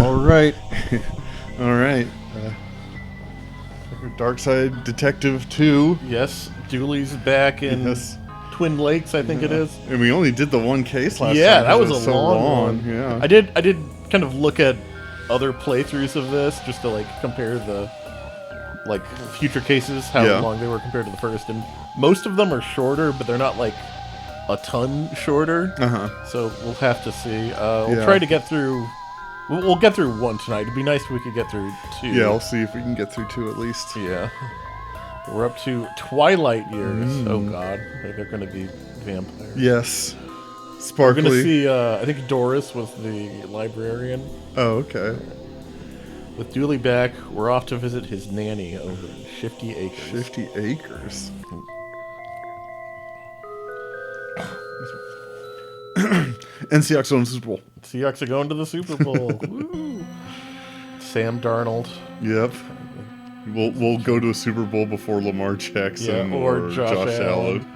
All right. All right. Darkside Detective 2. Yes, Julie's back in Yes. Twin Lakes, I think it is. And we only did the one case last time. Yeah, that 'cause was it a so long one. Yeah. I did kind of look at other playthroughs of this just to like compare the like future cases, how Yeah. long they were compared to the first, and most of them are shorter, but they're not like a ton shorter. So we'll have to see. We'll Yeah. try to get through. We'll get through one tonight. It'd be nice if we could get through two. Yeah, I'll see if we can get through 2 at least. Yeah. We're up to Twilight Years. Oh god, they're going to be vampires. Yes. We're Sparkly. going to see, I think Doris was the librarian. Oh, okay. With Dooley back, we're off to visit his nanny over in Shifty Acres. 50 acres. And Seahawks won the Super Bowl. Seahawks are going to the Super Bowl. Woo. Sam Darnold. Yep. We'll go to a Super Bowl before Lamar Jackson or Josh Allen.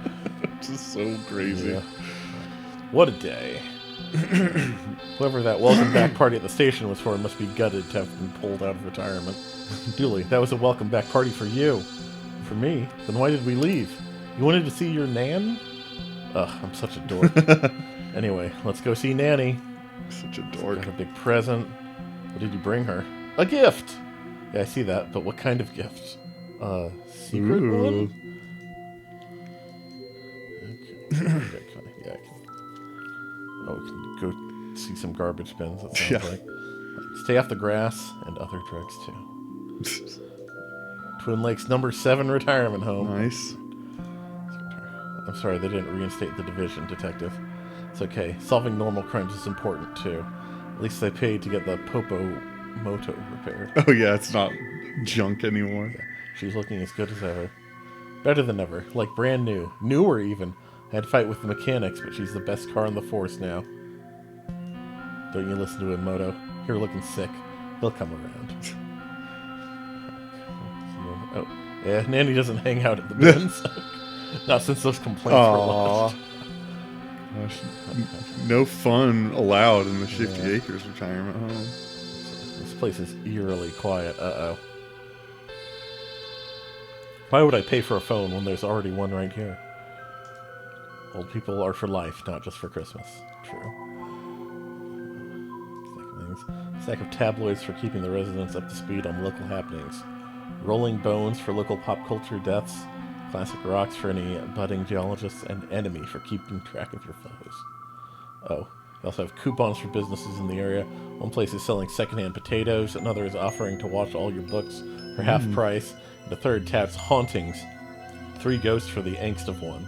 Just so crazy. Yeah. What a day. Whoever that welcome back party at the station was for must be gutted to have been pulled out of retirement. Dooley, that was a welcome back party for you. For me? Then why did we leave? You wanted to see your nan? Ugh, I'm such a dork. Anyway, let's go see Nanny. Such a dork. Got a big present. What did you bring her? A gift! Yeah, I see that, but what kind of gift? Secret one? Okay. Yeah, I can. Oh, we can go see some garbage bins, that sounds like. Stay off the grass and other drugs, too. Twin Lakes number 7 retirement home. Nice. I'm sorry, they didn't reinstate the division, detective. It's okay. Solving normal crimes is important, too. At least they paid to get the Popo Moto repaired. Oh yeah, it's not junk anymore. Yeah, she's looking as good as ever. Better than ever. Like brand new. Newer, even. I had to fight with the mechanics, but she's the best car on the force now. Don't you listen to him, Moto. You're looking sick. He'll come around. Oh, yeah, Nanny doesn't hang out at the bins. Not since those complaints were lodged. Gosh, no fun allowed in the Shifty Acres retirement home. This place is eerily quiet. Uh-oh. Why would I pay for a phone when there's already one right here? Old people are for life, not just for Christmas. True. Stack of tabloids for keeping the residents up to speed on local happenings. Rolling Bones for local pop culture deaths. Classic Rocks for any budding geologists, and Enemy for keeping track of your foes. Oh, they also have coupons for businesses in the area. One place is selling secondhand potatoes, another is offering to watch all your books for half price, and the third touts hauntings. 3 ghosts for the angst of 1.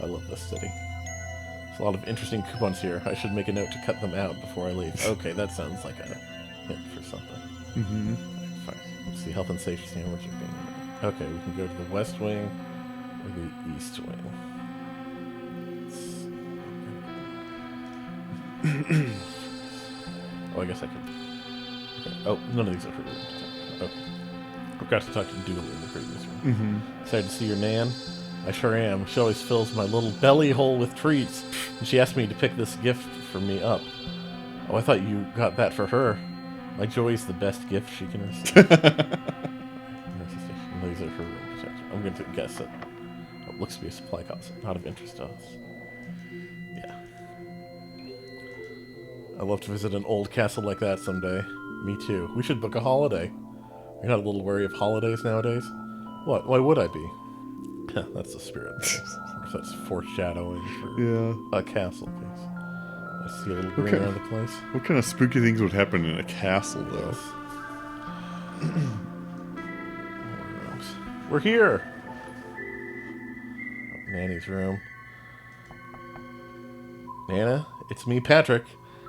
I love this city. There's a lot of interesting coupons here. I should make a note to cut them out before I leave. Okay, that sounds like a hint for something. Fine. Let's see, health and safety sandwich. Okay, we can go to the west wing or the east wing. Oh, I guess I could. Okay. Oh, none of these are for room. Okay. Forgot to talk to Dooley in the previous room. Excited to see your Nan? I sure am. She always fills my little belly hole with treats. And she asked me to pick this gift for me up. Oh, I thought you got that for her. My Joy's the best gift she can receive. These are for room protection. I'm going to guess it. It looks to be a supply cost, not of interest to us. Yeah. I'd love to visit an old castle like that someday. Me too. We should book a holiday. You're not a little wary of holidays nowadays? What? Why would I be? That's the spirit. That's foreshadowing for a castle, please. I see a little green around the place. What kind of spooky things would happen in a castle, though? We're here! Nanny's room. Nana, it's me, Patrick,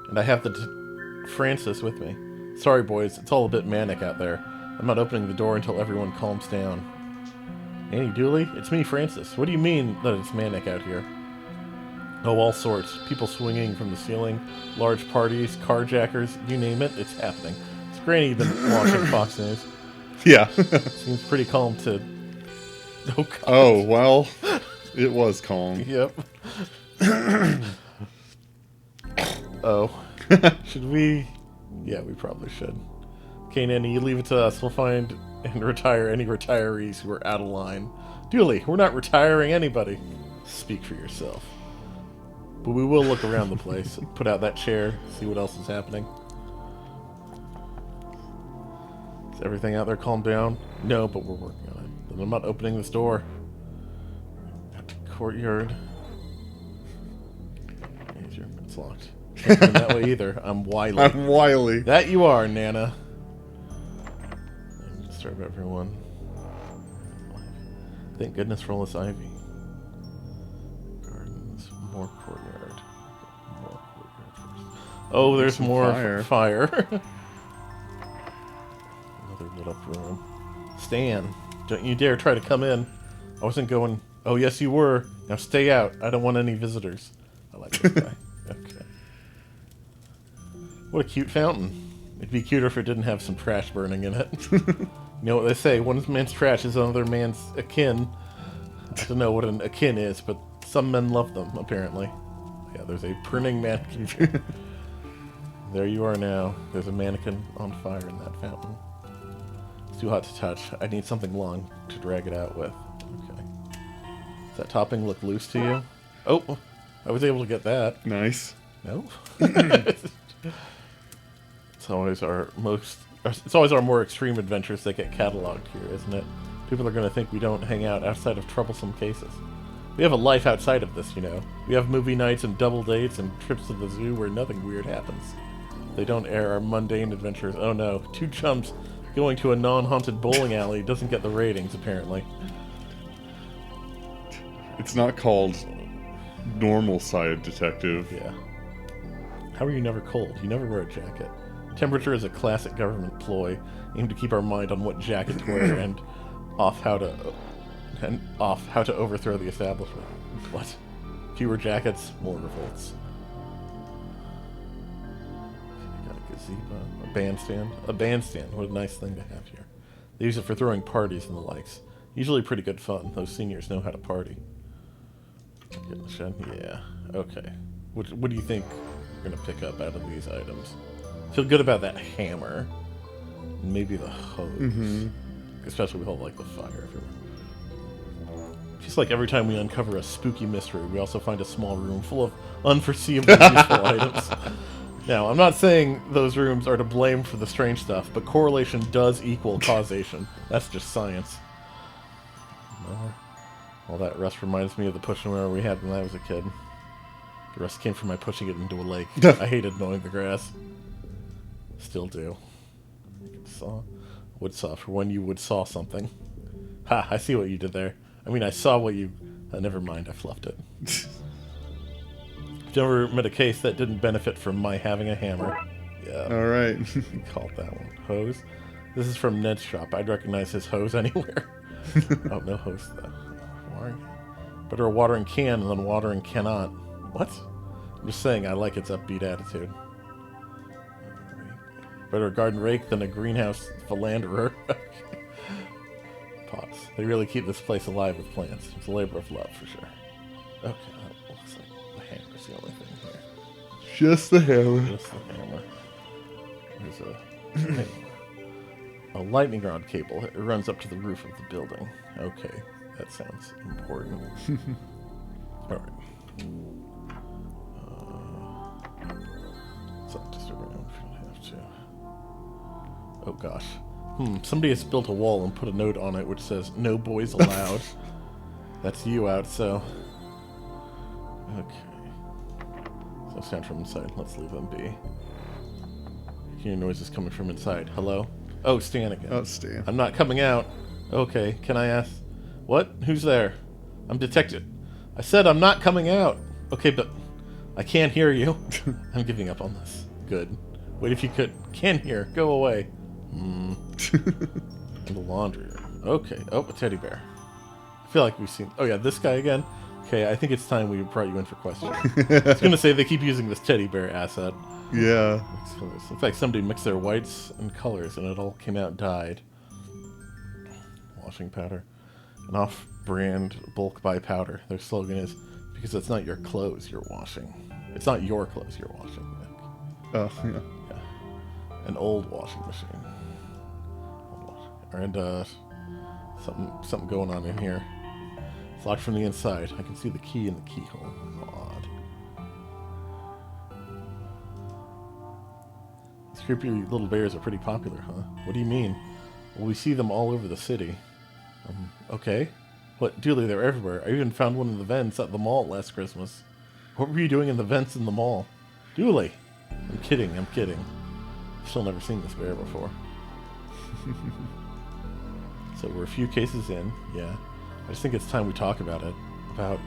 and I have the Francis with me. Sorry, boys, it's all a bit manic out there. I'm not opening the door until everyone calms down. Nanny Dooley, it's me, Francis. What do you mean that it's manic out here? Oh, all sorts. People swinging from the ceiling, large parties, carjackers, you name it, it's happening. Has Granny been watching Fox News? Yeah. Seems pretty calm to... Oh, God. Oh, well, it was calm. Yep. Oh. Should we Yeah, we probably should. Okay, Nanny, you leave it to us. We'll find and retire any retirees who are out of line. Dooley, we're not retiring anybody. Speak for yourself. But we will look around the place. Put out that chair, see what else is happening. Is everything out there calmed down? No, but we're working on it. Then I'm not opening this door. Courtyard. It's locked. Can't open that way either. I'm wily. I'm wily. That you are, Nana. And disturb everyone. Thank goodness for all this ivy. Gardens, more courtyard. More courtyard first. Oh, there's more fire. Another lit up room. Stan, don't you dare try to come in. I wasn't going. Oh, yes, you were. Now stay out. I don't want any visitors. I like this guy. Okay. What a cute fountain. It'd be cuter if it didn't have some trash burning in it. You know what they say, one man's trash is another man's akin. I don't know what an akin is, but some men love them, apparently. Yeah, there's a burning mannequin. There you are now. There's a mannequin on fire in that fountain. It's too hot to touch. I need something long to drag it out with. Okay. Does that topping look loose to you? Oh, I was able to get that. Nice. No? It's always our more extreme adventures that get cataloged here, isn't it? People are going to think we don't hang out outside of troublesome cases. We have a life outside of this, you know. We have movie nights and double dates and trips to the zoo where nothing weird happens. They don't air our mundane adventures. Oh no, two chumps going to a non-haunted bowling alley doesn't get the ratings, apparently. It's not called normal side detective. Yeah. How are you never cold? You never wear a jacket. Temperature is a classic government ploy, aimed to keep our mind on what jacket to wear and off how to overthrow the establishment. What? Fewer jackets, more revolts. Got a gazebo, a bandstand. A bandstand, what a nice thing to have here. They use it for throwing parties and the likes. Usually pretty good fun. Those seniors know how to party. Get in the shed? Yeah. Okay. What do you think we're going to pick up out of these items? Feel good about that hammer. Maybe the hose. Mm-hmm. Especially with all, like, the fire everywhere. Just like every time we uncover a spooky mystery, we also find a small room full of unforeseeable useful items. Now, I'm not saying those rooms are to blame for the strange stuff, but correlation does equal causation. That's just science. All that rust reminds me of the pushing where we had when I was a kid. The rust came from my pushing it into a lake. I hated mowing the grass. Still do. Wood saw for when you would saw something. Ha, I see what you did there. I mean, I saw what you... never mind, I fluffed it. I've never met a case that didn't benefit from my having a hammer. Yeah. Alright. Called that one. Hose? This is from Ned's shop. I'd recognize his hose anywhere. Oh, no hose, though. Better a watering can than watering cannot. What? I'm just saying I like its upbeat attitude. Better a garden rake than a greenhouse philanderer. Pots. They really keep this place alive with plants. It's a labor of love, for sure. Okay, that looks like the hammer's the only thing here. Just the hammer. Just the hammer. There's a lightning rod cable. It runs up to the roof of the building. Okay, that sounds important. Alright. So just around if you don't have to. Oh gosh. Somebody has built a wall and put a note on it which says, "No boys allowed." That's you out, so... Okay. No sound from inside. Let's leave them be. Hear noises coming from inside. Hello? Oh, Stan again. Oh, Stan. I'm not coming out. Okay, can I ask... What? Who's there? I'm detected. I said I'm not coming out. Okay, but... I can't hear you. I'm giving up on this. Good. Wait, if you could. Can't hear. Go away. In the laundry room. Okay. Oh, a teddy bear. I feel like we've seen... Oh, yeah, this guy again? Okay, I think it's time we brought you in for questioning. I was going to say they keep using this teddy bear asset. Yeah. In fact, somebody mixed their whites and colors, and it all came out dyed. Washing powder. An off-brand bulk buy powder. Their slogan is, because it's not your clothes you're washing. It's not your clothes you're washing. Oh, yeah. An old washing machine. And something going on in here. It's locked from the inside. I can see the key in the keyhole. Odd. These creepy little bears are pretty popular, huh? What do you mean? Well, we see them all over the city. Okay. What, Dooley, they're everywhere. I even found one in the vents at the mall last Christmas. What were you doing in the vents in the mall? Dooley! I'm kidding. Still never seen this bear before. So we're a few cases in, yeah. I just think it's time we talk about it. About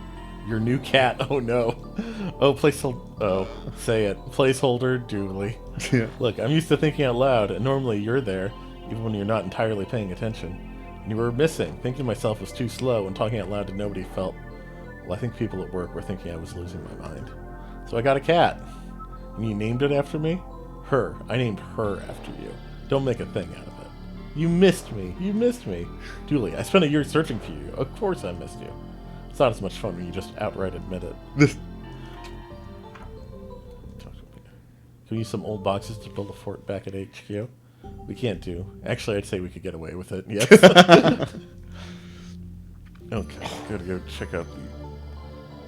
your new cat. Oh no. Oh, say it. Placeholder, Dooley. Yeah. Look, I'm used to thinking out loud, and normally you're there, even when you're not entirely paying attention. And you were missing. Thinking myself was too slow, and talking out loud to nobody felt... Well, I think people at work were thinking I was losing my mind. So I got a cat. And you named it after me? Her. I named her after you. Don't make a thing out of it. You missed me. Dooley, I spent a year searching for you. Of course I missed you. It's not as much fun when you just outright admit it. Can we use some old boxes to build a fort back at HQ? We can't do. Actually, I'd say we could get away with it. Yes. Okay, gotta go check out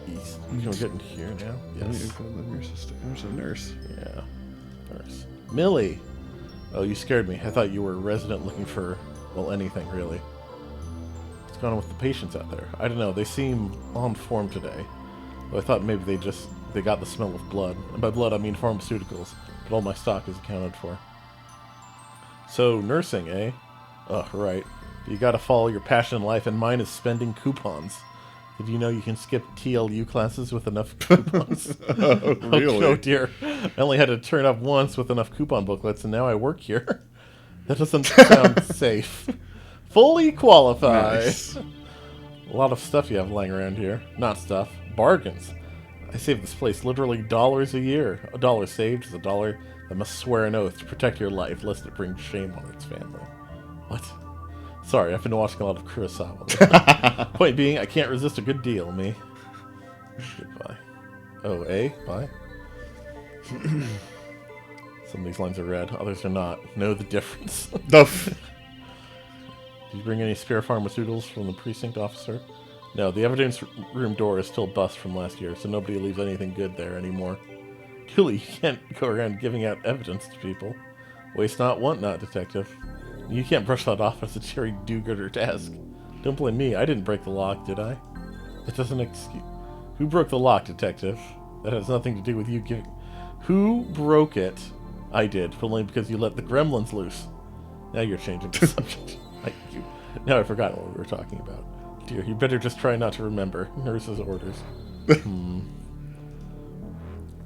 the east. Can we get in here now? Yes. There's a nurse. Yeah. Nurse. Millie! Oh, you scared me. I thought you were a resident looking for, well, anything, really. What's going on with the patients out there? I don't know. They seem on form today. Well, I thought maybe they got the smell of blood. And by blood, I mean pharmaceuticals. But all my stock is accounted for. So, nursing, eh? Oh, right. You gotta follow your passion in life, and mine is spending coupons. Did you know you can skip TLU classes with enough coupons? Oh, really? Oh dear. I only had to turn up once with enough coupon booklets, and now I work here. That doesn't sound safe. Fully qualified. Nice. A lot of stuff you have lying around here. Not stuff. Bargains. I save this place literally dollars a year. A dollar saved is a dollar that must swear an oath to protect your life, lest it bring shame on its family. What? Sorry, I've been watching a lot of Kurosawa. Point being, I can't resist a good deal, me. Goodbye. Oh, eh? Bye? Some of these lines are red, others are not. Know the difference. Did you bring any spare pharmaceuticals from the precinct officer? No, the evidence room door is still bust from last year, so nobody leaves anything good there anymore. Julie, you can't go around giving out evidence to people. Waste not, want not, detective. You can't brush that off as a cherry do-gooder task. Don't blame me, I didn't break the lock, did I? That doesn't excuse... Who broke the lock, detective? That has nothing to do with you giving... Who broke it? I did, but only because you let the gremlins loose. Now you're changing the subject. Now I forgot what we were talking about. Dear, you better just try not to remember. Nurse's orders.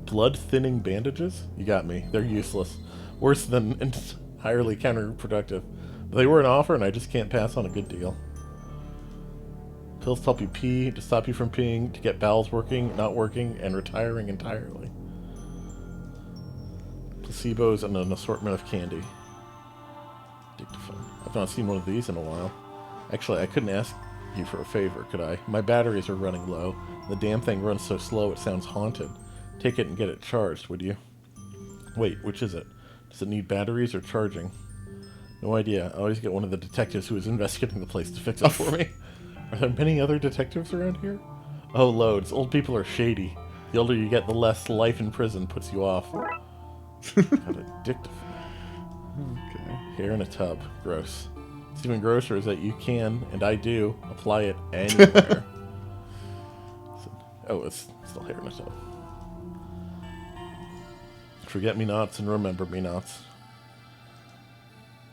Blood-thinning bandages? You got me. They're useless. Worse than entirely counterproductive. They were an offer, and I just can't pass on a good deal. Pills to help you pee, to stop you from peeing, to get bowels working, not working, and retiring entirely. Placebos and an assortment of candy. Dictaphone. I've not seen one of these in a while. Actually, I couldn't ask you for a favor, could I? My batteries are running low. The damn thing runs so slow it sounds haunted. Take it and get it charged, would you? Wait, which is it? Does it need batteries or charging? No idea. I always get one of the detectives who is investigating the place to fix it for me. Are there many other detectives around here? Oh, loads. Old people are shady. The older you get, the less life in prison puts you off. Got a dictaphone. Okay. Hair in a tub. Gross. What's even grosser is that you can, and I do, apply it anywhere. Oh, it's still hair in a tub. Forget-me-nots and remember-me-nots.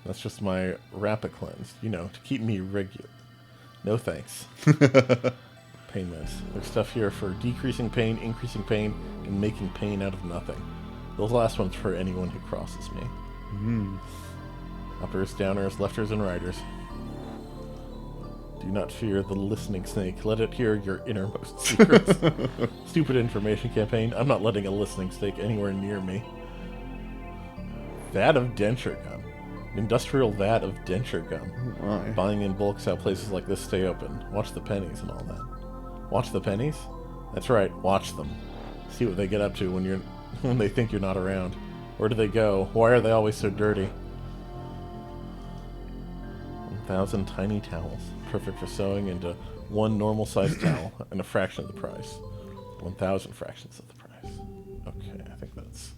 That's just my rapid cleanse, you know, to keep me regular. No thanks. Pain meds. There's stuff here for decreasing pain, increasing pain, and making pain out of nothing. Those last ones for anyone who crosses me. Uppers, downers, lefters, and righters. Do not fear the listening snake. Let it hear your innermost secrets. Stupid information campaign. I'm not letting a listening snake anywhere near me. Vat of denture gum. Industrial vat of denture gum. Oh my. Buying in bulks how places like this stay open. Watch the pennies and all that. Watch the pennies? That's right, watch them. See what they get up to when they think you're not around. Where do they go? Why are they always so dirty? 1,000 tiny towels. Perfect for sewing into one normal-sized towel and a fraction of the price. 1,000 fractions of the price. Okay, I think that's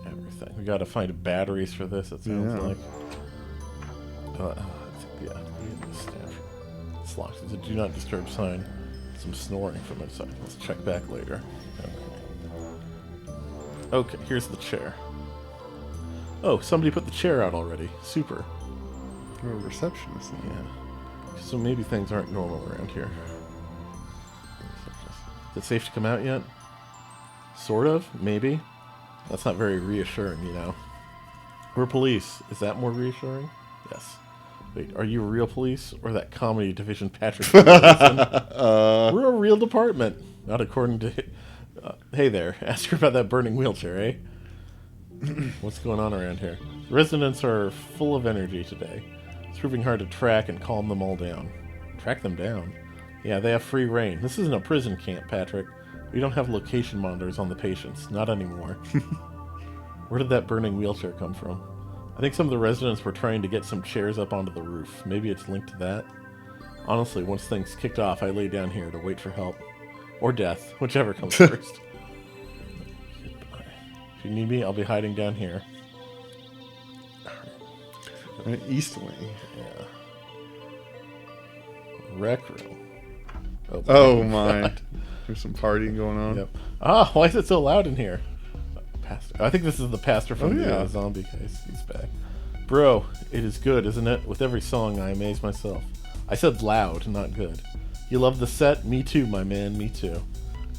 everything. We gotta find batteries for this, it sounds like. Yeah, it's locked. There's a do not disturb sign. Some snoring from inside. Let's check back later. Okay, here's the chair. Oh, somebody put the chair out already. Super. You're a receptionist. Yeah. So maybe things aren't normal around here. Is it safe to come out yet? Sort of, maybe. That's not very reassuring, you know. We're police. Is that more reassuring? Yes. Wait, are you real police or that comedy division Patrick? We're a real department. Not according to... hey there, ask her about that burning wheelchair, eh? What's going on around here? The residents are full of energy today. It's proving hard to track and calm them all down. Track them down? Yeah, they have free reign. This isn't a prison camp, Patrick. We don't have location monitors on the patients. Not anymore. Where did that burning wheelchair come from? I think some of the residents were trying to get some chairs up onto the roof. Maybe it's linked to that. Honestly, once things kicked off, I lay down here to wait for help. Or death, whichever comes first. If you need me, I'll be hiding down here. East Wing. Yeah. Rec room. Oh my. There's some partying going on. Yep. Ah, why is it so loud in here? Pastor. I think this is the pastor from the zombie case. He's back. Bro, it is good, isn't it? With every song, I amaze myself. I said loud, not good. You love the set? Me too, my man, me too.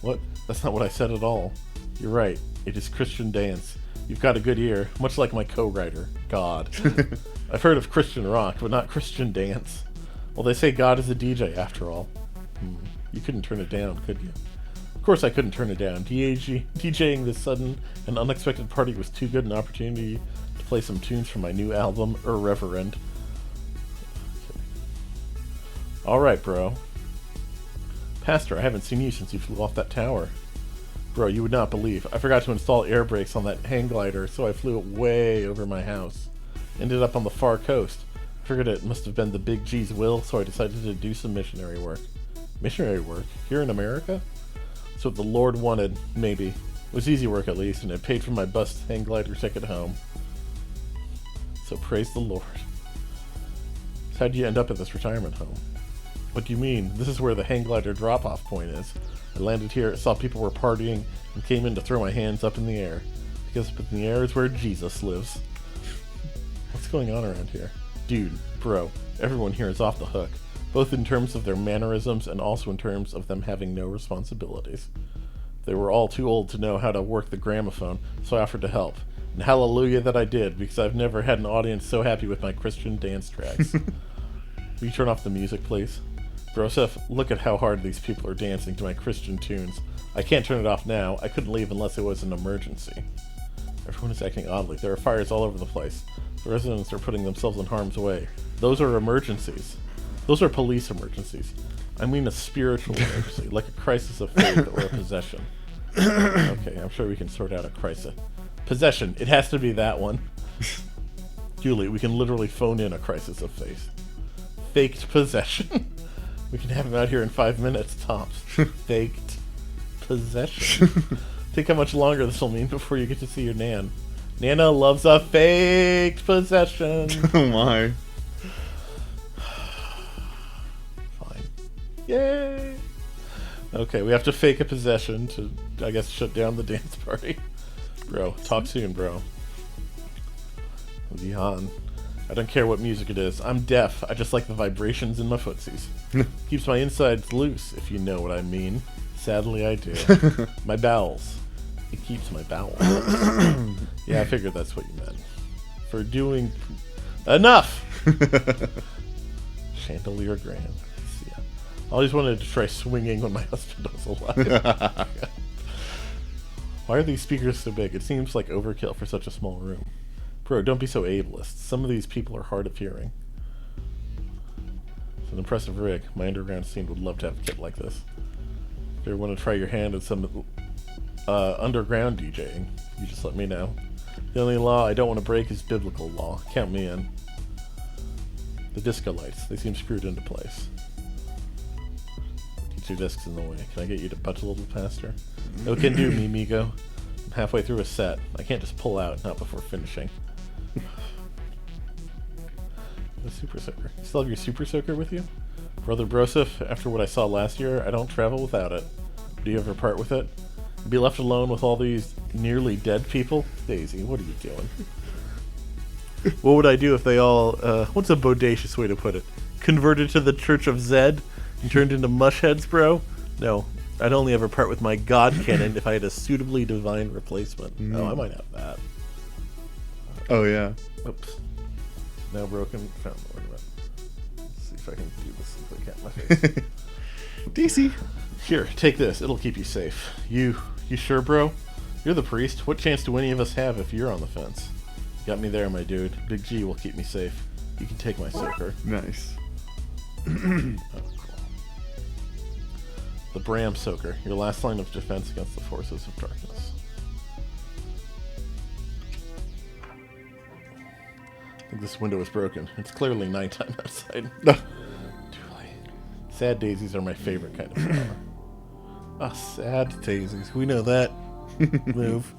What? That's not what I said at all. You're right. It is Christian dance. You've got a good ear, much like my co-writer, God. I've heard of Christian rock, but not Christian dance. Well, they say God is a DJ, after all. You couldn't turn it down, could you? Of course I couldn't turn it down. DJing this sudden and unexpected party was too good an opportunity to play some tunes from my new album, Irreverent. Alright, bro. Pastor, I haven't seen you since you flew off that tower. Bro, you would not believe. I forgot to install air brakes on that hang glider, so I flew it way over my house. Ended up on the far coast. I figured it must have been the Big G's will, so I decided to do some missionary work. Missionary work? Here in America? That's what the Lord wanted, maybe. It was easy work at least, and it paid for my bus hang glider ticket home. So praise the Lord. So how'd you end up at this retirement home? What do you mean? This is where the hang glider drop-off point is. I landed here, saw people were partying, and came in to throw my hands up in the air. Because up in the air is where Jesus lives. What's going on around here? Dude, bro, everyone here is off the hook. Both in terms of their mannerisms and also in terms of them having no responsibilities. They were all too old to know how to work the gramophone, so I offered to help. And hallelujah that I did, because I've never had an audience so happy with my Christian dance tracks. Will you turn off the music, please? Broseph, look at how hard these people are dancing to my Christian tunes. I can't turn it off now. I couldn't leave unless it was an emergency. Everyone is acting oddly. There are fires all over the place. The residents are putting themselves in harm's way. Those are emergencies. Those are police emergencies. I mean a spiritual emergency, like a crisis of faith or a possession. Okay, I'm sure we can sort out a crisis. Possession. It has to be that one. Julie, we can literally phone in a crisis of faith. Faked possession. We can have him out here in 5 minutes, tops. Faked possession. Think how much longer this will mean before you get to see your Nan. Nana loves a faked possession. Oh my. Fine. Yay! Okay, we have to fake a possession to, I guess, shut down the dance party. Bro, talk soon, bro. Leon. I don't care what music it is. I'm deaf. I just like the vibrations in my footsies. Keeps my insides loose, if you know what I mean. Sadly, I do. My bowels. It keeps my bowels. Yeah, I figured that's what you meant. For doing... Enough! Chandelier Grand. Yeah. I always wanted to try swinging when my husband was alive. Why are these speakers so big? It seems like overkill for such a small room. Bro, don't be so ableist. Some of these people are hard of hearing. It's an impressive rig. My underground scene would love to have a kit like this. If you ever want to try your hand at some underground DJing, you just let me know. The only law I don't want to break is biblical law. Count me in. The disco lights. They seem screwed into place. Get your discs in the way. Can I get you to punch a little faster? No can do, me, amigo. I'm halfway through a set. I can't just pull out, not before finishing. The Super Soaker. You still have your Super Soaker with you? Brother Broseph, after what I saw last year, I don't travel without it. Do you ever part with it? Be left alone with all these nearly dead people? Daisy, what are you doing? What would I do if they all, what's a bodacious way to put it? Converted to the Church of Zed and turned into mushheads, bro? No, I'd only ever part with my god cannon if I had a suitably divine replacement. Oh, I might have that. Oh, yeah. Oops. Now broken. Found the ornament. Let's see if I can do this with the cat in my face. DC. Here, take this. It'll keep you safe. You sure, bro? You're the priest. What chance do any of us have if you're on the fence? Got me there, my dude. Big G will keep me safe. You can take my soaker. Nice. Oh, cool. The Bram Soaker. Your last line of defense against the forces of darkness. I think this window is broken. It's clearly nighttime outside. Too late. Sad daisies are my favorite kind of flower. Ah, sad daisies. We know that. Move.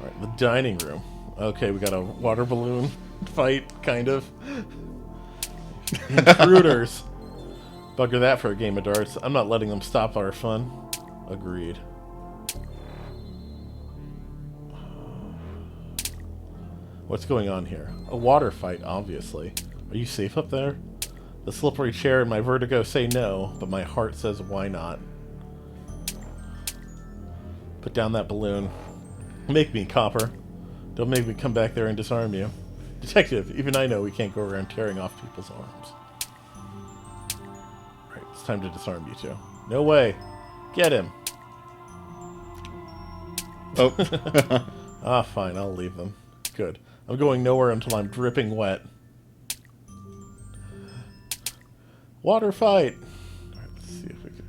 Alright, the dining room. Okay, we got a water balloon fight, kind of. Intruders. Bugger that for a game of darts. I'm not letting them stop our fun. Agreed. What's going on here? A water fight, obviously. Are you safe up there? The slippery chair and my vertigo say no, but my heart says why not. Put down that balloon. Make me, Copper. Don't make me come back there and disarm you. Detective, even I know we can't go around tearing off people's arms. Right, it's time to disarm you two. No way. Get him. Oh. Ah, fine, I'll leave them. Good. I'm going nowhere until I'm dripping wet. Water fight! Alright, let's see if we can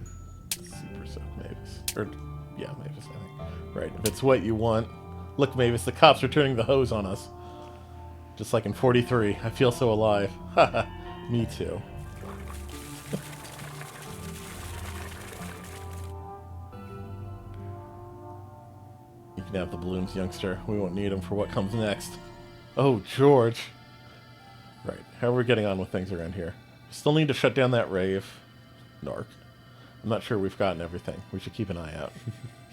super soak Mavis. Or, yeah, Mavis, I think. Right, if it's what you want. Look, Mavis, the cops are turning the hose on us. Just like in 43. I feel so alive. Haha, me too. You can have the balloons, youngster. We won't need them for what comes next. Oh, George. Right, how are we getting on with things around here? Still need to shut down that rave. Narc. I'm not sure we've gotten everything. We should keep an eye out.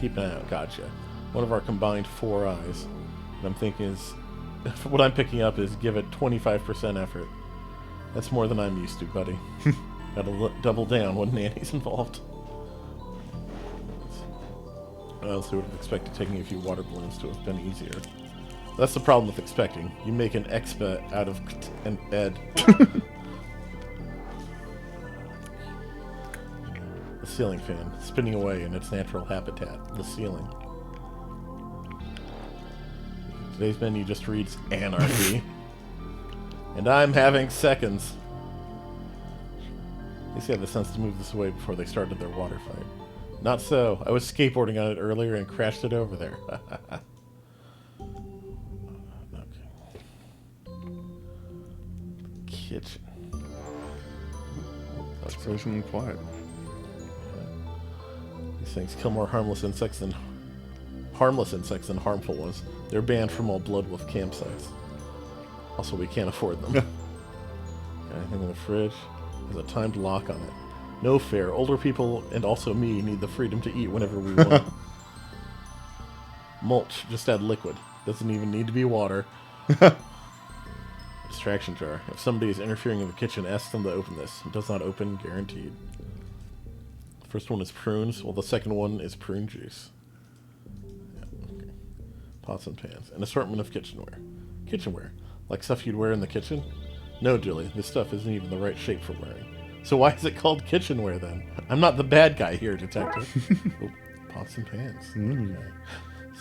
Keep an eye out, gotcha. One of our combined 4 eyes. What I'm thinking is... what I'm picking up is give it 25% effort. That's more than I'm used to, buddy. Gotta double down when Nanny's involved. I also would have expected taking a few water balloons to have been easier. That's the problem with expecting. You make an expa out of an ed. The ceiling fan, spinning away in its natural habitat, the ceiling. Today's menu just reads anarchy. And I'm having seconds. At least they had the sense to move this away before they started their water fight. Not so. I was skateboarding on it earlier and crashed it over there. Okay. Kitchen. It's frozen and quiet. These things kill more harmless insects than harmful ones. They're banned from all Bloodwolf campsites. Also, we can't afford them. Got anything in the fridge? There's a timed lock on it. No fair. Older people, and also me, need the freedom to eat whenever we want. Mulch. Just add liquid. Doesn't even need to be water. Distraction jar. If somebody is interfering in the kitchen, ask them to open this. It does not open, guaranteed. The first one is prunes, while the second one is prune juice. Okay. Pots and pans. An assortment of kitchenware. Kitchenware? Like stuff you'd wear in the kitchen? No, Julie, this stuff isn't even the right shape for wearing. So why is it called kitchenware, then? I'm not the bad guy here, detective. Oh, pots and pans. Okay.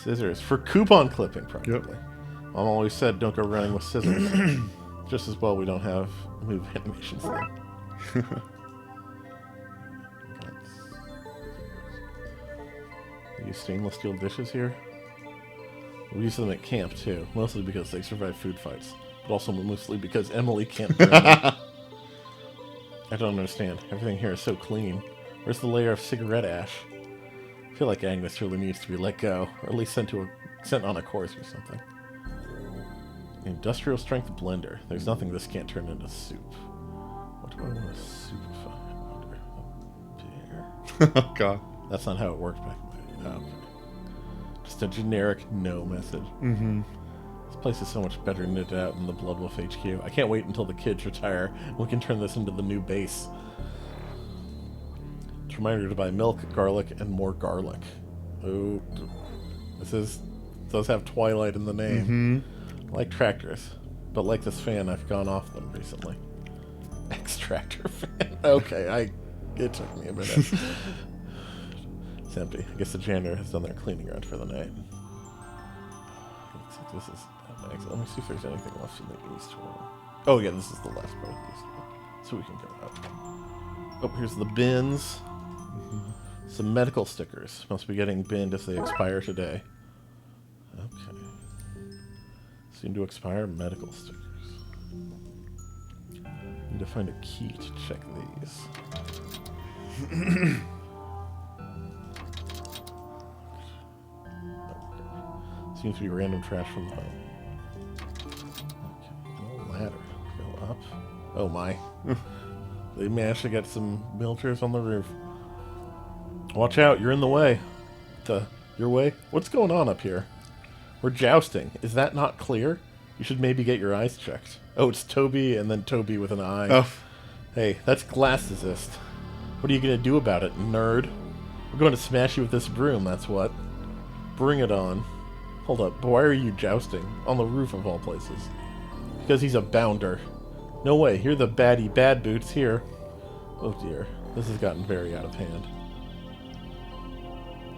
Scissors. For coupon clipping, probably. Yep. Mom always said don't go running with scissors. Just as well we don't have move animations then. Use stainless steel dishes here. We use them at camp, too. Mostly because they survive food fights. But also mostly because Emily can't burn them. I don't understand. Everything here is so clean. Where's the layer of cigarette ash? I feel like Agnes really needs to be let go. Or at least sent on a course or something. Industrial strength blender. There's nothing this can't turn into soup. What do I want to soupify? I wonder. A beer. Oh, God. That's not how it worked back then. Oh, okay. Just a generic no message. Mm-hmm. This place is so much better knitted out than the Bloodwolf HQ. I can't wait until the kids retire and we can turn this into the new base. It's a reminder to buy milk, garlic, and more garlic. Oh, does have Twilight in the name. Mm-hmm. I like tractors, but like this fan, I've gone off them recently. Extractor fan. Okay, it took me a minute. It's empty. I guess the janitor has done their cleaning run for the night. Looks like this is nice. Let me see if there's anything left in the east wing. Oh yeah, this is the last part of the east wing. So we can go out. Oh, here's the bins. Some medical stickers. Must be getting binned if they expire today. Okay. Seem to expire medical stickers. Need to find a key to check these. Seems to be random trash from the home. Okay, no ladder. Go up. Oh my. They managed to get some militars on the roof. Watch out, you're in the way. Your way? What's going on up here? We're jousting. Is that not clear? You should maybe get your eyes checked. Oh, it's Toby and then Toby with an eye. Oh. Hey, that's glass resist. What are you going to do about it, nerd? We're going to smash you with this broom, that's what. Bring it on. Hold up, but why are you jousting? On the roof of all places. Because he's a bounder. No way, you're the baddie bad boots here. Oh dear, this has gotten very out of hand.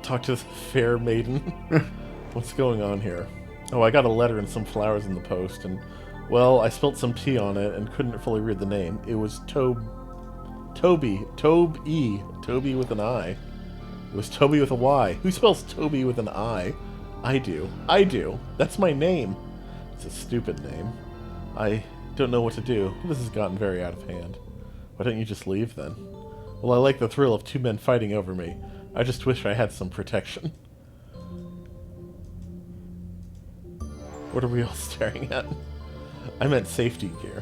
Talk to the fair maiden. What's going on here? Oh, I got a letter and some flowers in the post, and, well, I spilt some tea on it and couldn't fully read the name. It was Toby with an I. It was Toby with a Y. Who spells Toby with an I? I do. That's my name. It's a stupid name. I don't know what to do. This has gotten very out of hand. Why don't you just leave, then? Well, I like the thrill of two men fighting over me. I just wish I had some protection. What are we all staring at? I meant safety gear.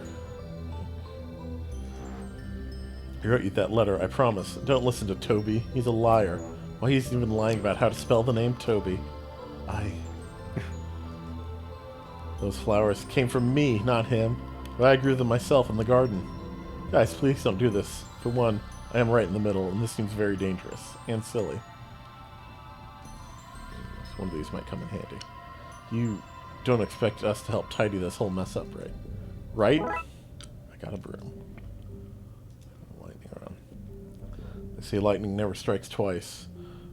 I wrote you that letter, I promise. Don't listen to Toby. He's a liar. Why he's even lying about how to spell the name Toby. Those flowers came from me, not him. But I grew them myself in the garden. Guys, please don't do this. For one, I am right in the middle, and this seems very dangerous. And silly. One of these might come in handy. You don't expect us to help tidy this whole mess up, right? Right? I got a broom. Lightning around. They say lightning never strikes twice.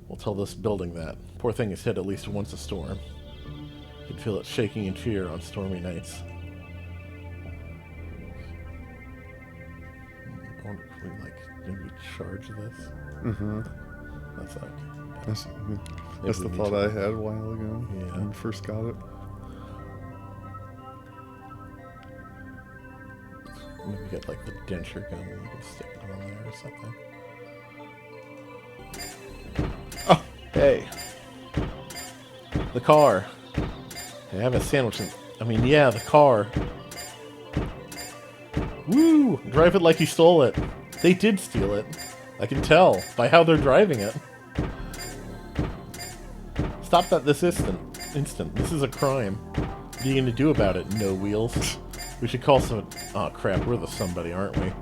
We'll tell this building that. Poor thing is hit at least once a storm. You can feel it shaking in fear on stormy nights. I wonder if we, maybe charge this? Mm-hmm. That's not okay. That's the thought I had a while ago when we first got it. Maybe get the denture gun and we can stick it on there or something. Oh, hey. The car. Hey, I have a sandwich the car. Woo! Drive it like you stole it. They did steal it. I can tell by how they're driving it. Stop that this instant. This is a crime. What are you going to do about it, no wheels? We should call some... Oh, crap. We're the somebody, aren't we?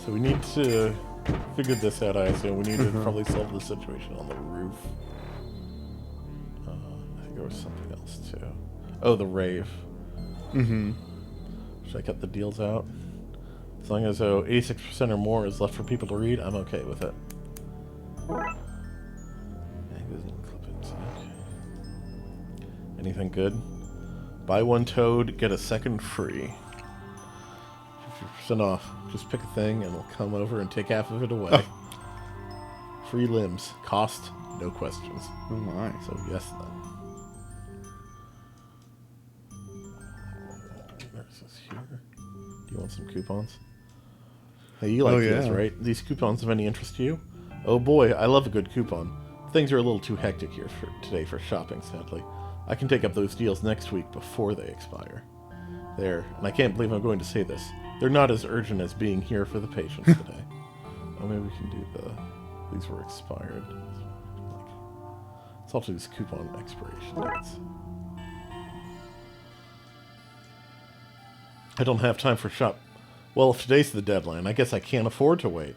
So we need to figure this out, I assume. We need to probably solve the situation on the roof. I think there was something else, too. Oh, the rave. Mm-hmm. Should I cut the deals out? As long as 86% or more is left for people to read, I'm okay with it. Anything good? Buy one toad, get a second free. 50% off. Just pick a thing and we'll come over and take half of it away. Free limbs. Cost, no questions. Oh my. So yes then. Where's this here? Do you want some coupons? Hey, you like these, right? These coupons have any interest to you? Oh boy, I love a good coupon. Things are a little too hectic here today for shopping, sadly. I can take up those deals next week before they expire. There, and I can't believe I'm going to say this, they're not as urgent as being here for the patients today. Oh, maybe we can do these were expired. Let's also use coupon expiration dates. I don't have time for shop. Well, if today's the deadline, I guess I can't afford to wait.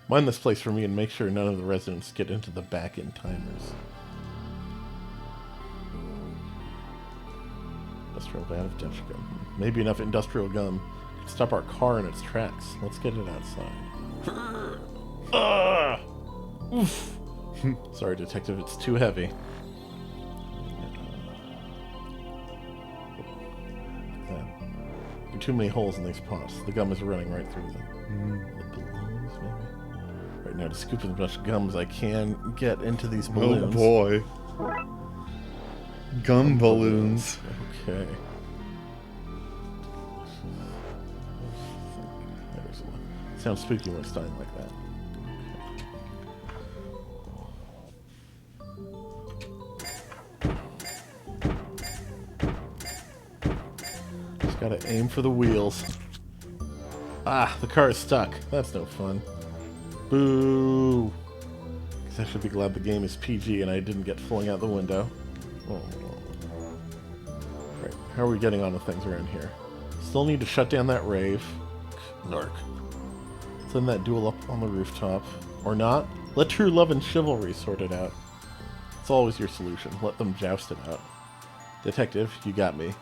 Mind this place for me and make sure none of the residents get into the back-end timers. Industrial van of Dutch gum. Maybe enough industrial gum could stop our car in its tracks. Let's get it outside. Oof. Sorry, detective, it's too heavy. There are too many holes in these pots. The gum is running right through them. The balloons, maybe? Right now, to scoop as much gum as I can get into these balloons. Oh boy. Gum balloons. Okay. There's one. Sounds spooky when it's dying like that. Just gotta aim for the wheels. Ah, the car is stuck. That's no fun. Boo! Guess I should be glad the game is PG and I didn't get flung out the window. Oh. Right, how are we getting on with things around here? Still need to shut down that rave. Narc. Send that duel up on the rooftop. Or not. Let true love and chivalry sort it out. It's always your solution. Let them joust it out. Detective, you got me.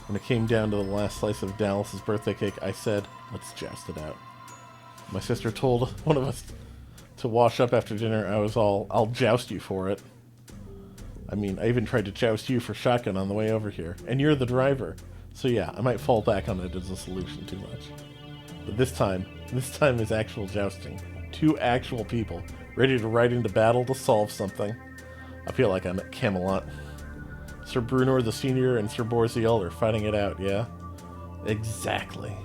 When it came down to the last slice of Dallas's birthday cake, I said, let's joust it out. My sister told one of us to wash up after dinner. I was all, I'll joust you for it. I mean, I even tried to joust you for shotgun on the way over here. And you're the driver. So yeah, I might fall back on it as a solution too much. But this time is actual jousting. Two actual people, ready to ride into battle to solve something. I feel like I'm at Camelot. Sir Brunor the Senior and Sir Bors the Elder fighting it out, yeah? Exactly.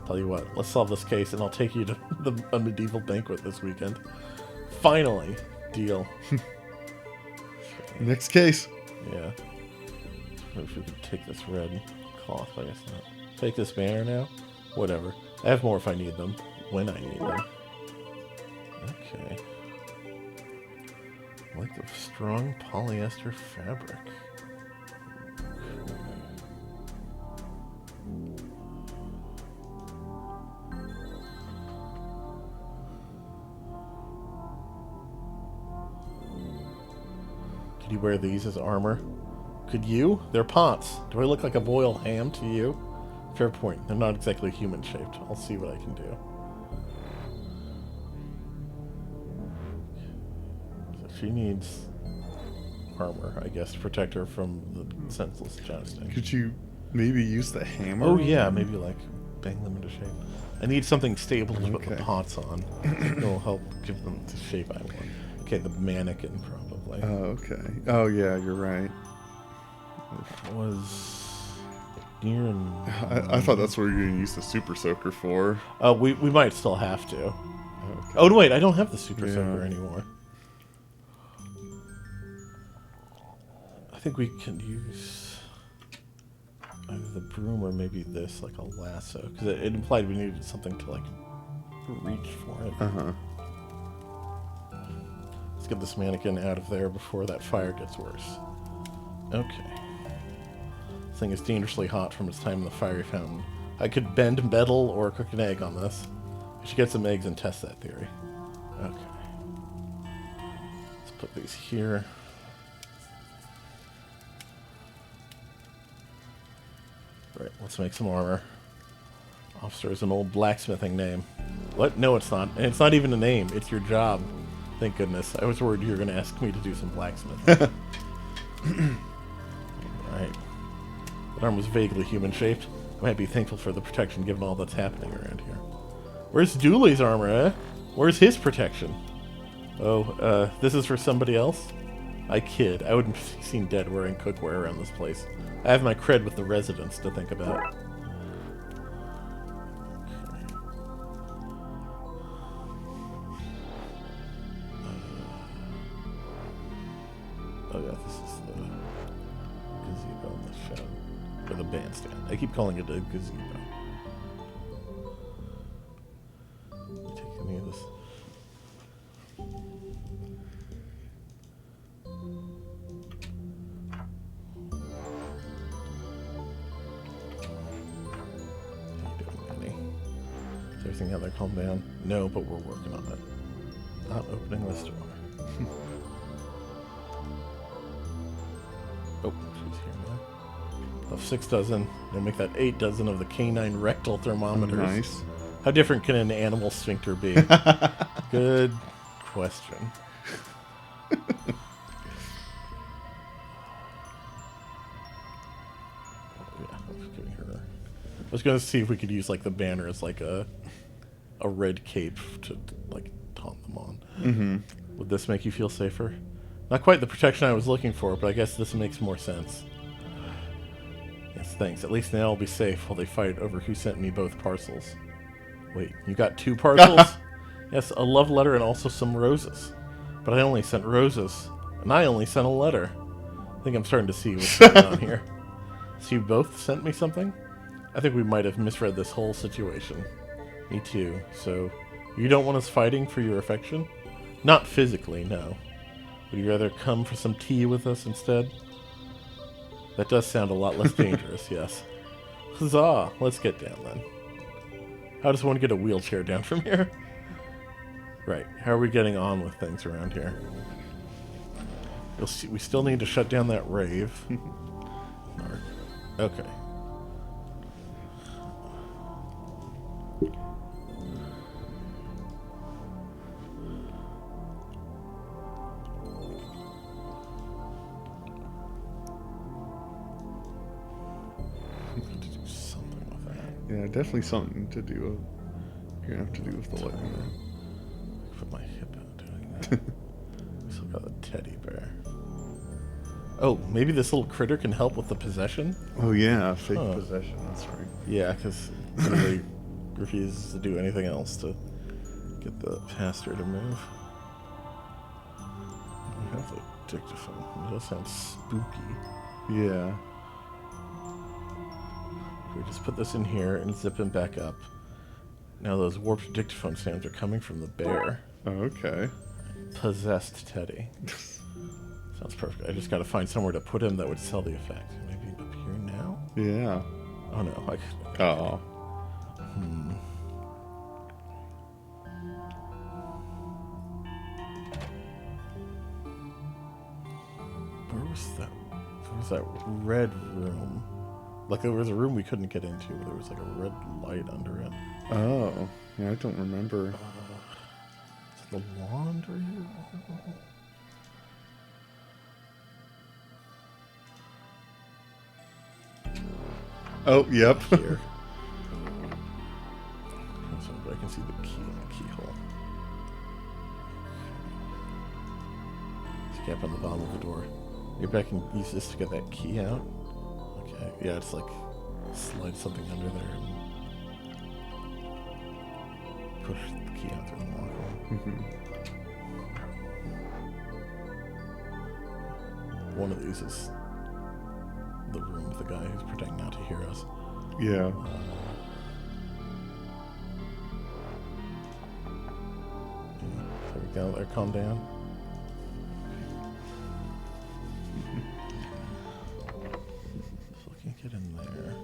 Tell you what, let's solve this case and I'll take you to a medieval banquet this weekend. Finally. Deal. Next case. Yeah. Maybe if we could take this red cloth, I guess not. Take this banner now? Whatever. I have more if I need them. When I need them. Okay. I like the strong polyester fabric. Could you wear these as armor? Could you? They're pots. Do I look like a boiled ham to you? Fair point. They're not exactly human-shaped. I'll see what I can do. So she needs armor, I guess, to protect her from the senseless jousting. Could you maybe use the hammer? Oh yeah, maybe like bang them into shape. I need something stable to put the pots on. It'll help give them the shape I want. Okay, the mannequin probably. Oh, okay. Oh yeah, you're right. It was near and... I thought that's what you were going to use the super soaker for. We might still have to. Okay. Oh no, wait, I don't have the super soaker anymore. I think we can use either the broom or maybe this, like a lasso, because it implied we needed something to like reach for it. Let's get this mannequin out of there before that fire gets worse. Okay. This thing is dangerously hot from its time in the fiery fountain. I could bend metal or cook an egg on this. I should get some eggs and test that theory. Okay. Let's put these here. Right, let's make some armor. Officer is an old blacksmithing name. What? No, it's not. And it's not even a name. It's your job. Thank goodness. I was worried you were going to ask me to do some blacksmithing. Alright. That arm was vaguely human-shaped. I might be thankful for the protection given all that's happening around here. Where's Dooley's armor, eh? Where's his protection? This is for somebody else? I kid. I wouldn't be seen dead wearing cookware around this place. I have my cred with the residents to think about. Oh yeah, this is the gazebo in the shed. Or the bandstand. I keep calling it a gazebo. Take any of this. How you doing, Penny? Is everything out there calmed down? No, but we're working on it. Not opening this door. Oh, she's here now. Of 6 dozen, they'll make that 8 dozen of the canine rectal thermometers. Nice. How different can an animal sphincter be? Good question. Yeah, I'm just giving her. I was gonna see if we could use like the banner as like a red cape to like taunt them on. Mm-hmm. Would this make you feel safer? Not quite the protection I was looking for, but I guess this makes more sense. Yes, thanks. At least now I'll be safe while they fight over who sent me both parcels. Wait, you got 2 parcels? Yes, a love letter and also some roses. But I only sent roses, and I only sent a letter. I think I'm starting to see what's going on here. So you both sent me something? I think we might have misread this whole situation. Me too. So, you don't want us fighting for your affection? Not physically, no. Would you rather come for some tea with us instead? That does sound a lot less dangerous, yes. Huzzah! Let's get down then. How does one get a wheelchair down from here? Right, how are we getting on with things around here? You'll see, we still need to shut down that rave. Okay. Yeah, definitely something to do. You're gonna have to do with the lightning. Put my hip out doing that. Still got the teddy bear. Oh, maybe this little critter can help with the possession? Oh yeah, fake possession. That's right. Yeah, because he refuses to do anything else to get the pastor to move. I have the dictaphone. It does sound spooky. Yeah. We just put this in here and zip him back up. Now those warped dictaphone sounds are coming from the bear. Oh, okay. Possessed Teddy. Sounds perfect. I just gotta find somewhere to put him that would sell the effect. Maybe up here now? Yeah. Oh no. Oh. Where was that? Where was that red room? Like there was a room we couldn't get into, but there was like a red light under it. Oh. Yeah, I don't remember. Is it the laundry room? Oh, yep. Here. So I can see the key in the keyhole. It's a gap on the bottom of the door. Maybe I can use this to get that key out. Okay, yeah, it's like slide something under there and push the key out through the lock hole. One of these is the room with the guy who's pretending not to hear us. Yeah. There we go, there, calm down. So I can't get in there.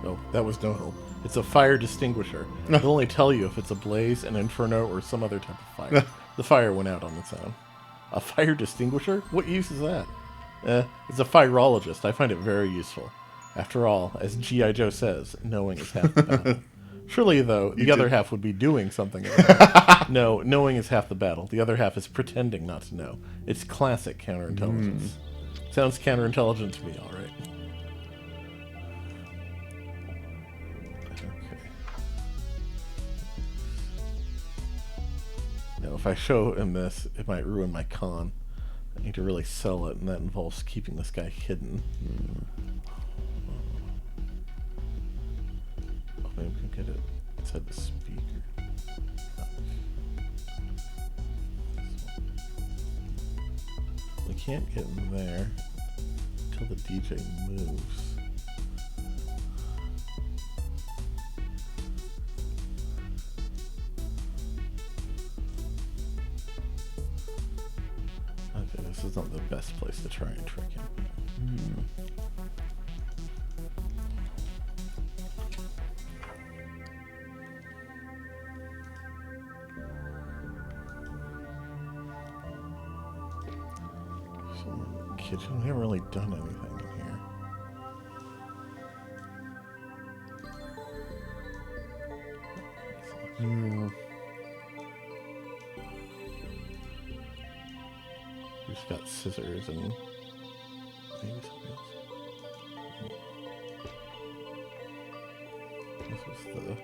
Oh, that was no help. It's a fire distinguisher. It'll only tell you if it's a blaze, an inferno, or some other type of fire. The fire went out on its own. A fire distinguisher? What use is that? As a virologist, I find it very useful. After all, as G.I. Joe says, knowing is half the battle. Surely, though, the other half would be doing something about it. No, knowing is half the battle. The other half is pretending not to know. It's classic counterintelligence. Sounds counterintelligent to me, all right. Okay. Now, if I show him this, it might ruin my con. I need to really sell it, and that involves keeping this guy hidden. Oh, maybe we can get it inside the speaker. We can't get in there until the DJ moves. Okay, this is not the best place to try and trick him. Kitchen. We haven't really done anything in here. We just got scissors and maybe something else. This was the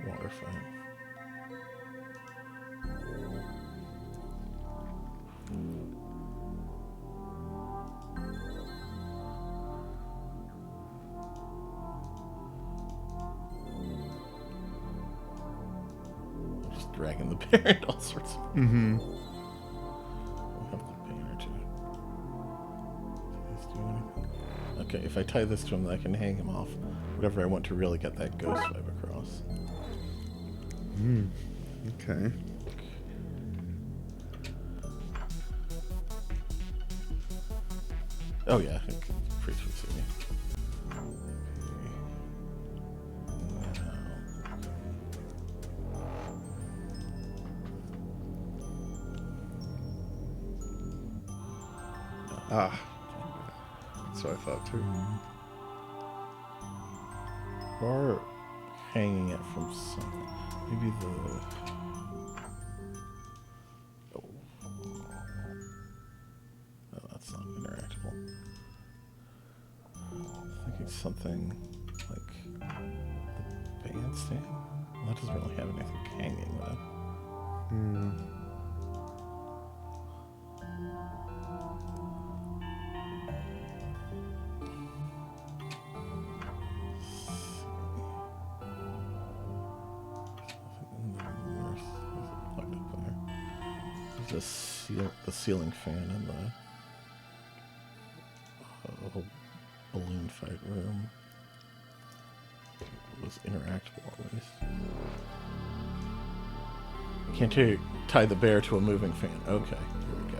water fountain. Dragging the bear and all sorts of... We'll have the banner too. Does this do anything? Okay, if I tie this to him, I can hang him off whatever I want to really get that ghost vibe across. Okay. Oh yeah, I think priest would see me. Ah, that's what I thought too. Or hanging it from something. Maybe the... Oh, that's not interactable. I'm thinking something like the bandstand? Well, that doesn't really have anything hanging with. The ceiling fan in the balloon fight room was interactable at least. Can't tie the bear to a moving fan. Okay, here we go.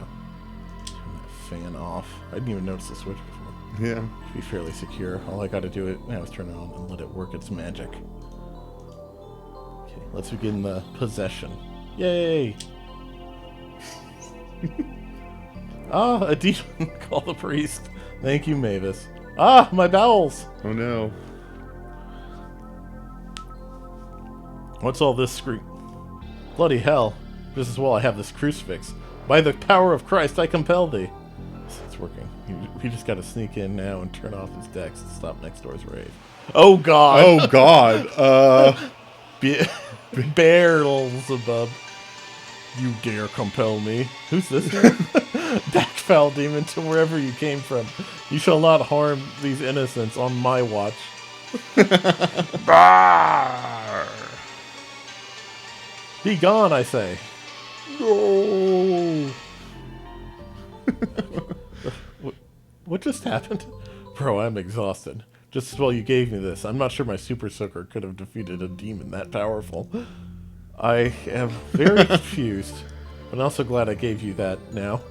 Turn that fan off. I didn't even notice the switch before. Yeah. Should be fairly secure. All I gotta do now is turn it on and let it work its magic. Okay, let's begin the possession. Yay! Ah, a demon. Call the priest. Thank you, Mavis. Ah, my bowels! Oh no. What's all this scream? Bloody hell. Just as well I have this crucifix. By the power of Christ, I compel thee. It's working. We just gotta sneak in now and turn off his decks to stop next door's rave. Oh god! Oh god! Beelzebub. You dare compel me. Who's this guy? Backfoul demon to wherever you came from. You shall not harm these innocents on my watch. Be gone, I say. No. What just happened? Bro, I'm exhausted. Just as well you gave me this. I'm not sure my super soaker could have defeated a demon that powerful. I am very confused, but I'm also glad I gave you that now.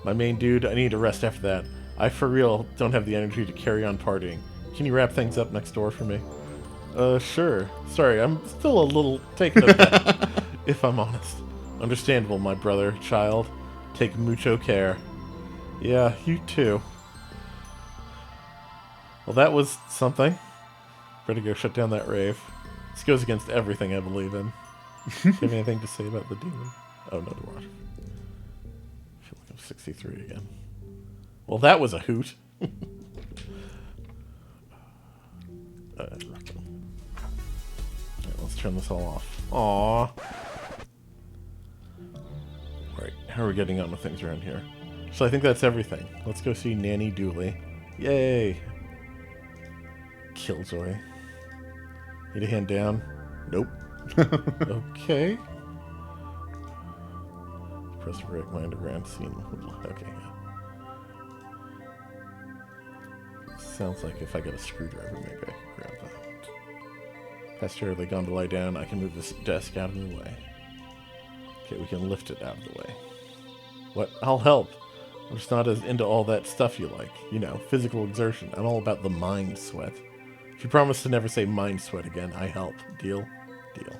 My main dude, I need a rest after that. I for real don't have the energy to carry on partying. Can you wrap things up next door for me? Sure. Sorry, I'm still a little taken aback, if I'm honest. Understandable, my brother, child. Take mucho care. Yeah, you too. Well, that was something. Better go shut down that rave. This goes against everything I believe in. Do you have anything to say about the demon? Oh, no, there aren't. I feel like I'm 63 again. Well, that was a hoot. Alright, let's turn this all off. Aww. Alright, how are we getting on with things around here? So I think that's everything. Let's go see Nanny Dooley. Yay! Killjoy. Need a hand down? Nope. Okay. Press break my underground scene. Okay, yeah. Sounds like if I get a screwdriver, maybe I can grab that. Pastorally gone to lie down, I can move this desk out of the way. Okay, we can lift it out of the way. What? I'll help. I'm just not as into all that stuff you like. You know, physical exertion. I'm all about the mind sweat. If you promise to never say mind sweat again, I help. Deal? Deal.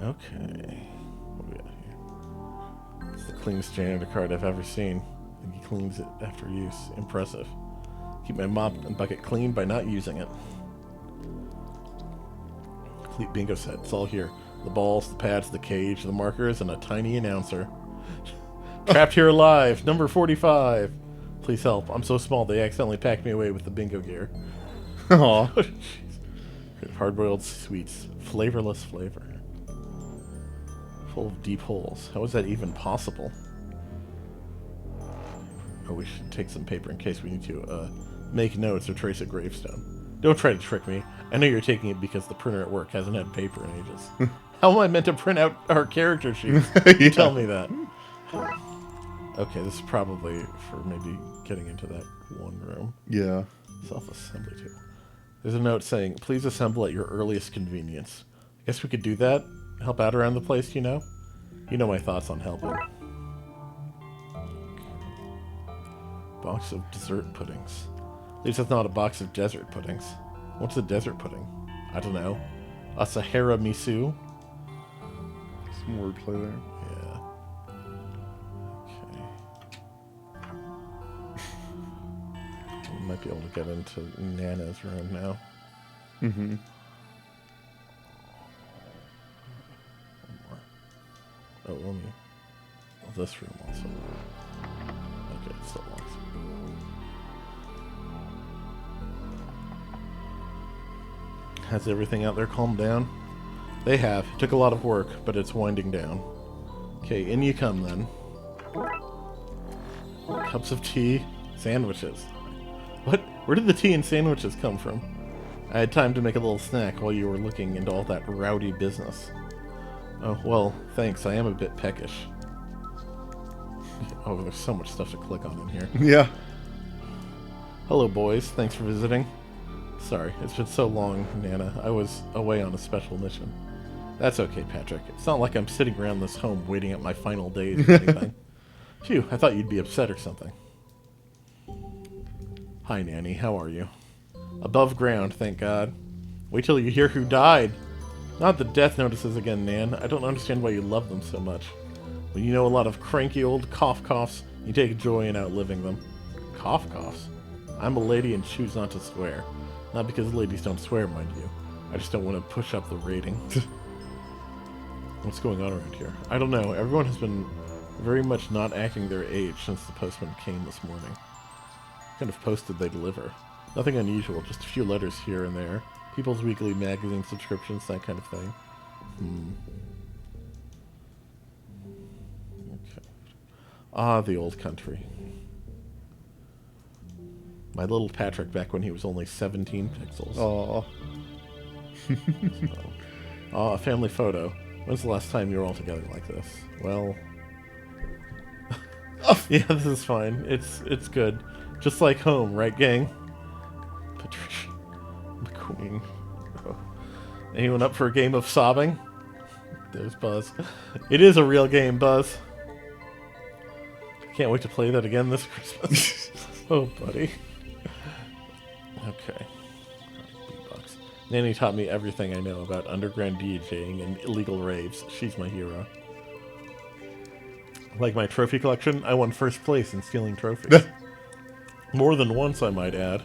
Okay. What do we got here? It's the cleanest janitor card I've ever seen. And he cleans it after use. Impressive. Keep my mop and bucket clean by not using it. Complete bingo set. It's all here. The balls, the pads, the cage, the markers, and a tiny announcer. Trapped here alive. Number 45. Please help. I'm so small they accidentally packed me away with the bingo gear. Aw. Hard-boiled sweets. Flavorless flavor. Full of deep holes. How is that even possible? Oh, we should take some paper in case we need to make notes or trace a gravestone. Don't try to trick me. I know you're taking it because the printer at work hasn't had paper in ages. How am I meant to print out our character sheets? Yeah. Tell me that. Okay, this is probably for maybe getting into that one room. Yeah. Self-assembly table. There's a note saying, please assemble at your earliest convenience. I guess we could do that. Help out around the place, you know? You know my thoughts on helping. Box of dessert puddings. At least it's not a box of desert puddings. What's a desert pudding? I don't know. A Sahara miso? Some wordplay there. Yeah. Okay. We might be able to get into Nana's room now. Mm-hmm. One more. Oh, let me... Oh, this room also. Okay, it's still locked. Has everything out there calmed down? They have. It took a lot of work, but it's winding down. Okay, in you come then. Cups of tea, sandwiches. What? Where did the tea and sandwiches come from? I had time to make a little snack while you were looking into all that rowdy business. Oh, well, thanks. I am a bit peckish. Oh, there's so much stuff to click on in here. Yeah. Hello, boys. Thanks for visiting. Sorry, it's been so long, Nana. I was away on a special mission. That's okay, Patrick. It's not like I'm sitting around this home waiting at my final days or anything. Phew, I thought you'd be upset or something. Hi, Nanny. How are you? Above ground, thank God. Wait till you hear who died. Not the death notices again, Nan. I don't understand why you love them so much. When you know a lot of cranky old cough-coughs, you take joy in outliving them. Cough-coughs? I'm a lady and choose not to swear. Not because ladies don't swear, mind you. I just don't want to push up the rating. What's going on around here? I don't know. Everyone has been very much not acting their age since the postman came this morning. What kind of post did they deliver? Nothing unusual, just a few letters here and there. People's weekly magazine subscriptions, that kind of thing. Okay. Ah, the old country. My little Patrick back when he was only 17 pixels. Aw. A family photo. When's the last time you were all together like this? Well... yeah, this is fine. It's good. Just like home, right, gang? Patricia McQueen. Oh. Anyone up for a game of sobbing? There's Buzz. It is a real game, Buzz. Can't wait to play that again this Christmas. Oh, buddy. Okay. B-Bucks. Nanny taught me everything I know about underground DJing and illegal raves. She's my hero. Like my trophy collection, I won first place in stealing trophies. More than once, I might add.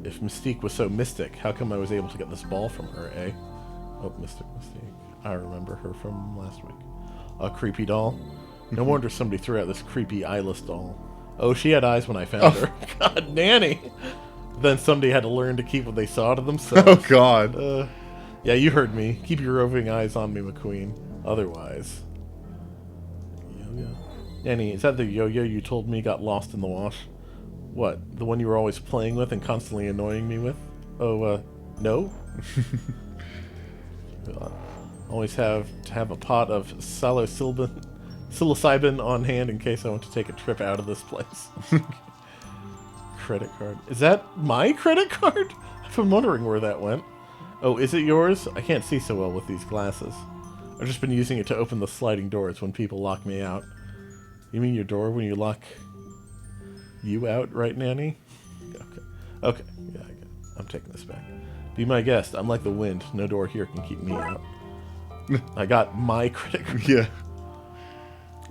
If Mystique was so mystic, how come I was able to get this ball from her, eh? Oh, Mystique. I remember her from last week. A creepy doll. No wonder somebody threw out this creepy eyeless doll. Oh, she had eyes when I found her. God, Nanny! Then somebody had to learn to keep what they saw to themselves. Oh, God. Yeah, you heard me. Keep your roving eyes on me, McQueen. Otherwise... Yo-yo. Nanny, is that the yo-yo you told me got lost in the wash? What? The one you were always playing with and constantly annoying me with? Oh, no? Always have to have a pot of psilocybin on hand in case I want to take a trip out of this place. Credit card. Is that my credit card? I've been wondering where that went. Oh, is it yours? I can't see so well with these glasses. I've just been using it to open the sliding doors when people lock me out. You mean your door when you lock you out, right, Nanny? Okay. Yeah, I get it. I'm taking this back. Be my guest. I'm like the wind. No door here can keep me out. I got my credit card. Yeah.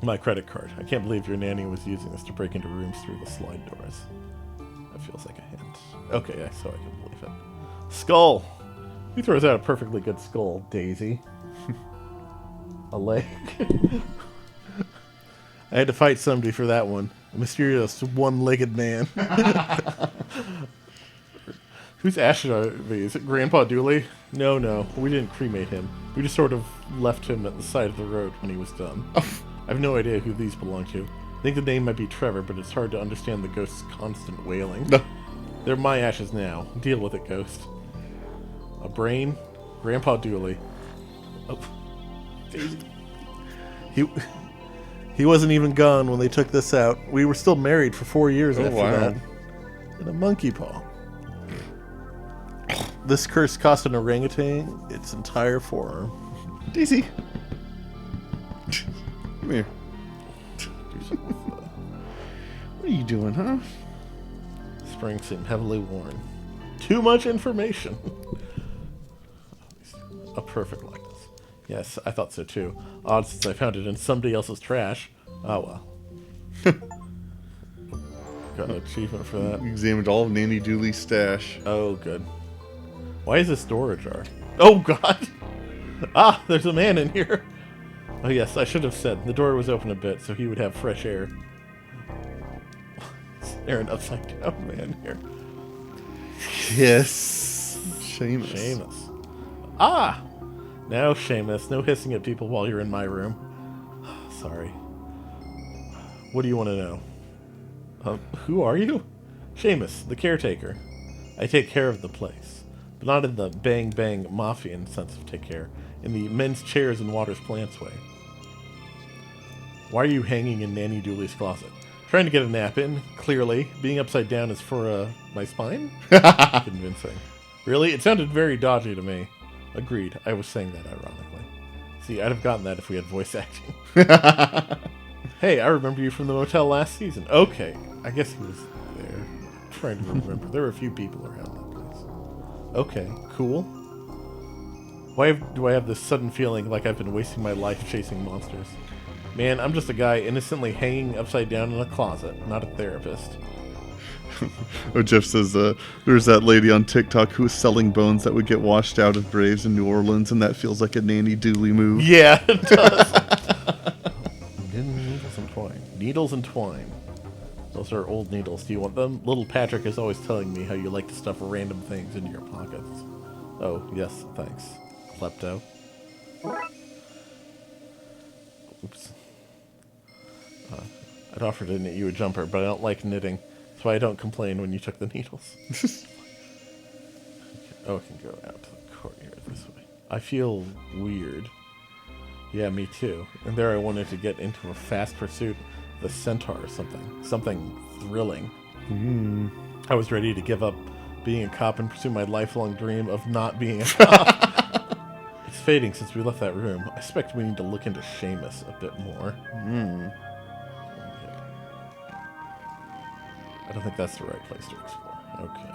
My credit card. I can't believe your nanny was using this to break into rooms through the slide doors. That feels like a hint. Okay, so I can believe it. Skull! Who throws out a perfectly good skull, Daisy? A leg? I had to fight somebody for that one. A mysterious one-legged man. Whose ashes are these? Grandpa Dooley? No, we didn't cremate him. We just sort of left him at the side of the road when he was done. I have no idea who these belong to. I think the name might be Trevor, but it's hard to understand the ghost's constant wailing. They're my ashes now. Deal with it, ghost. A brain? Grandpa Dooley. Oh. He wasn't even gone when they took this out. We were still married for 4 years after that. And a monkey paw. This curse cost an orangutan its entire forearm. Daisy. Come here. What are you doing, huh? Springs seem heavily worn. Too much information. A perfect likeness. Yes, I thought so too. Odd since I found it in somebody else's trash. Oh well. Got an achievement for that. Examined all of Nanny Dooley's stash. Oh, good. Why is this door ajar? Oh, God! Ah, there's a man in here! Oh, yes, I should have said. The door was open a bit, so he would have fresh air. There's an upside-down man here. Yes. Seamus. Ah! Now, Seamus, no hissing at people while you're in my room. Sorry. What do you want to know? Who are you? Seamus, the caretaker. I take care of the place. But not in the bang-bang Mafian sense of take care. In the men's chairs and waters plants way. Why are you hanging in Nanny Dooley's closet? Trying to get a nap in, clearly. Being upside down is for, my spine? Convincing. Really? It sounded very dodgy to me. Agreed. I was saying that ironically. See, I'd have gotten that if we had voice acting. Hey, I remember you from the motel last season. Okay. I guess he was there. I'm trying to remember. There were a few people around that place. Okay, cool. Why do I have this sudden feeling like I've been wasting my life chasing monsters? Man, I'm just a guy innocently hanging upside down in a closet, not a therapist. Oh, Jeff says there's that lady on TikTok who was selling bones that would get washed out of graves in New Orleans, and that feels like a Nanny Dooley move. Yeah, it does. Needles and twine. Needles and twine. Those are old needles. Do you want them? Little Patrick is always telling me how you like to stuff random things into your pockets. Oh, yes, thanks. Klepto. Oops. I'd offer to knit you a jumper, but I don't like knitting. That's why I don't complain when you took the needles. Oh, I can go out to the courtyard this way. I feel weird. Yeah, me too. And there I wanted to get into a fast pursuit of the centaur or something. Something thrilling. I was ready to give up being a cop and pursue my lifelong dream of not being a cop. It's fading since we left that room. I suspect we need to look into Seamus a bit more. I don't think that's the right place to explore. Okay.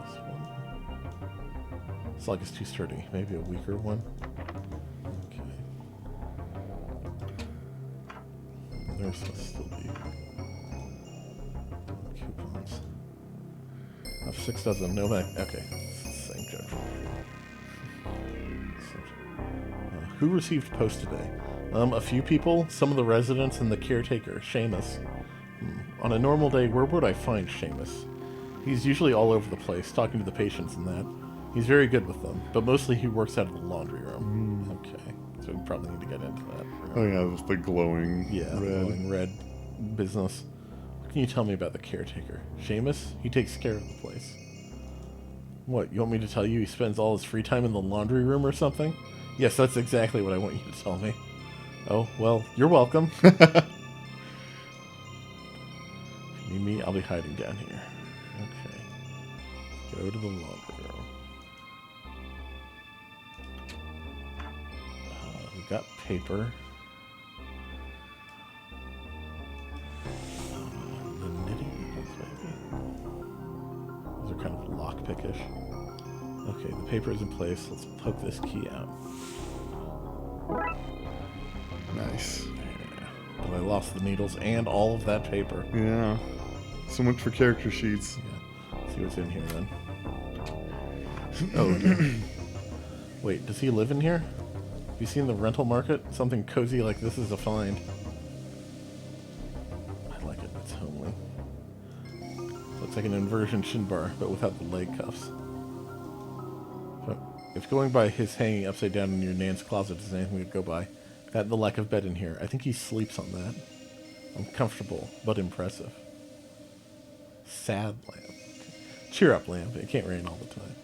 This one. This log is too sturdy. Maybe a weaker one. Okay. There's supposed to still be coupons. Of 6 dozen. No back. Okay. Same joke. Who received post today? A few people. Some of the residents and the caretaker, Seamus. On a normal day, where would I find Seamus? He's usually all over the place, talking to the patients and that. He's very good with them, but mostly he works out of the laundry room. Okay, so we probably need to get into that. Oh yeah, with the glowing glowing red business. What can you tell me about the caretaker? Seamus? He takes care of the place. What, you want me to tell you he spends all his free time in the laundry room or something? Yes, that's exactly what I want you to tell me. Oh, well, you're welcome. If you need me, I'll be hiding down here. Okay. Go to the laundry room. We got paper. The knitting needles, maybe. Those are kind of lockpickish. Okay, the paper is in place. Let's poke this key out. Nice. Yeah. But I lost the needles and all of that paper. Yeah. So much for character sheets. Yeah. Let's see what's in here then. Oh, yeah. Wait, does he live in here? Have you seen the rental market? Something cozy like this is a find. I like it. It's homely. Looks like an inversion shin bar, but without the leg cuffs. If going by his hanging upside down in your Nan's closet is anything to go by, that and the lack of bed in here, I think he sleeps on that. Uncomfortable, but impressive. Sad lamp. Cheer up, lamp. It can't rain all the time.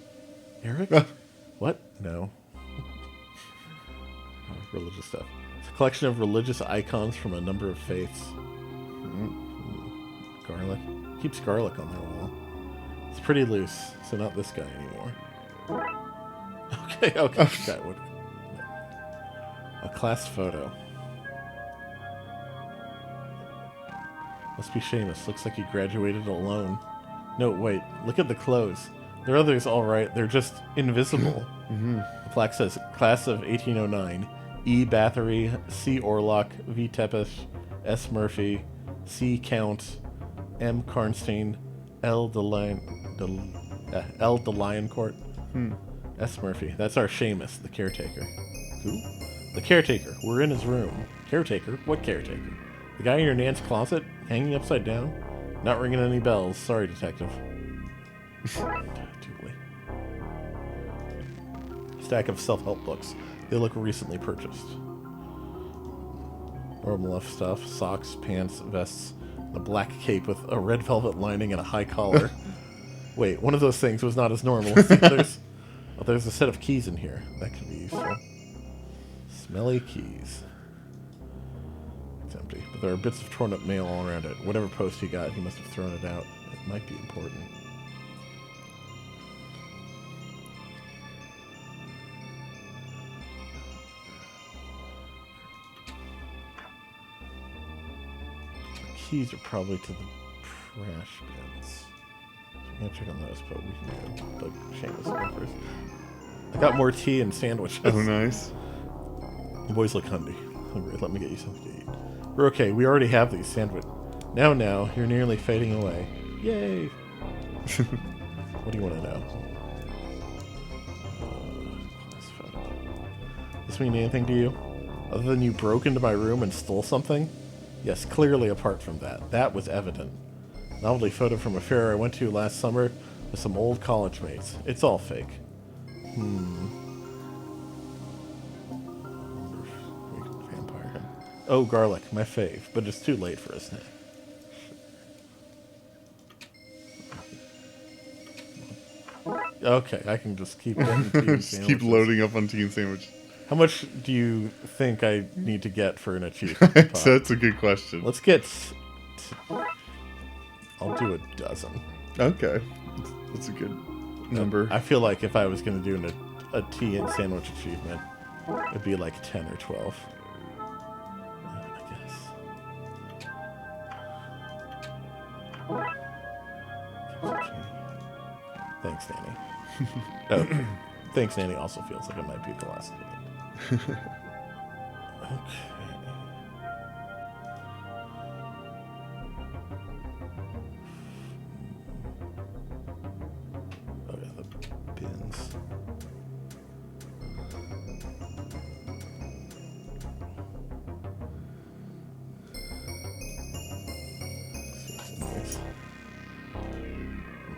Eric? What? No. Religious stuff. It's a collection of religious icons from a number of faiths. Garlic. Keeps garlic on their wall. It's pretty loose, so not this guy anymore. Okay. That would. A class photo. Must be Seamus. Looks like he graduated alone. No, wait. Look at the clothes. There are others, all right. They're just invisible. The plaque says, Class of 1809. E. Bathory, C. Orlock, V. Tepish, S. Murphy, C. Count, M. Karnstein, L. DeLioncourt, S. Murphy. That's our Seamus, the caretaker. Who? The caretaker. We're in his room. Caretaker? What caretaker? The guy in your Nan's closet? Hanging upside down? Not ringing any bells. Sorry, detective. Dooley. Stack of self-help books. They look recently purchased. Normal enough stuff. Socks, pants, vests, a black cape with a red velvet lining and a high collar. Wait, one of those things was not as normal. There's a set of keys in here. That could be useful. Smelly keys. It's empty, but there are bits of torn up mail all around it. Whatever post he got, he must have thrown it out. It might be important. The keys are probably to the trash bins. I'm gonna check on those, but we can go. But Seamus go first. I got more tea and sandwiches. Oh, nice. The boys look hungry. Let me get you something to eat. We're okay. We already have these sandwiches. Now, you're nearly fading away. Yay! What do you want to know? Class photo. This mean anything to you? Other than you broke into my room and stole something? Yes, clearly apart from that. That was evident. Novelty photo from a fair I went to last summer with some old college mates. It's all fake. Vampire. Oh, garlic, my fave, but it's too late for a snack. Okay, I can just keep getting tea and Just keep loading up on tea and sandwich. How much do you think I need to get for an achievement? So that's a good question. Let's get... I'll do a dozen. Okay. That's a good number. I feel like if I was going to do a tea and sandwich achievement, it'd be like 10 or 12. I guess. Thanks, Danny. Oh, Thanks, Nanny also feels like it might be the last meeting. Okay. Oh yeah, the bins.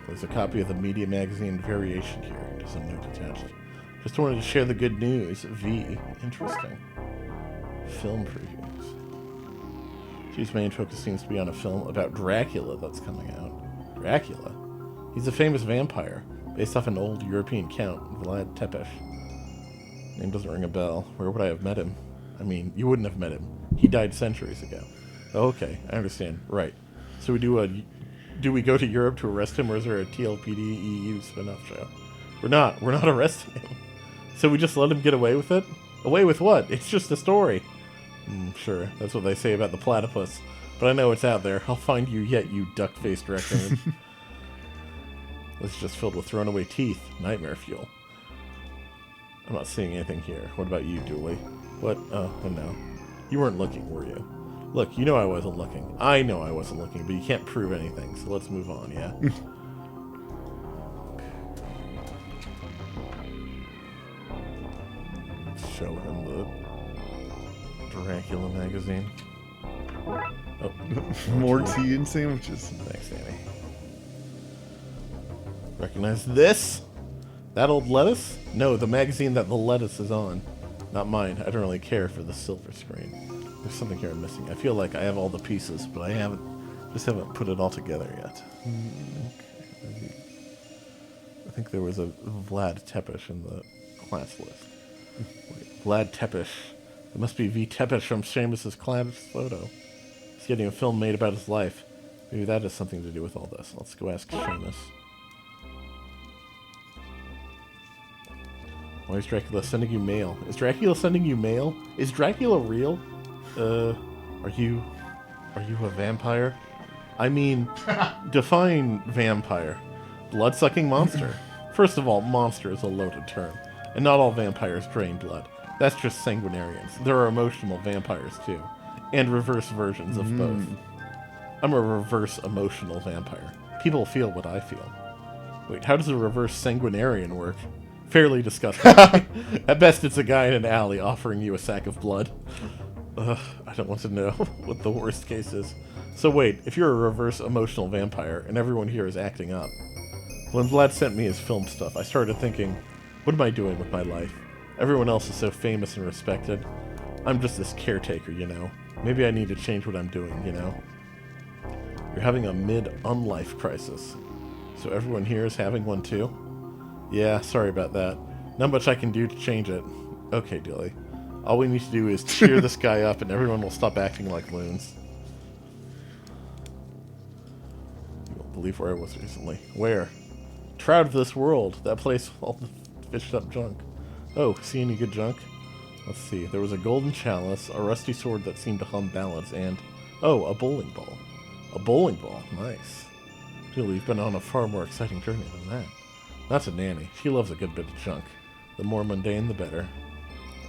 There's a copy of the media magazine Variation here. There's a note attached. Just wanted to share the good news. V. Interesting. Film previews. She's main focus seems to be on a film about Dracula that's coming out. Dracula? He's a famous vampire, based off an old European count, Vlad Tepes. Name doesn't ring a bell. Where would I have met him? I mean, you wouldn't have met him. He died centuries ago. Okay, I understand. Right. So do we go to Europe to arrest him, or is there a TLPD EU spin-off show? We're not arresting him. So we just let him get away with it? Away with what? It's just a story. Sure, that's what they say about the platypus. But I know it's out there. I'll find you yet, you duck-faced raccoon. It's just filled with thrown-away teeth. Nightmare fuel. I'm not seeing anything here. What about you, Dooley? What? Oh no. You weren't looking, were you? Look, you know I wasn't looking. I know I wasn't looking, but you can't prove anything, so let's move on, yeah? Show him the Dracula magazine. Oh. More tea and sandwiches. Thanks, Annie. Recognize this? That old lettuce? No, the magazine that the lettuce is on. Not mine. I don't really care for the silver screen. There's something here I'm missing. I feel like I have all the pieces, but I haven't put it all together yet. Okay. I think there was a Vlad Tepes in the class list. Wait, Vlad Tepes. It must be V. Tepes from Seamus's class photo. He's getting a film made about his life. Maybe that has something to do with all this. Let's go ask Seamus. Why is Dracula sending you mail? Is Dracula sending you mail? Is Dracula real? Are you a vampire? I mean, define vampire. Blood-sucking monster. First of all, monster is a loaded term. And not all vampires drain blood. That's just sanguinarians. There are emotional vampires, too. And reverse versions of both. I'm a reverse emotional vampire. People feel what I feel. Wait, how does a reverse sanguinarian work? Fairly disgusting. At best, it's a guy in an alley offering you a sack of blood. I don't want to know what the worst case is. So wait, if you're a reverse emotional vampire and everyone here is acting up. When Vlad sent me his film stuff, I started thinking, what am I doing with my life? Everyone else is so famous and respected. I'm just this caretaker, you know. Maybe I need to change what I'm doing, you know. You're having a mid-unlife crisis. So everyone here is having one too? Yeah, sorry about that. Not much I can do to change it. Okay, Dilly. All we need to do is cheer this guy up and everyone will stop acting like loons. You won't believe where I was recently. Where? Trout of this world. That place with all the fished up junk. Oh, see any good junk? Let's see. There was a golden chalice, a rusty sword that seemed to hum ballads, and... oh, a bowling ball. A bowling ball. Nice. Dilly, you've been on a far more exciting journey than that. That's a nanny. She loves a good bit of junk. The more mundane, the better.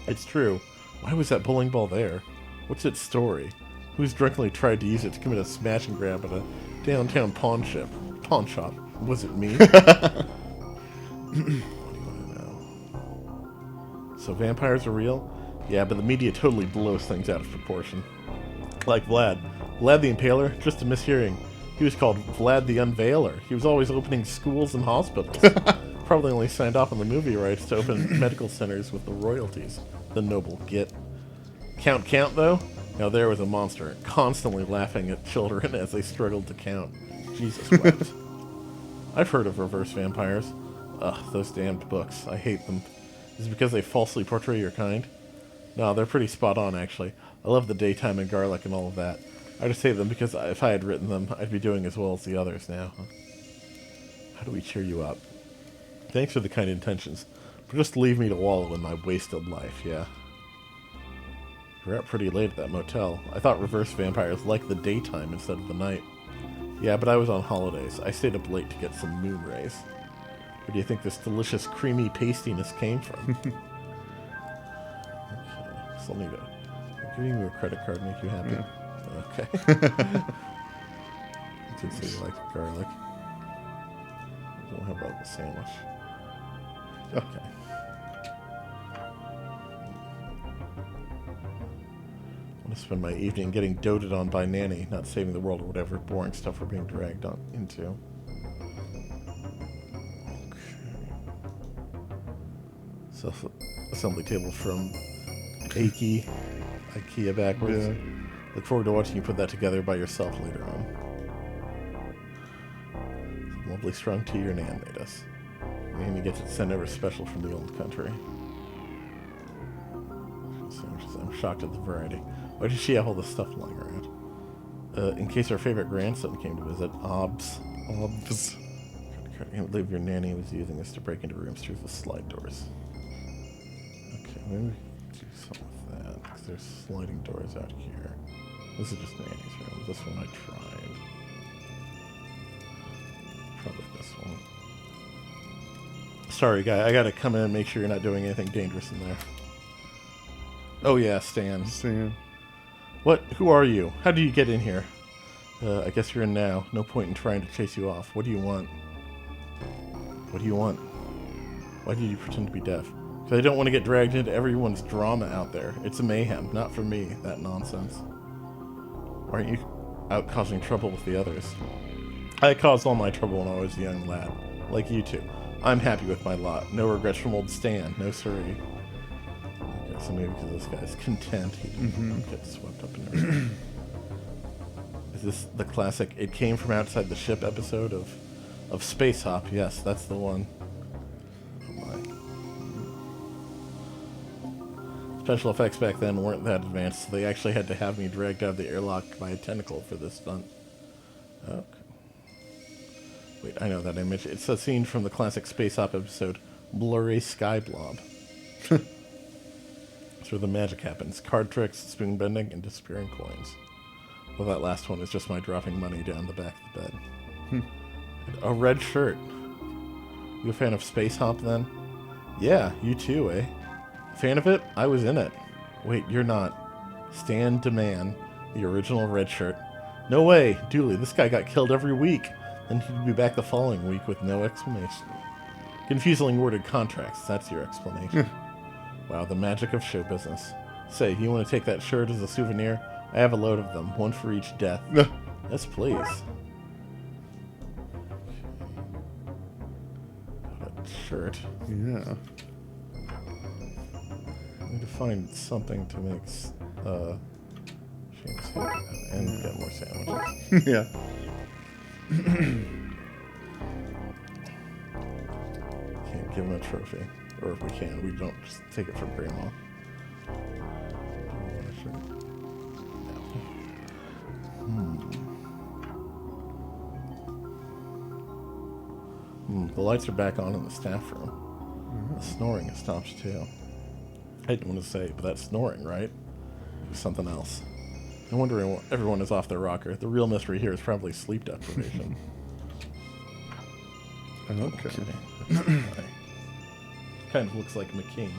It's true. Why was that bowling ball there? What's its story? Who's drunkenly tried to use it to commit a smash and grab at a downtown pawn shop? Was it me? What do you want to know? So vampires are real? Yeah, but the media totally blows things out of proportion. Like Vlad. Vlad the Impaler? Just a mishearing. He was called Vlad the Unveiler. He was always opening schools and hospitals. Probably only signed off on the movie rights to open medical centers with the royalties. The noble git. Count, though? Now there was a monster, constantly laughing at children as they struggled to count. Jesus wept. I've heard of reverse vampires. Ugh, those damned books. I hate them. Is it because they falsely portray your kind? No, they're pretty spot on, actually. I love the daytime and garlic and all of that. I just hate them because if I had written them, I'd be doing as well as the others now. How do we cheer you up? Thanks for the kind intentions, but just leave me to wallow in my wasted life, yeah? We're out pretty late at that motel. I thought reverse vampires liked the daytime instead of the night. Yeah, but I was on holidays. I stayed up late to get some moon rays. Where do you think this delicious creamy pastiness came from? Okay, so let me go. Giving you a credit card make you happy? Yeah. Okay. You did say you like garlic. How about the sandwich? Okay. I'm going to spend my evening getting doted on by Nanny, not saving the world or whatever boring stuff we're being dragged on into. Okay. Self-assembly table from IKEA backwards. Yeah. Look forward to watching you put that together by yourself later on. Some lovely strung tea your Nan made us. And you get to send over special from the old country. I'm shocked at the variety. Why does she have all this stuff lying around? In case our favorite grandson came to visit, Obs. I can't believe your Nanny was using this to break into rooms through the slide doors. Okay, maybe do something with that, because there's sliding doors out here. This is just Nanny's room. This one I tried. Probably this one. Sorry, guy. I gotta come in and make sure you're not doing anything dangerous in there. Oh yeah, Stan. Stan. What? Who are you? How do you get in here? I guess you're in now. No point in trying to chase you off. What do you want? What do you want? Why did you pretend to be deaf? Because I don't want to get dragged into everyone's drama out there. It's a mayhem. Not for me, that nonsense. Why aren't you out causing trouble with the others? I caused all my trouble when I was a young lad. Like you two. I'm happy with my lot. No regrets from old Stan. No siree. Okay, so maybe because this guy's content, he didn't get swept up in everything. Is this the classic "It Came From Outside the Ship" episode of Space Hop? Yes, that's the one. Oh my. Special effects back then weren't that advanced, so they actually had to have me dragged out of the airlock by a tentacle for this stunt. Okay. Wait, I know that image. It's a scene from the classic Space Hop episode, Blurry Sky Blob. That's where the magic happens. Card tricks, spoon bending, and disappearing coins. Well, that last one is just my dropping money down the back of the bed. A red shirt. You a fan of Space Hop, then? Yeah, you too, eh? Fan of it? I was in it. Wait, you're not. Stan DeMan, the original red shirt. No way, Dooley, this guy got killed every week. Then he'd be back the following week with no explanation. Confusingly worded contracts, that's your explanation. Wow, the magic of show business. Say, you want to take that shirt as a souvenir? I have a load of them, one for each death. Yes, please. Got a shirt. Yeah. I need to find something to make Shane's happy and get more sandwiches. Yeah. Can't give him a trophy. Or if we can, we don't just take it from Grandma. The lights are back on in the staff room. The snoring has stopped too. I didn't want to say, but that's snoring, right? It was something else. No wonder everyone is off their rocker. The real mystery here is probably sleep deprivation. Okay. Kind of looks like McKing.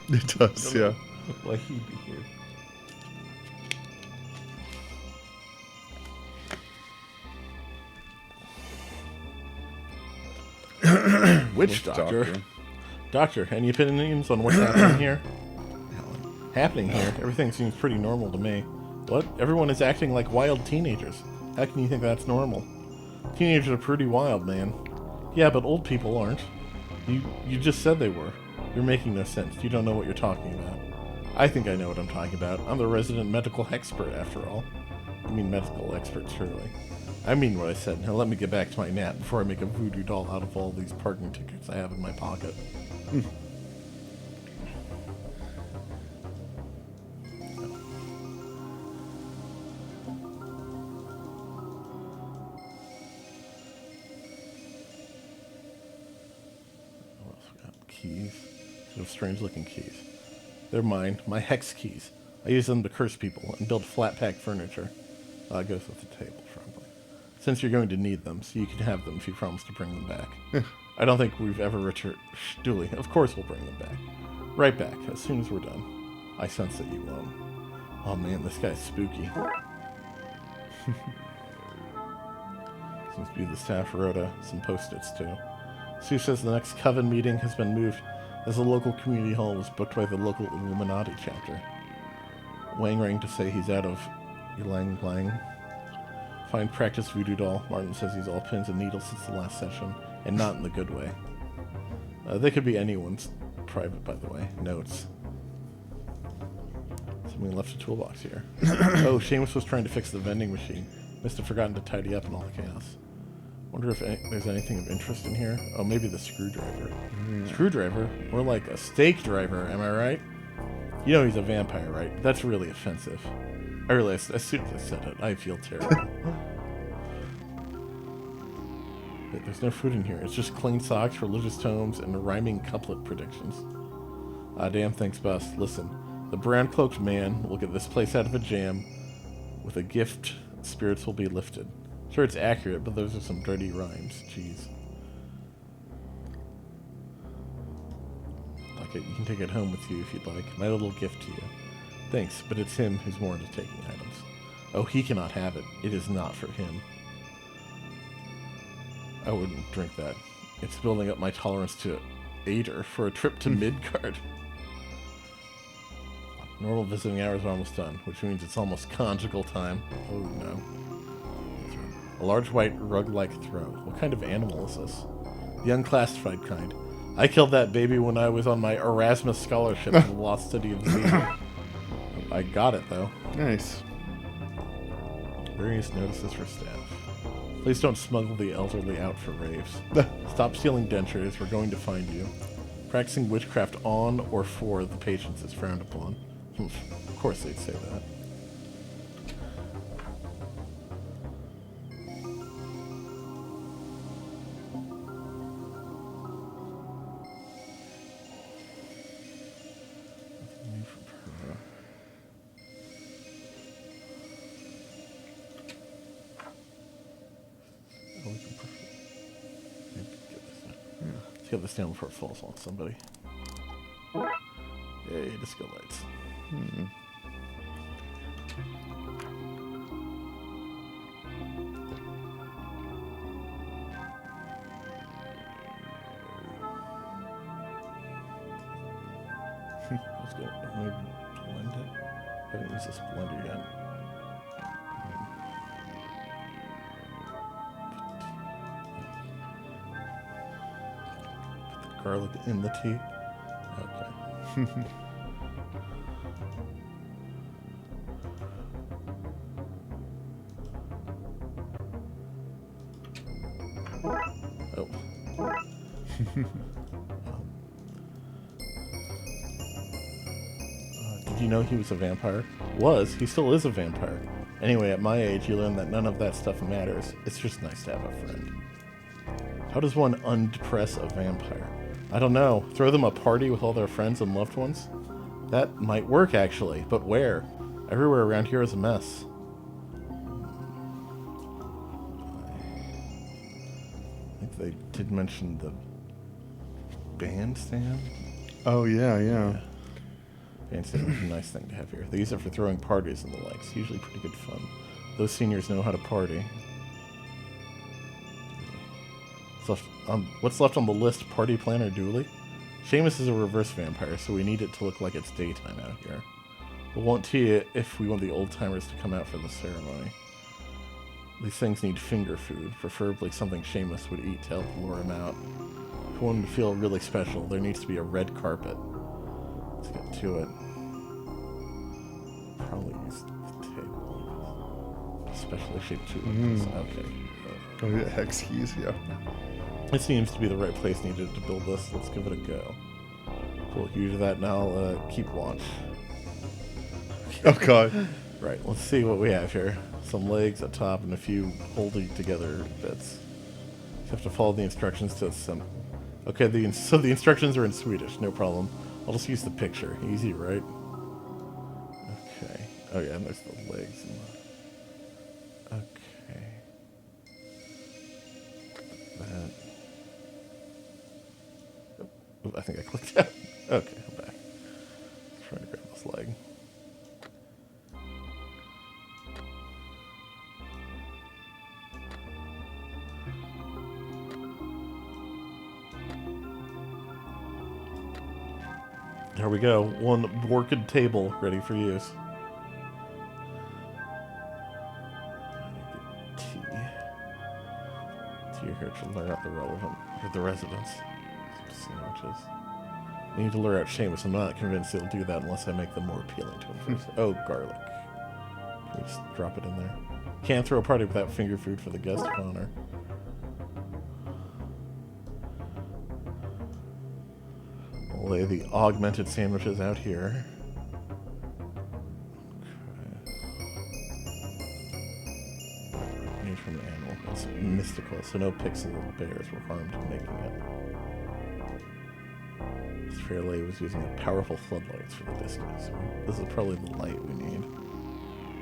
It does, yeah. Why he'd be here. Witch doctor. Doctor, any opinions on what's happening here? Happening here? Everything seems pretty normal to me. What? Everyone is acting like wild teenagers. How can you think that's normal? Teenagers are pretty wild, man. Yeah, but old people aren't. You just said they were. You're making no sense. You don't know what you're talking about. I think I know what I'm talking about. I'm the resident medical expert, after all. I mean medical expert, surely. I mean what I said. Now let me get back to my nap before I make a voodoo doll out of all these parking tickets I have in my pocket. Keys. Those strange-looking keys. They're mine. My hex keys. I use them to curse people and build flat-pack furniture. It goes with the table, probably. Since you're going to need them, so you can have them if you promise to bring them back. I don't think we've ever returned. Dooley, of course we'll bring them back. Right back, as soon as we're done. I sense that you won't. Oh man, this guy's spooky. Seems to be the staff rota. Some post-its too. Sue says the next Coven meeting has been moved as the local community hall was booked by the local Illuminati chapter. Wang rang to say he's out of Ylang Lang. Fine practice voodoo doll. Martin says he's all pins and needles since the last session, and not in the good way. They could be anyone's private, by the way. Notes. Somebody left a toolbox here. Oh, Seamus was trying to fix the vending machine. Must have forgotten to tidy up in all the chaos. Wonder if there's anything of interest in here. Oh, maybe the screwdriver. Screwdriver? More like a stake driver, am I right? You know he's a vampire, right? That's really offensive. I realized as soon as I said it, I feel terrible. Wait, there's no food in here. It's just clean socks, religious tomes, and rhyming couplet predictions. Ah, damn, thanks, boss. Listen, the brown-cloaked man will get this place out of a jam. With a gift, spirits will be lifted. Sure, it's accurate, but those are some dirty rhymes. Jeez. Like it, you can take it home with you if you'd like. My little gift to you. Thanks, but it's him who's more into taking items. Oh, he cannot have it. It is not for him. I wouldn't drink that. It's building up my tolerance to Ader for a trip to Midgard. Normal visiting hours are almost done, which means it's almost conjugal time. Oh no. A large white rug-like throw. What kind of animal is this? The unclassified kind. I killed that baby when I was on my Erasmus scholarship in the lost city of Zeta. I got it, though. Nice. Various notices for staff. Please don't smuggle the elderly out for raves. Stop stealing dentures. We're going to find you. Practicing witchcraft on or for the patients is frowned upon. Of course they'd say that. Let's get this down before it falls on somebody. Yay, disco lights. Let's go. Maybe blend it. I haven't used this blender yet. Put the garlic in the tea. Okay. Oh. Did you know he was a vampire? He still is a vampire. Anyway, at my age, you learn that none of that stuff matters. It's just nice to have a friend. How does one undepress a vampire? I don't know. Throw them a party with all their friends and loved ones? That might work, actually. But where? Everywhere around here is a mess. I think they did mention the bandstand. Oh, yeah. Bandstand is a nice thing to have here. They use it for throwing parties and the likes. Usually pretty good fun. Those seniors know how to party. What's left on the list? Party planner Dooley? Seamus is a reverse vampire, so we need it to look like it's daytime out here. We won't tell you if we want the old-timers to come out for the ceremony. These things need finger food, preferably something Seamus would eat to help lure him out. If we want him to feel really special, there needs to be a red carpet. Let's get to it. Probably use the table. Specially shaped tulips. Okay. Oh, yeah, hex keys, yeah. It seems to be the right place needed to build this. Let's give it a go. Cool, you do that, and I'll keep watch. Oh, God. Right, let's see what we have here. Some legs at top and a few holding together bits. You have to follow the instructions to some... Okay, so the instructions are in Swedish, no problem. I'll just use the picture. Easy, right? Okay. Oh yeah, and there's the legs. And okay. That. Oh, I think I clicked out. Okay, I'm back. Trying to grab this leg. There we go. One worked table ready for use. Tea. Tea here to lure out the relevant, or the residents. Some sandwiches. I need to lure out Seamus. I'm not convinced he'll do that unless I make them more appealing to him first. Oh, garlic. Can we just drop it in there? Can't throw a party without finger food for the guest of honor. We'll lay the augmented sandwiches out here. Okay. Made from an animal. It's mystical, so no pixel bears were harmed making it. This Fairlay was using powerful floodlights for the distance. This is probably the light we need.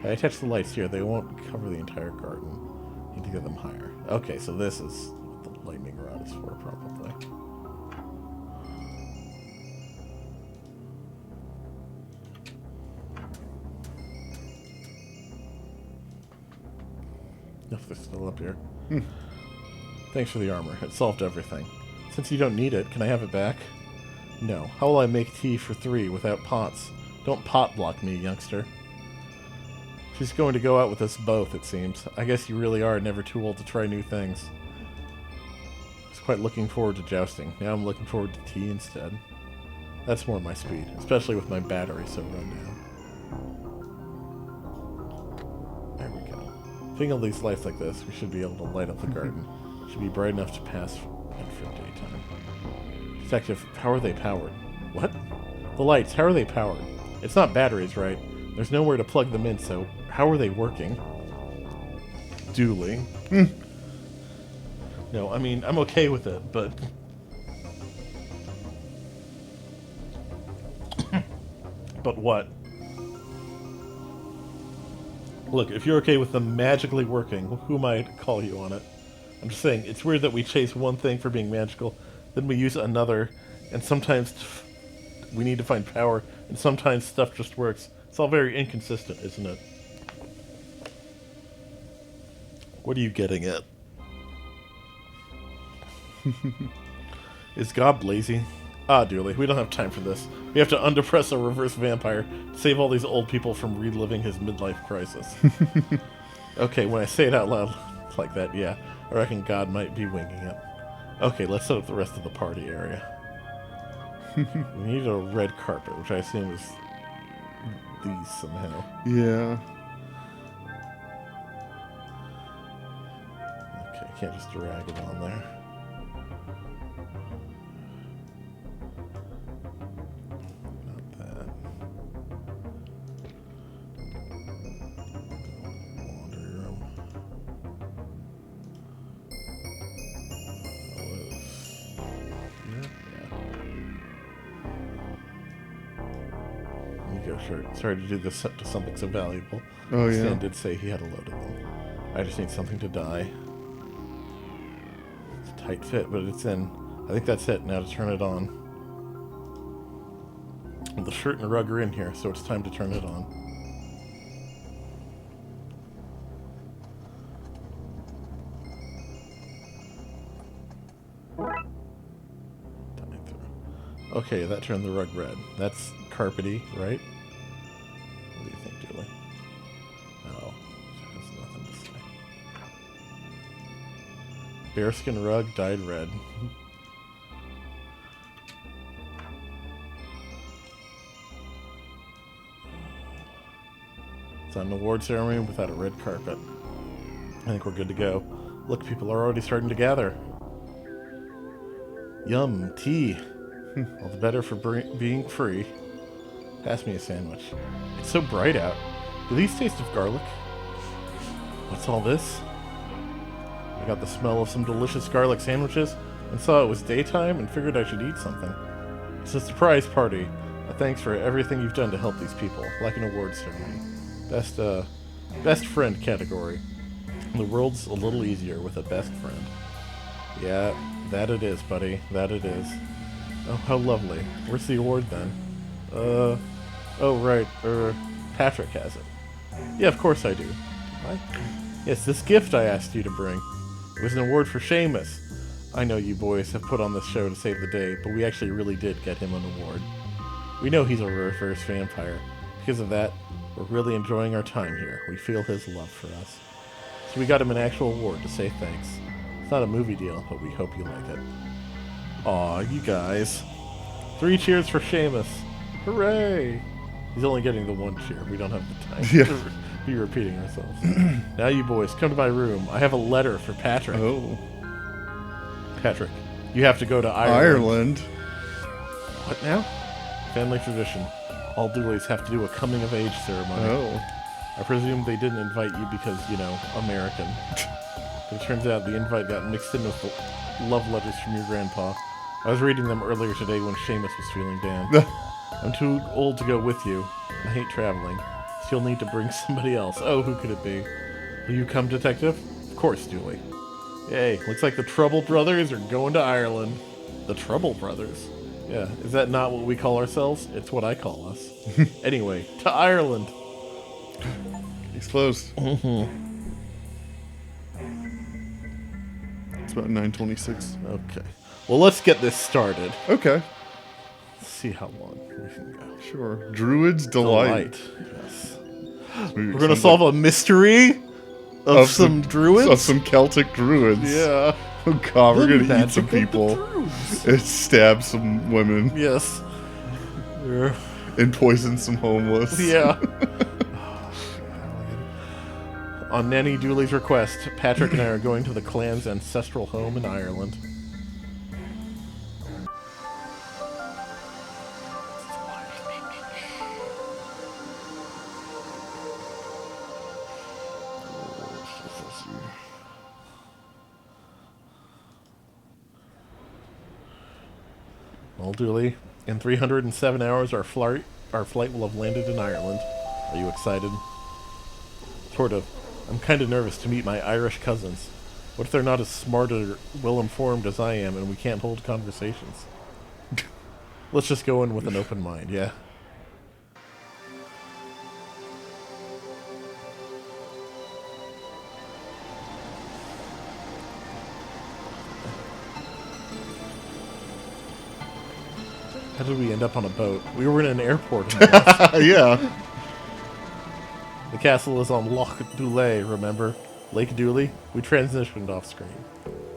I attach the lights here. They won't cover the entire garden. Need to get them higher. Okay, so this is what the lightning rod is for, probably. If they're still up here. Thanks for the armor. It solved everything. Since you don't need it, can I have it back? No. How will I make tea for 3 without pots? Don't pot block me, youngster. She's going to go out with us both, it seems. I guess you really are never too old to try new things. I was quite looking forward to jousting. Now I'm looking forward to tea instead. That's more my speed, especially with my battery so run down. There we go. Seeing all these lights like this, we should be able to light up the garden. Should be bright enough to pass and for daytime. Detective, how are they powered? What? The lights, how are they powered? It's not batteries, right? There's nowhere to plug them in, so how are they working? Duly. No, I mean, I'm okay with it, but... But what? Look, if you're okay with them magically working, who might call you on it? I'm just saying, it's weird that we chase one thing for being magical, then we use another, and sometimes we need to find power, and sometimes stuff just works. It's all very inconsistent, isn't it? What are you getting at? Is God lazy? Ah, Dooley, we don't have time for this. We have to undepress a reverse vampire to save all these old people from reliving his midlife crisis. Okay, when I say it out loud like that, yeah, I reckon God might be winging it. Okay, let's set up the rest of the party area. We need a red carpet, which I assume is these somehow. Yeah. Okay, can't just drag it on there. Not that. Laundry room. Sorry to do this to something so valuable. Oh, yeah. Stan did say he had a load of them. I just need something to dye. It's a tight fit, but it's in. I think that's it. Now to turn it on. The shirt and the rug are in here, so it's time to turn it on. Dye through. Okay, that turned the rug red. That's carpety, right? What do you think, Julie? Oh, there's nothing to say. Bearskin rug dyed red. It's an award ceremony without a red carpet. I think we're good to go. Look, people are already starting to gather. Yum, tea. All the better for being free. Pass me a sandwich. It's so bright out. Do these taste of garlic? What's all this? I got the smell of some delicious garlic sandwiches and saw it was daytime and figured I should eat something. It's a surprise party. A thanks for everything you've done to help these people. Like an awards ceremony. Best friend category. The world's a little easier with a best friend. Yeah, that it is, buddy. That it is. Oh, how lovely. Where's the award then? Oh right, Patrick has it. Yeah, of course I do. What? Yes, this gift I asked you to bring. It was an award for Seamus. I know you boys have put on this show to save the day, but we actually really did get him an award. We know he's a reverse vampire. Because of that, we're really enjoying our time here. We feel his love for us. So we got him an actual award to say thanks. It's not a movie deal, but we hope you like it. Aw, you guys. 3 cheers for Seamus. Hooray! He's only getting the 1 cheer. We don't have the time to be repeating ourselves. Now you boys, come to my room. I have a letter for Patrick. Oh. Patrick, you have to go to Ireland. What now? Family tradition. All Dooleys have to do a coming-of-age ceremony. Oh. I presume they didn't invite you because, you know, American. But it turns out the invite got mixed in with the love letters from your grandpa. I was reading them earlier today when Seamus was feeling down. I'm too old to go with you. I hate traveling. So you'll need to bring somebody else. Oh, who could it be? Will you come, Detective? Of course, Dooley. Yay, looks like the Trouble Brothers are going to Ireland. The Trouble Brothers? Yeah, is that not what we call ourselves? It's what I call us. Anyway, to Ireland. He's closed. Mm-hmm. It's about 9:26. Okay. Well, let's get this started. Okay. Let's see how long we can go. Sure. Druid's Delight. Yes. We're We're gonna solve a mystery of some druids? Of some Celtic druids. Yeah. Oh god, we're The gonna eat magic some of the people. druids. And stab some women. Yes. Yeah. And poison some homeless. Yeah. On Nanny Dooley's request, Patrick and I are going to the clan's ancestral home in Ireland. Well, Dooley, in 307 hours, our flight will have landed in Ireland. Are you excited? Sort of. I'm kind of nervous to meet my Irish cousins. What if they're not as smart or well-informed as I am and we can't hold conversations? Let's just go in with an open mind, yeah? How did we end up on a boat? We were in an airport. Yeah. The castle is on Loch Dooley, remember? Lake Dooley? We transitioned off screen.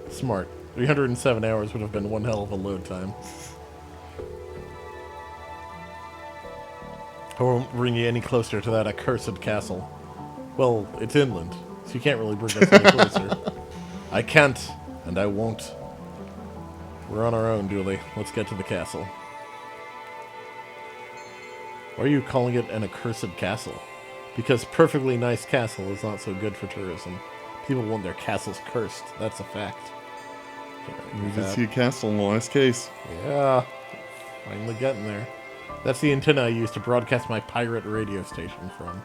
Smart. 307 hours would have been one hell of a load time. I won't bring you any closer to that accursed castle. Well, it's inland, so you can't really bring us any closer. I can't, and I won't. We're on our own, Dooley. Let's get to the castle. Why are you calling it an accursed castle? Because perfectly nice castle is not so good for tourism. People want their castles cursed. That's a fact. We did see a castle in the last case. Yeah. Finally getting there. That's the antenna I use to broadcast my pirate radio station from.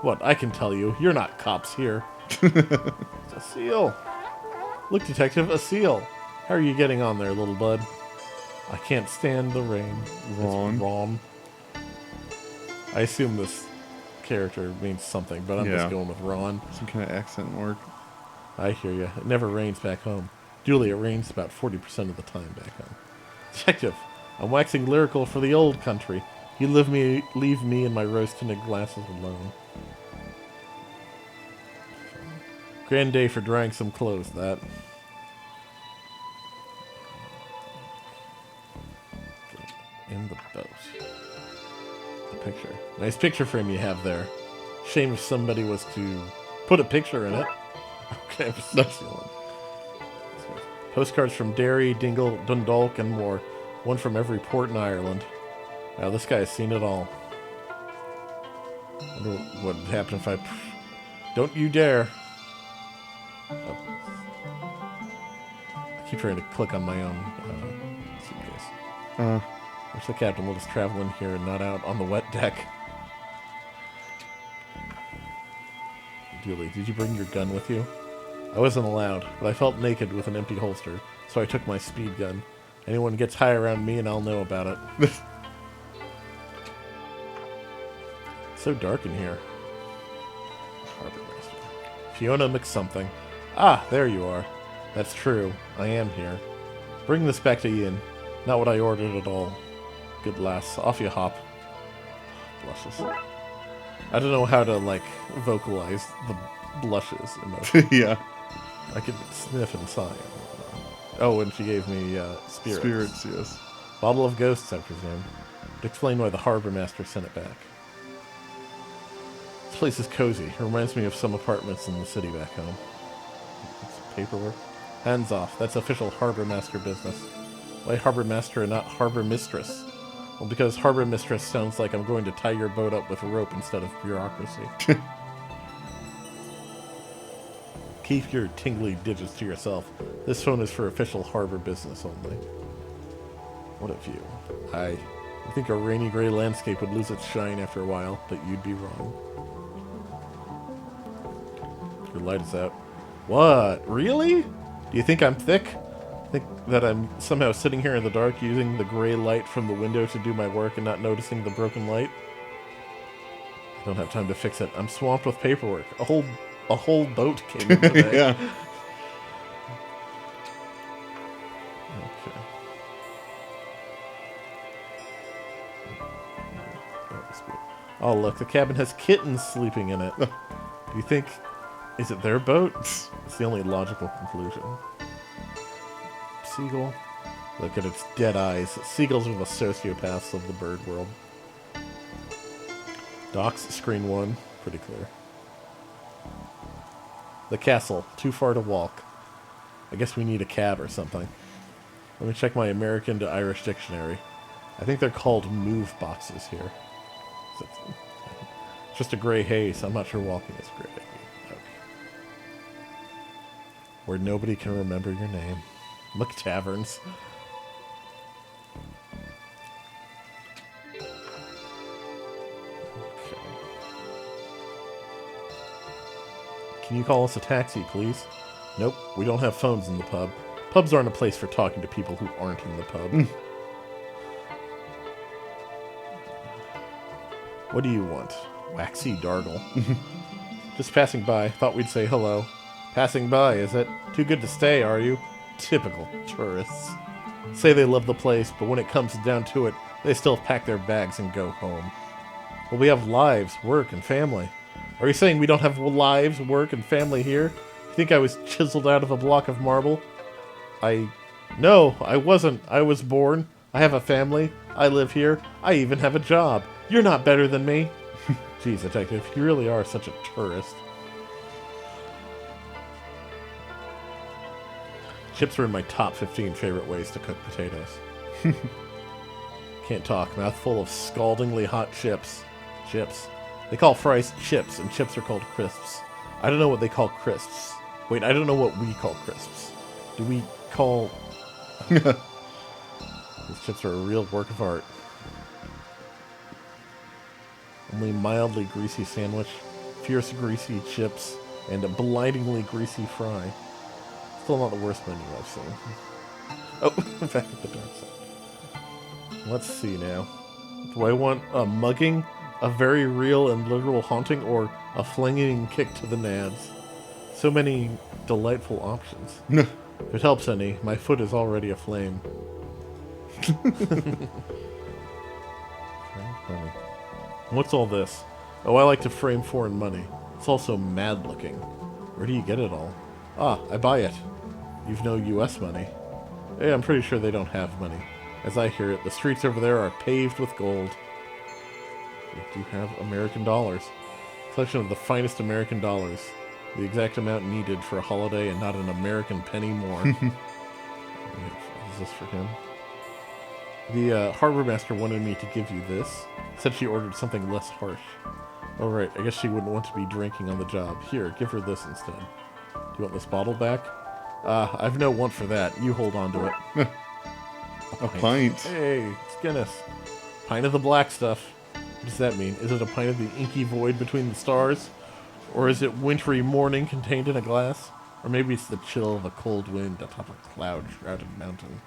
What, I can tell you, you're not cops here. It's a seal. Look, Detective, a seal. How are you getting on there, little bud? I can't stand the rain. Ron. It's Ron. I assume this character means something, but I'm just going with Ron. Some kind of accent work. I hear you. It never rains back home. Julie, it rains about 40% of the time back home. Detective, I'm waxing lyrical for the old country. You leave me and my rose-tinted glasses alone. Grand day for drying some clothes, that. In the boat. The picture. Nice picture frame you have there. Shame if somebody was to put a picture in it. Okay, excellent. Postcards from Derry, Dingle, Dundalk, and more. One from every port in Ireland. Wow, this guy has seen it all. Wonder what would happen if I... Don't you dare. Oh. I keep trying to click on my own suitcase. Wish the captain will just travel in here and not out on the wet deck. Julie, did you bring your gun with you? I wasn't allowed, but I felt naked with an empty holster, so I took my speed gun. Anyone gets high around me and I'll know about it. So dark in here. Harbor Master. Fiona McSomething. Ah, there you are. That's true. I am here. Bring this back to Ian. Not what I ordered at all. Good lass. Off you hop. Blushes. I don't know how to, like, vocalize the blushes emotion. Yeah. I could sniff and sigh. Oh, and she gave me spirits. Spirits, yes. Bottle of ghosts, I presume. To explain why the harbor master sent it back. This place is cozy. It reminds me of some apartments in the city back home. It's paperwork. Hands off. That's official harbor master business. Why harbor master and not harbor mistress? Well, because harbor mistress sounds like I'm going to tie your boat up with a rope instead of bureaucracy. Keep your tingly digits to yourself. This phone is for official harbor business only. What a view. I think a rainy gray landscape would lose its shine after a while, but you'd be wrong. Your light is out. What? Really? Do you think I'm thick? Think that I'm somehow sitting here in the dark using the gray light from the window to do my work and not noticing the broken light? I don't have time to fix it. I'm swamped with paperwork. A whole boat came in today. Yeah. Okay. Oh, look, the cabin has kittens sleeping in it. Do you think... Is it their boat? It's the only logical conclusion. Seagull. Look at its dead eyes. Seagulls are the sociopaths of the bird world. Docks, screen 1. Pretty clear. The castle. Too far to walk. I guess we need a cab or something. Let me check my American to Irish dictionary. I think they're called move boxes here. It's just a gray haze. I'm not sure walking is a great idea. Okay. Where nobody can remember your name. McTaverns. Okay. Can you call us a taxi, please? Nope, we don't have phones in the pub. Pubs aren't a place for talking to people who aren't in the pub. What do you want? Waxy Dargle. Just passing by. Thought we'd say hello. Passing by, is it? Too good to stay, are you? Typical tourists. Say they love the place, but when it comes down to it, they still pack their bags and go home. Well, we have lives, work, and family. Are you saying we don't have lives, work, and family here? You think I was chiseled out of a block of marble? No, I wasn't. I was born. I have a family. I live here. I even have a job. You're not better than me. Geez, detective, you really are such a tourist. Chips are in my top 15 favorite ways to cook potatoes. Can't talk. Mouthful of scaldingly hot chips. Chips. They call fries chips, and chips are called crisps. I don't know what they call crisps. Wait, I don't know what we call crisps. Do we call... These chips are a real work of art. Only mildly greasy sandwich, fierce greasy chips, and a blindingly greasy fry. Still not the worst menu I've seen. Oh, back at the dark side. Let's see now. Do I want a mugging, a very real and literal haunting, or a flinging kick to the nads? So many delightful options. If it helps any, my foot is already aflame. What's all this? Oh, I like to frame foreign money. It's also mad looking. Where do you get it all? Ah, I buy it. You've no US money. Hey, I'm pretty sure they don't have money. As I hear it, the streets over there are paved with gold. We do have American dollars. Collection of the finest American dollars. The exact amount needed for a holiday and not an American penny more. Is this for him? The harbor master wanted me to give you this. Said she ordered something less harsh. Oh right, I guess she wouldn't want to be drinking on the job. Here, give her this instead. Do you want this bottle back? I've no want for that. You hold on to it. A pint. Hey, it's Guinness. Pint of the black stuff. What does that mean? Is it a pint of the inky void between the stars? Or is it wintry morning contained in a glass? Or maybe it's the chill of a cold wind atop a cloud-shrouded mountain.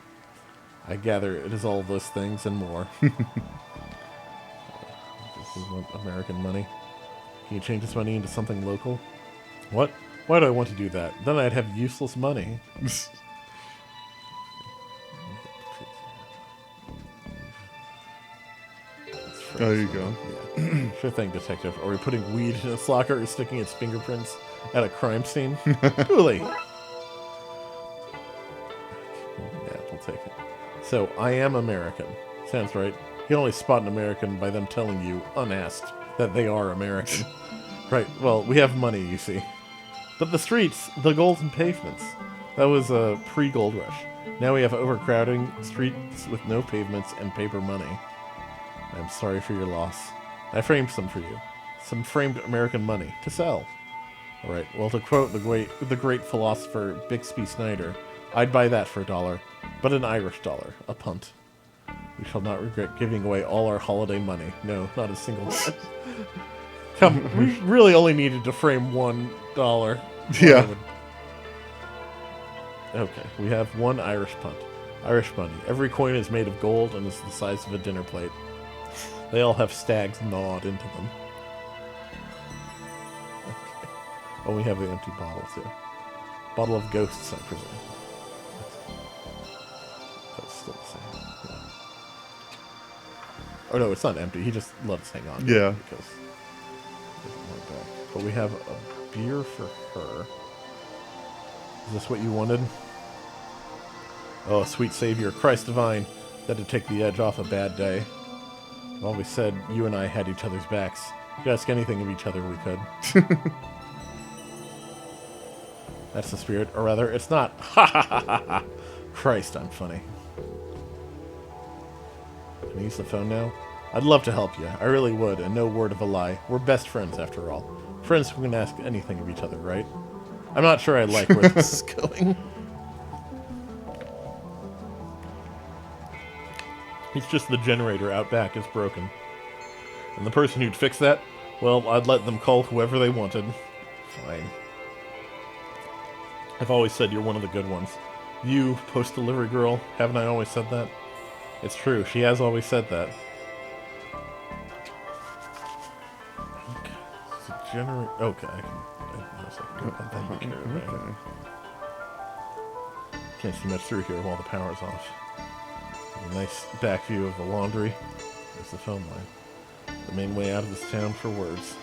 I gather it is all those things and more. This is American money. Can you change this money into something local? What? Why do I want to do that? Then I'd have useless money. There you go. Yeah. Sure thing, detective. Are we putting weed in a locker or sticking its fingerprints at a crime scene? Truly. Yeah, we'll take it. So, I am American. Sounds right. You can only spot an American by them telling you, unasked, that they are American. Right, well, we have money, you see. But the streets, the golden pavements, that was a pre-gold rush. Now we have overcrowding, streets with no pavements, and paper money. I'm sorry for your loss. I framed some for you. Some framed American money to sell. Alright, well, to quote the great philosopher Bixby Snyder, I'd buy that for $1, but an Irish dollar, a punt. We shall not regret giving away all our holiday money. No, not a single cent. Come, we really only needed to frame $1. Yeah. Okay, we have one Irish punt. Irish money. Every coin is made of gold and is the size of a dinner plate. They all have stags gnawed into them. Okay. Oh, we have the empty bottle, too. Bottle of ghosts, I presume. That's still the same. Yeah. Oh, no, it's not empty. He just lets hang on. Yeah. Because he doesn't want it back. But we have a beer for her. Is this what you wanted? Oh, sweet savior, Christ divine. That'd take the edge off a bad day. I've always said you and I had each other's backs. We could ask anything of each other, we could. That's the spirit. Or rather, it's not. Ha ha ha ha ha. Christ, I'm funny. Can I use the phone now? I'd love to help you. I really would, and no word of a lie. We're best friends, after all. Friends who can ask anything of each other, right? I'm not sure I like where this is going. It's just the generator out back is broken. And the person who'd fix that, well, I'd let them call whoever they wanted. Fine. I've always said you're one of the good ones. You, post-delivery girl, haven't I always said that? It's true, she has always said that. Okay, I can... Okay. Can't see much through here while the power's off. A nice back view of the laundry. There's the phone line. The main way out of this town for words.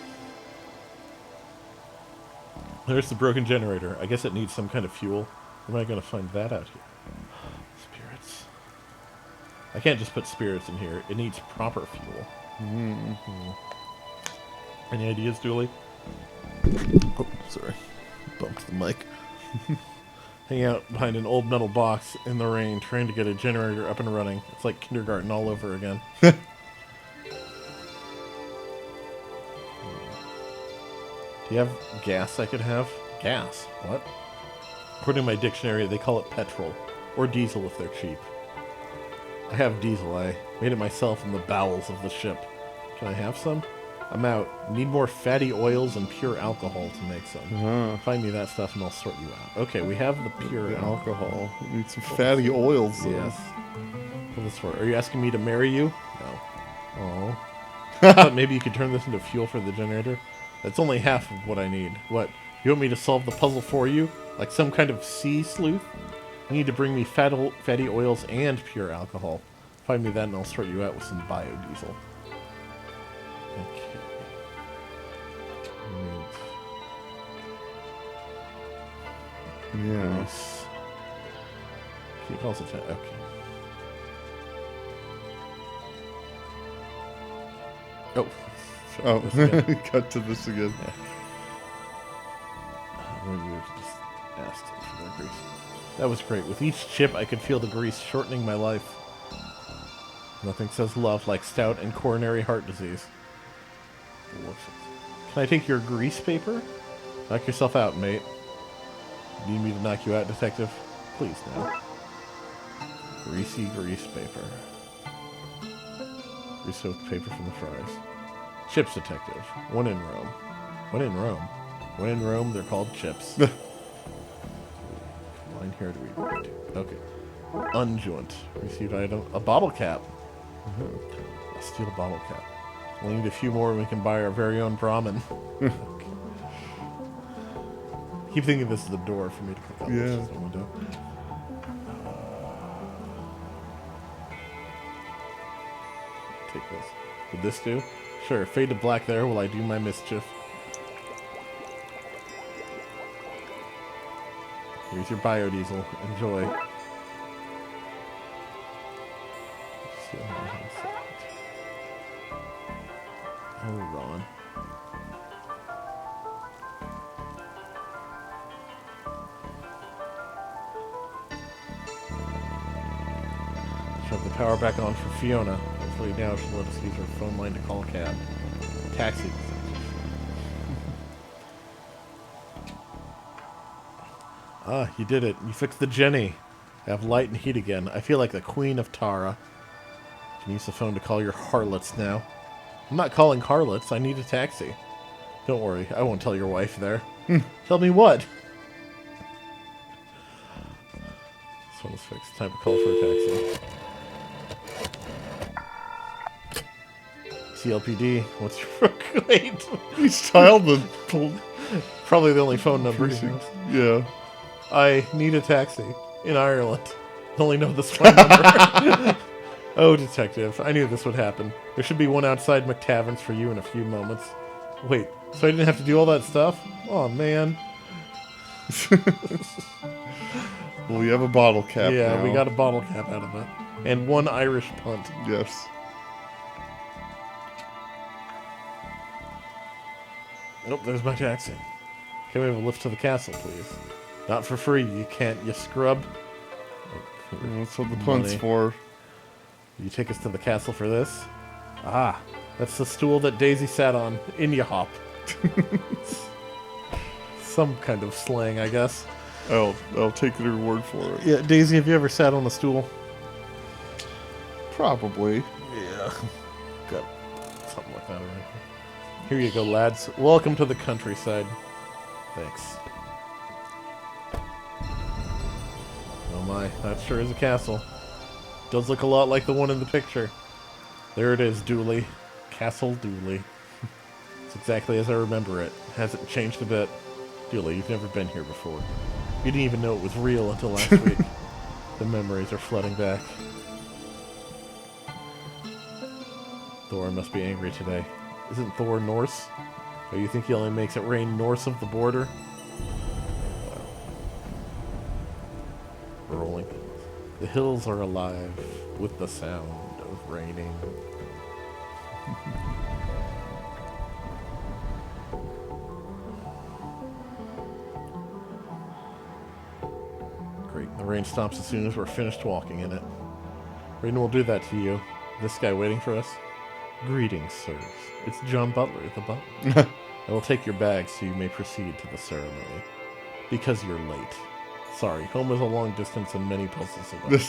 There's the broken generator. I guess it needs some kind of fuel. Where am I going to find that out here? Spirits. I can't just put spirits in here. It needs proper fuel. Mm-hmm. Any ideas, Dooley? Oh, sorry. Bumped the mic. Hang out behind an old metal box in the rain, trying to get a generator up and running. It's like kindergarten all over again. Do you have gas I could have? Gas? What? According to my dictionary, they call it petrol. Or diesel if they're cheap. I have diesel. I made it myself in the bowels of the ship. Can I have some? I'm out. Need more fatty oils and pure alcohol to make some. Find me that stuff and I'll sort you out. Okay, we have the pure alcohol. We need some fatty oils. Yes. Pull this for. Are you asking me to marry you? No. Oh. But maybe you could turn this into fuel for the generator? That's only half of what I need. What? You want me to solve the puzzle for you? Like some kind of sea sleuth? You need to bring me fatty oils and pure alcohol. Find me that and I'll sort you out with some biodiesel. Okay. Yeah. Nice. Can you also check? Okay. Oh. Oh, cut to this again. Yeah. When you just asked for their grease. That was great. With each chip, I could feel the grease shortening my life. Nothing says love like stout and coronary heart disease. Can I take your grease paper? Knock yourself out, mate. Need me to knock you out, detective? Please, now. Greasy grease paper. Grease soaked paper from the fries. Chips, detective. One in Rome. When in Rome? When in Rome, they're called chips. Line here to read. Okay. Unjoint. Received item. A bottle cap. A steel bottle cap. We need a few more and we can buy our very own Brahmin. Okay. Keep thinking this is the door for me to click on. Yeah. Which is the window. Take this. Would this do? Sure. Fade to black there while I do my mischief. Here's your biodiesel. Enjoy. Oh, Ron. Shove the power back on for Fiona. Hopefully now she'll let us use her phone line to call a cab. Taxi. Ah, you did it. You fixed the Jenny. Have light and heat again. I feel like the Queen of Tara. You can use the phone to call your harlots now. I'm not calling harlots. I need a taxi. Don't worry. I won't tell your wife there. Tell me what? This one is fixed. Time to call for a taxi. CLPD. What's your... Wait. He's tiled the... Probably the only phone number. Yeah. I need a taxi in Ireland. I only know this phone number. Oh, detective, I knew this would happen. There should be one outside McTavern's for you in a few moments. Wait, so I didn't have to do all that stuff? Oh, man. Well, we have a bottle cap now. We got a bottle cap out of it. And one Irish punt. Yes. Nope, there's my taxi. Can we have a lift to the castle, please? Not for free, you can't, you scrub. That's what the punt's for. You take us to the castle for this? Ah, that's the stool that Daisy sat on. In ya hop. Some kind of slang, I guess. I'll take your word for it. Yeah, Daisy, have you ever sat on a stool? Probably. Yeah. Got something like that around. Here you go, lads. Welcome to the countryside. Thanks. Oh my, that sure is a castle. Does look a lot like the one in the picture. There it is, Dooley. Castle Dooley. It's exactly as I remember it. Hasn't changed a bit. Dooley, you've never been here before. You didn't even know it was real until last week. The memories are flooding back. Thor must be angry today. Isn't Thor Norse? Oh, you think he only makes it rain north of the border? Wow. Rolling. The hills are alive with the sound of raining. Great. The rain stops as soon as we're finished walking in it. Rain will do that to you. This guy waiting for us? Greetings, sirs. It's John Butler, the butler. I will take your bags so you may proceed to the ceremony. Because you're late. Sorry, home is a long distance and many pulses away.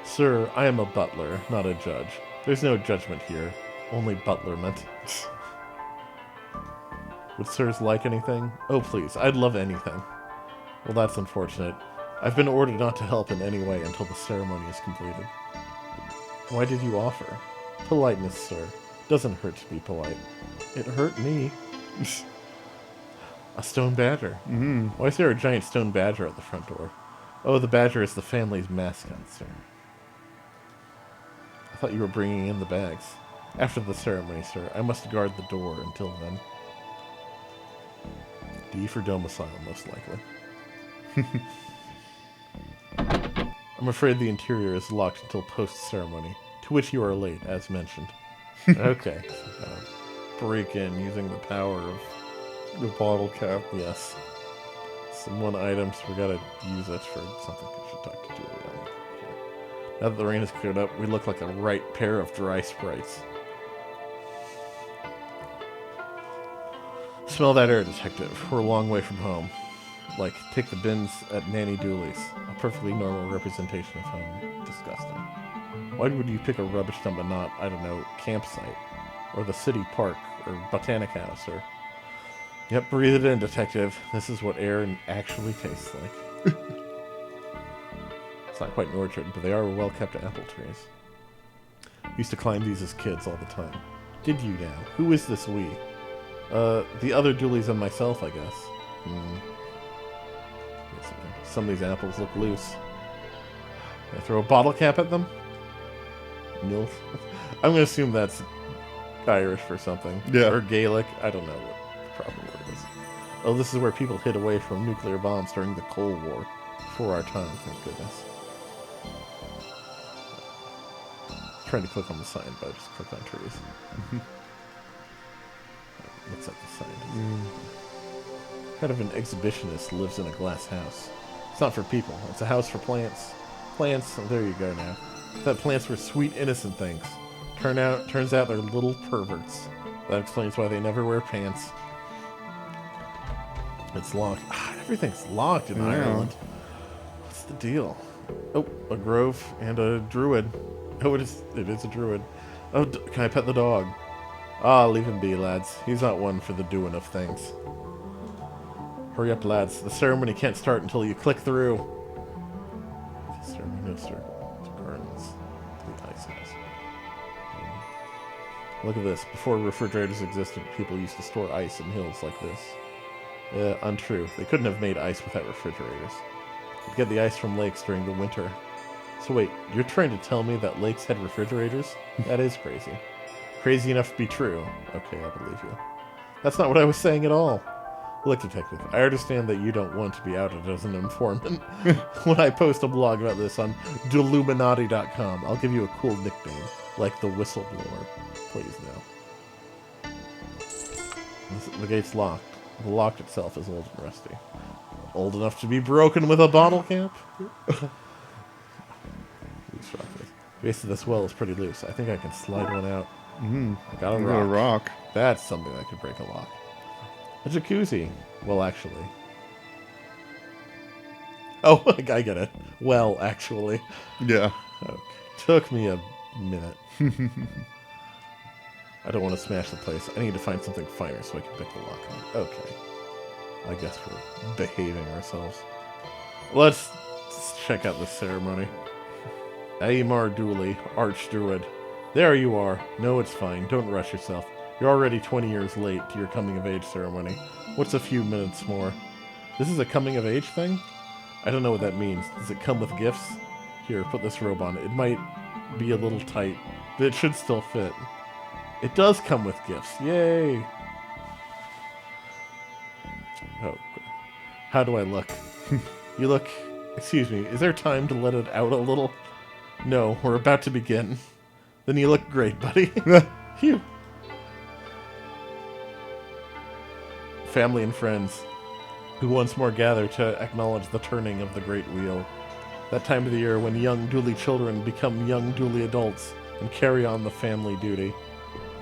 Sir, I am a butler, not a judge. There's no judgment here, only butlerment. Would sirs like anything? Oh, please, I'd love anything. Well, that's unfortunate. I've been ordered not to help in any way until the ceremony is completed. Why did you offer? Politeness, sir. Doesn't hurt to be polite. It hurt me. A stone badger. Mm-hmm. Why is there a giant stone badger at the front door? Oh, the badger is the family's mascot, sir. I thought you were bringing in the bags. After the ceremony, sir. I must guard the door until then. D for domicile, most likely. I'm afraid the interior is locked until post-ceremony, to which you are late, as mentioned. Okay. Break in using the power of the bottle cap. Yes. Some one item, so we gotta use it for something we should talk to Julie on. Now that the rain has cleared up, we look like a right pair of dry sprites. Smell that air, detective. We're a long way from home. Like, take the bins at Nanny Dooley's. A perfectly normal representation of home. Disgusting. Why would you pick a rubbish dump and not, I don't know, campsite? Or the city park? Or botanic house? Or... Yep, breathe it in, detective. This is what air actually tastes like. It's not quite an orchard, but they are well-kept apple trees. Used to climb these as kids all the time. Did you now? Who is this we? The other Doolies and myself, I guess. Some of these apples look loose. Can I throw a bottle cap at them? Nils? I'm going to assume that's Irish for something. Yeah. Or Gaelic. I don't know what the proper word is. Oh, this is where people hid away from nuclear bombs during the Cold War. Before our time, thank goodness. Trying to click on the sign, but I just clicked on trees. What's up the sign? Kind of an exhibitionist lives in a glass house. It's not for people. It's a house for plants. Plants. Oh, there you go now. I thought plants were sweet, innocent things. Turns out they're little perverts. That explains why they never wear pants. It's locked. Everything's locked in Ireland. What's the deal? Oh, a grove and a druid. Oh, it is a druid. Oh, can I pet the dog? Leave him be, lads. He's not one for the doing of things. Hurry up, lads. The ceremony can't start until you click through. The ceremony goes to gardens, to the ice house. Look at this. Before refrigerators existed, people used to store ice in hills like this. Untrue. They couldn't have made ice without refrigerators. They'd get the ice from lakes during the winter. So wait, you're trying to tell me that lakes had refrigerators? That is crazy. Crazy enough to be true. Okay, I believe you. That's not what I was saying at all. Look, Detective, I understand that you don't want to be outed as an informant. When I post a blog about this on Deluminati.com, I'll give you a cool nickname, like the Whistleblower. Please, no. The gate's locked. The lock itself is old and rusty. Old enough to be broken with a bottle cap? The base of this well is pretty loose. I think I can slide one out. I got a rock. That's something that could break a lock. A jacuzzi. Well, actually. Oh, I get it. Well, actually. Yeah. Okay. Took me a minute. I don't want to smash the place. I need to find something finer so I can pick the lock up. Okay. I guess we're behaving ourselves. Let's check out this ceremony. Aymar Dooley, Archdruid. There you are. No, it's fine. Don't rush yourself. You're already 20 years late to your coming-of-age ceremony. What's a few minutes more? This is a coming-of-age thing? I don't know what that means. Does it come with gifts? Here, put this robe on. It might be a little tight, but it should still fit. It does come with gifts. Yay! Oh, how do I look? You look... Excuse me, is there time to let it out a little? No, we're about to begin. Then you look great, buddy. Phew. Family and friends, who once more gather to acknowledge the turning of the great wheel. That time of the year when young Dooley children become young Dooley adults and carry on the family duty.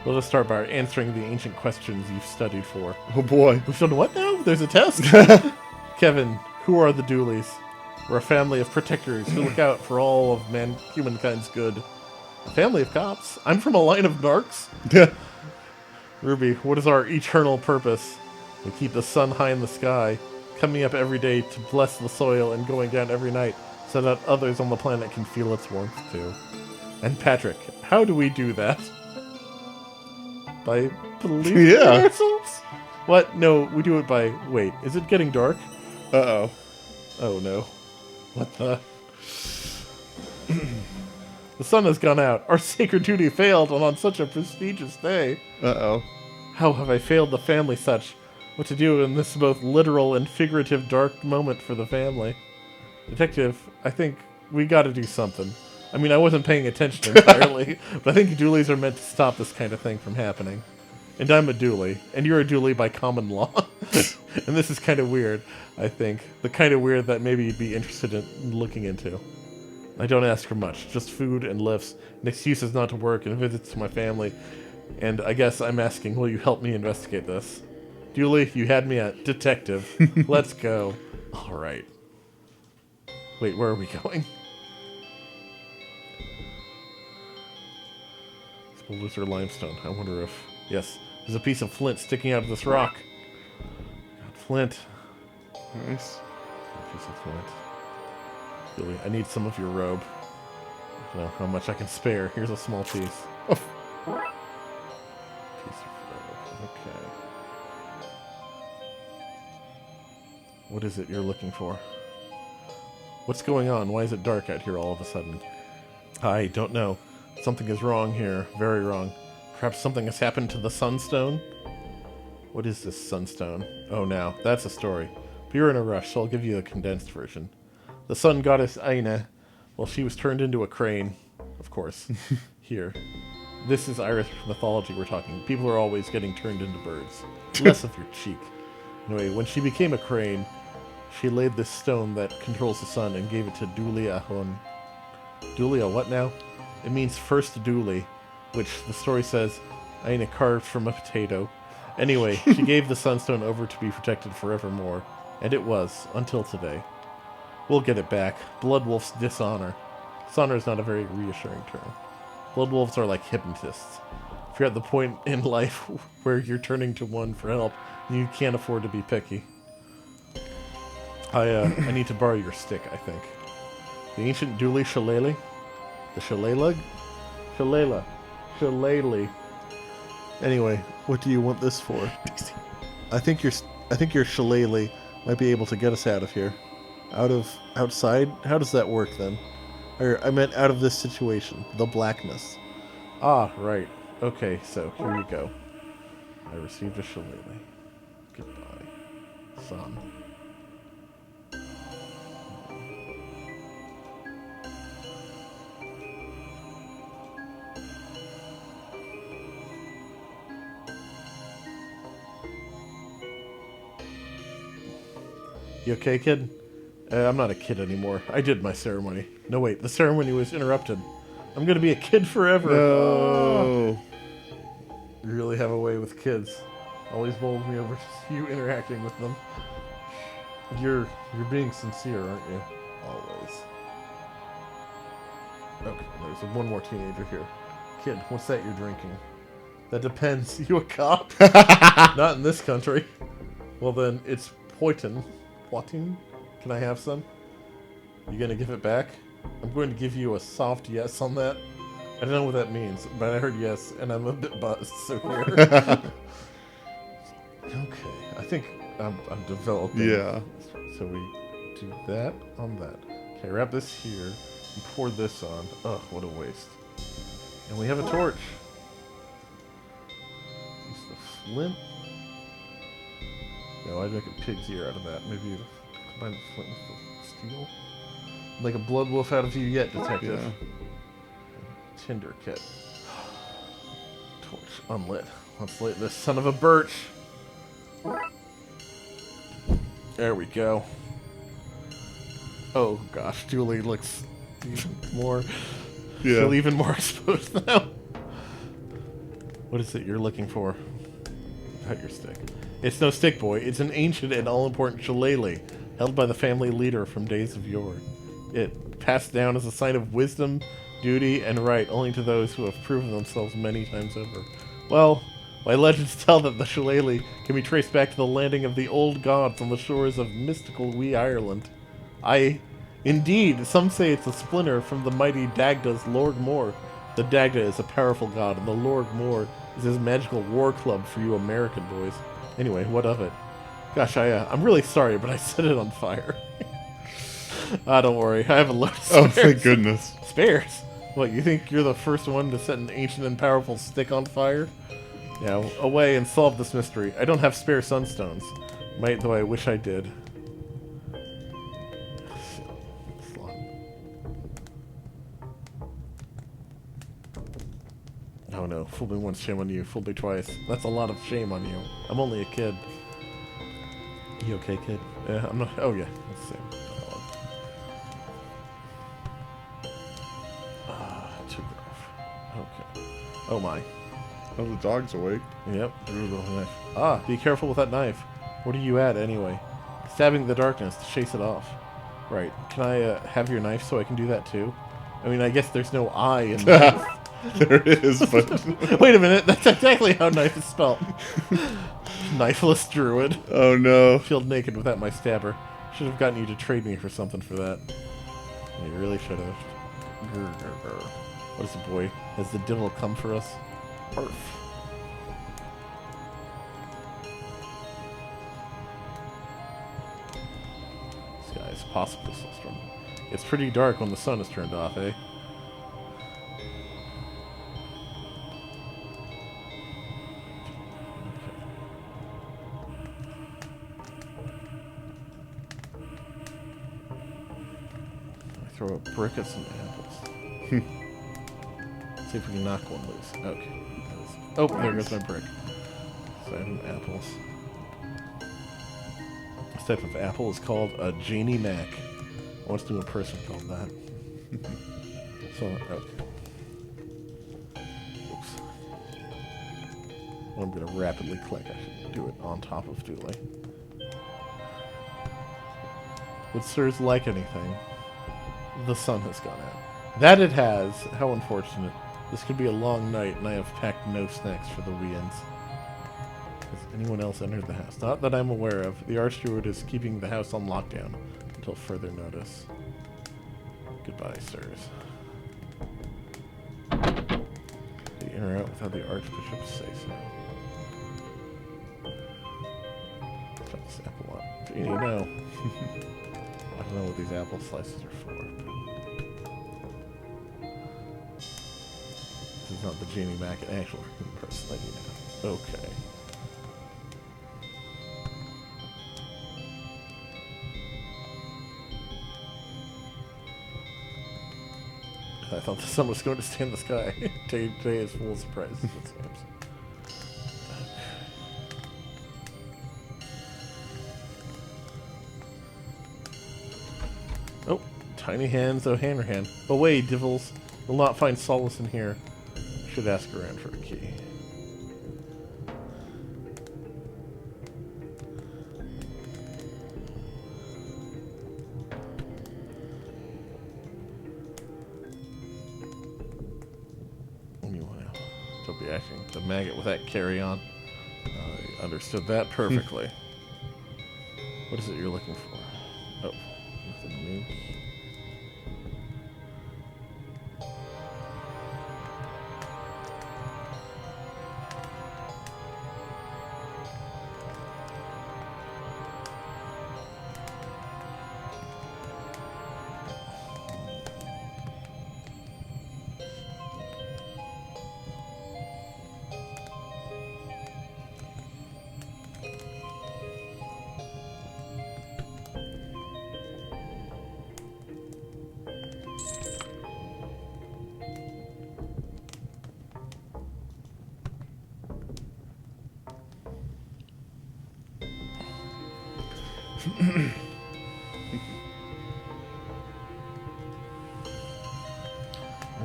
Let us start by answering the ancient questions you've studied for. Oh boy. We've done what now? There's a test? Kevin, who are the Dooleys? We're a family of protectors who look out for all of humankind's good. A family of cops? I'm from a line of narcs? Yeah. Ruby, what is our eternal purpose? We keep the sun high in the sky, coming up every day to bless the soil and going down every night so that others on the planet can feel its warmth too. And Patrick, how do we do that? By believing in ourselves? What? No, we do it by... Wait, is it getting dark? Uh-oh. Oh no. What the... The sun has gone out. Our sacred duty failed on such a prestigious day. Uh-oh. How have I failed the family such? What to do in this both literal and figurative dark moment for the family? Detective, I think we gotta do something. I mean, I wasn't paying attention entirely, but I think Dooleys are meant to stop this kind of thing from happening. And I'm a Dooley, and you're a Dooley by common law. And this is kind of weird, I think. The kind of weird that maybe you'd be interested in looking into. I don't ask for much, just food and lifts, and excuses not to work, and visits to my family. And I guess I'm asking, will you help me investigate this? Dooley, you had me at detective. Let's go. All right. Wait, where are we going? Boulders or limestone. I wonder if... Yes, there's a piece of flint sticking out of this rock. Got flint. Nice. A piece of flint. Really, I need some of your robe. I don't know how much I can spare. Here's a small piece. Oh. Piece of robe. Okay. What is it you're looking for? What's going on? Why is it dark out here all of a sudden? I don't know. Something is wrong here. Very wrong. Perhaps something has happened to the Sunstone? What is this Sunstone? Oh, now, that's a story. But you're in a rush, so I'll give you a condensed version. The sun goddess Aina, well, she was turned into a crane. Of course. Here. This is Irish mythology we're talking. People are always getting turned into birds. Less of your cheek. Anyway, when she became a crane, she laid this stone that controls the sun and gave it to Dulia Hun. Dulia what now? It means first Dooley, which the story says Aina carved from a potato. Anyway, she gave the sunstone over to be protected forevermore, and it was, until today. We'll get it back. Bloodwolf's dishonor. Dishonor is not a very reassuring term. Bloodwolves are like hypnotists. If you're at the point in life where you're turning to one for help, you can't afford to be picky. I need to borrow your stick, I think. The ancient Dooley Shillelagh? The Shillelagh? Shillelagh. Anyway, what do you want this for? I think your Shillelagh might be able to get us out of here. Outside? How does that work then? Or I meant out of this situation, the blackness. Ah, right. Okay, so here you go. I received a Shillelagh. Goodbye, son. You okay, kid? I'm not a kid anymore. I did my ceremony. No, wait. The ceremony was interrupted. I'm going to be a kid forever. No. Oh. You really have a way with kids. Always bowls me over just you interacting with them. You're being sincere, aren't you? Always. Okay, there's one more teenager here. Kid, what's that you're drinking? That depends. You a cop? Not in this country. Well then, it's Poitin. Poitin? Can I have some? You gonna give it back? I'm going to give you a soft yes on that. I don't know what that means, but I heard yes, and I'm a bit buzzed, so here. Okay, I think I'm developing. Yeah. So we do that on that. Okay, wrap this here and pour this on. Ugh, what a waste. And we have a torch. Use the flint. No, I'd make a pig's ear out of that. Maybe you combine the flint with the steel. Make a blood wolf out of you yet, detective. Yeah. Tinder kit. Torch unlit. Let's light this son of a birch. There we go. Oh gosh, Julie looks even more. Yeah. Feel even more exposed now. What is it you're looking for? Cut your stick. It's no stick, boy. It's an ancient and all-important shillelagh held by the family leader from days of yore. It passed down as a sign of wisdom, duty, and right only to those who have proven themselves many times over. Well, my legends tell that the shillelagh can be traced back to the landing of the old gods on the shores of mystical wee Ireland. Indeed, some say it's a splinter from the mighty Dagda's Lord Moor. The Dagda is a powerful god, and the Lord Moor is his magical war club for you American boys. Anyway, what of it? Gosh, I'm really sorry, but I set it on fire. Don't worry, I have a load of spares. Oh, thank goodness. Spares? What, you think you're the first one to set an ancient and powerful stick on fire? Yeah, away and solve this mystery. I don't have spare sunstones. Might, though I wish I did. Oh no, fooled me once, shame on you. Fooled me twice. That's a lot of shame on you. I'm only a kid. You okay, kid? Yeah, I'm not. Oh yeah, that's the same. Too rough. Okay. Oh my. Oh, the dog's awake. Yep. Knife. Ah, be careful with that knife. What are you at anyway? Stabbing the darkness to chase it off. Right. Can I have your knife so I can do that too? I mean, I guess there's no I in knife. There is, but... Wait a minute, that's exactly how knife is spelled. Knifeless druid. Oh no. Feel naked without my stabber. Should have gotten you to trade me for something for that. You really should have. What is it, boy? Has the devil come for us? Arf. This guy is possibly System. It's pretty dark when the sun is turned off, eh? Throw a brick at some apples. See if we can knock one loose. Okay. Oh, there goes my brick. 7 apples. This type of apple is called a Janie Mac. I once knew a person called that. So, okay. Oops. I'm going to rapidly click. I should do it on top of Dooley. Would sirs like anything? The sun has gone out. That it has. How unfortunate. This could be a long night, and I have packed no snacks for the weans. Has anyone else entered the house? Not that I'm aware of. The Archsteward is keeping the house on lockdown until further notice. Goodbye, sirs. Be in or out without the Archbishop say so. Try this apple up. You know. I don't know what these apple slices are for. This is not the Janie Mac, an actual person that you know. Okay. I thought the sun was going to stay in the sky. Today is full of surprises, it seems. Oh, tiny hands, oh hand. Away, divils. Will not find solace in here. Should ask around for a key. Don't be acting the maggot with that carry-on. I understood that perfectly. What is it you're looking for? Oh, nothing new.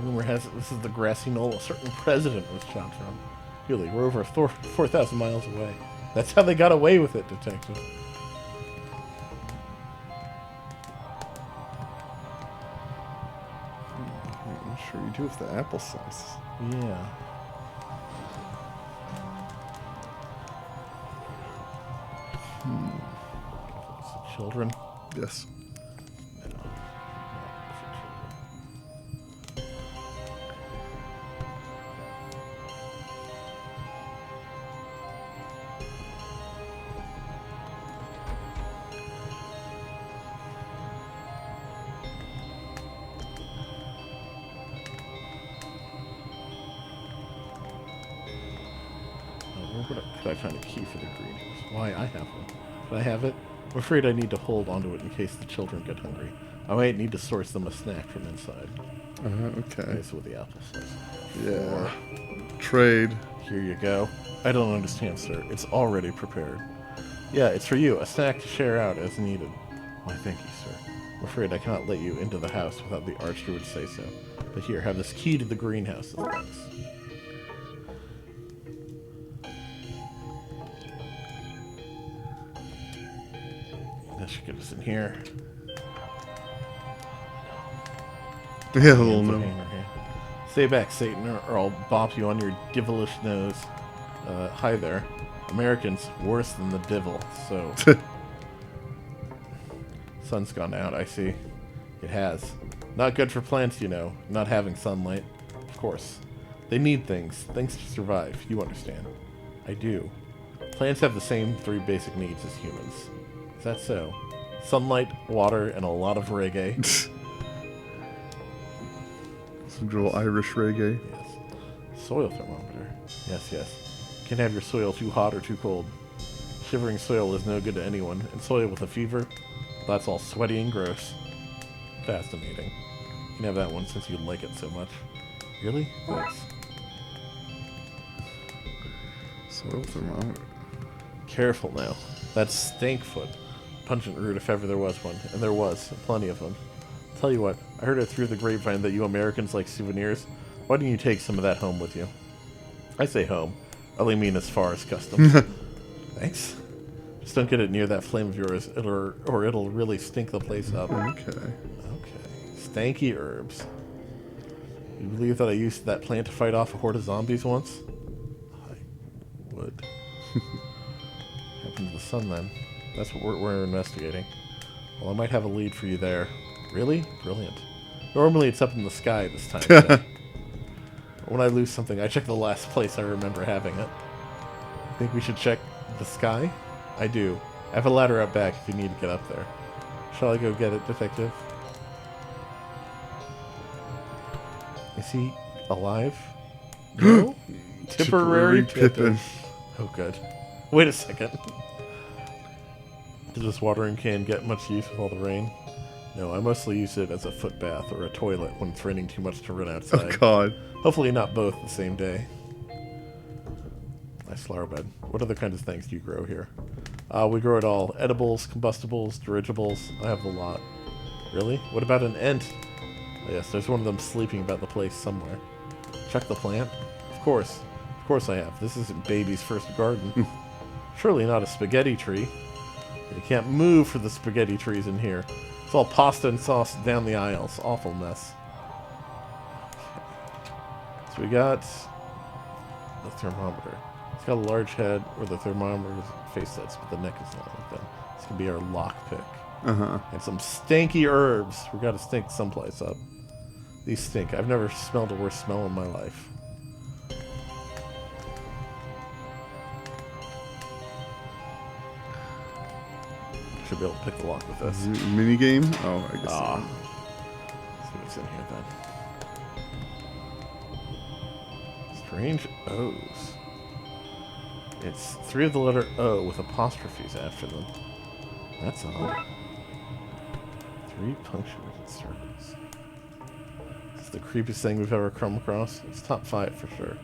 Rumor has it this is the grassy knoll a certain president was shot from. Really, we're over 4,000 miles away. That's how they got away with it, Detective. I'm sure you do with the apple slice. Yeah. Children? Yes. Could I find a key for the greenhouse? Why, I have one. Could I have it? I'm afraid I need to hold onto it in case the children get hungry. I might need to source them a snack from inside. Okay. That's what the apple says. Yeah. Trade. Here you go. I don't understand, sir. It's already prepared. Yeah, it's for you. A snack to share out as needed. Why, thank you, sir. I'm afraid I cannot let you into the house without the Archsteward say so. But here, have this key to the greenhouse. Thanks. That should get us in here. Yeah, a little no. Stay back, Satan, or I'll bop you on your devilish nose. Hi there. Americans, worse than the devil, so... Sun's gone out, I see. It has. Not good for plants, you know, not having sunlight. Of course. They need things to survive, you understand. I do. Plants have the same 3 basic needs as humans. Is that so? Sunlight, water, and a lot of reggae. Some good old Irish reggae. Yes. Soil thermometer. Yes, yes. Can't have your soil too hot or too cold. Shivering soil is no good to anyone, and soil with a fever, that's all sweaty and gross. Fascinating. You can have that one since you like it so much. Really? Thanks. Soil thermometer. Careful now. That's Stankfoot. Pungent root if ever there was one. And there was. Plenty of them. Tell you what, I heard it through the grapevine that you Americans like souvenirs. Why don't you take some of that home with you? I say home. I only mean as far as customs. Thanks. Just don't get it near that flame of yours, or it'll really stink the place up. Okay. Okay. Stanky herbs. You believe that I used that plant to fight off a horde of zombies once? I would. Happened to the sun then. That's what we're investigating. Well, I might have a lead for you there. Really? Brilliant. Normally it's up in the sky this time. When I lose something, I check the last place I remember having it. Think we should check the sky? I do. I have a ladder out back if you need to get up there. Shall I go get it, detective? Is he alive? No? Tipperary Pippin. Oh, good. Wait a second. Does this watering can get much use with all the rain? No, I mostly use it as a foot bath or a toilet when it's raining too much to run outside. Oh, God. Hopefully not both the same day. Nice flower bed. What other kinds of things do you grow here? We grow it all. Edibles, combustibles, dirigibles. I have a lot. Really? What about an ant? Oh, yes, there's one of them sleeping about the place somewhere. Check the plant? Of course. Of course I have. This isn't baby's first garden. Surely not a spaghetti tree. You can't move for the spaghetti trees in here. It's all pasta and sauce down the aisles. Awful mess. So we got the thermometer. It's got a large head where the thermometer's face sets, but the neck is not like that. This can be our lockpick. And some stanky herbs. We gotta stink someplace up. These stink. I've never smelled a worse smell in my life. Should be able to pick the lock with this. Mini game? Oh, I guess. Let's see what's in here then. Strange O's. It's 3 of the letter O with apostrophes after them. That's odd. 3 punctuated circles. It's the creepiest thing we've ever come across. It's top 5 for sure.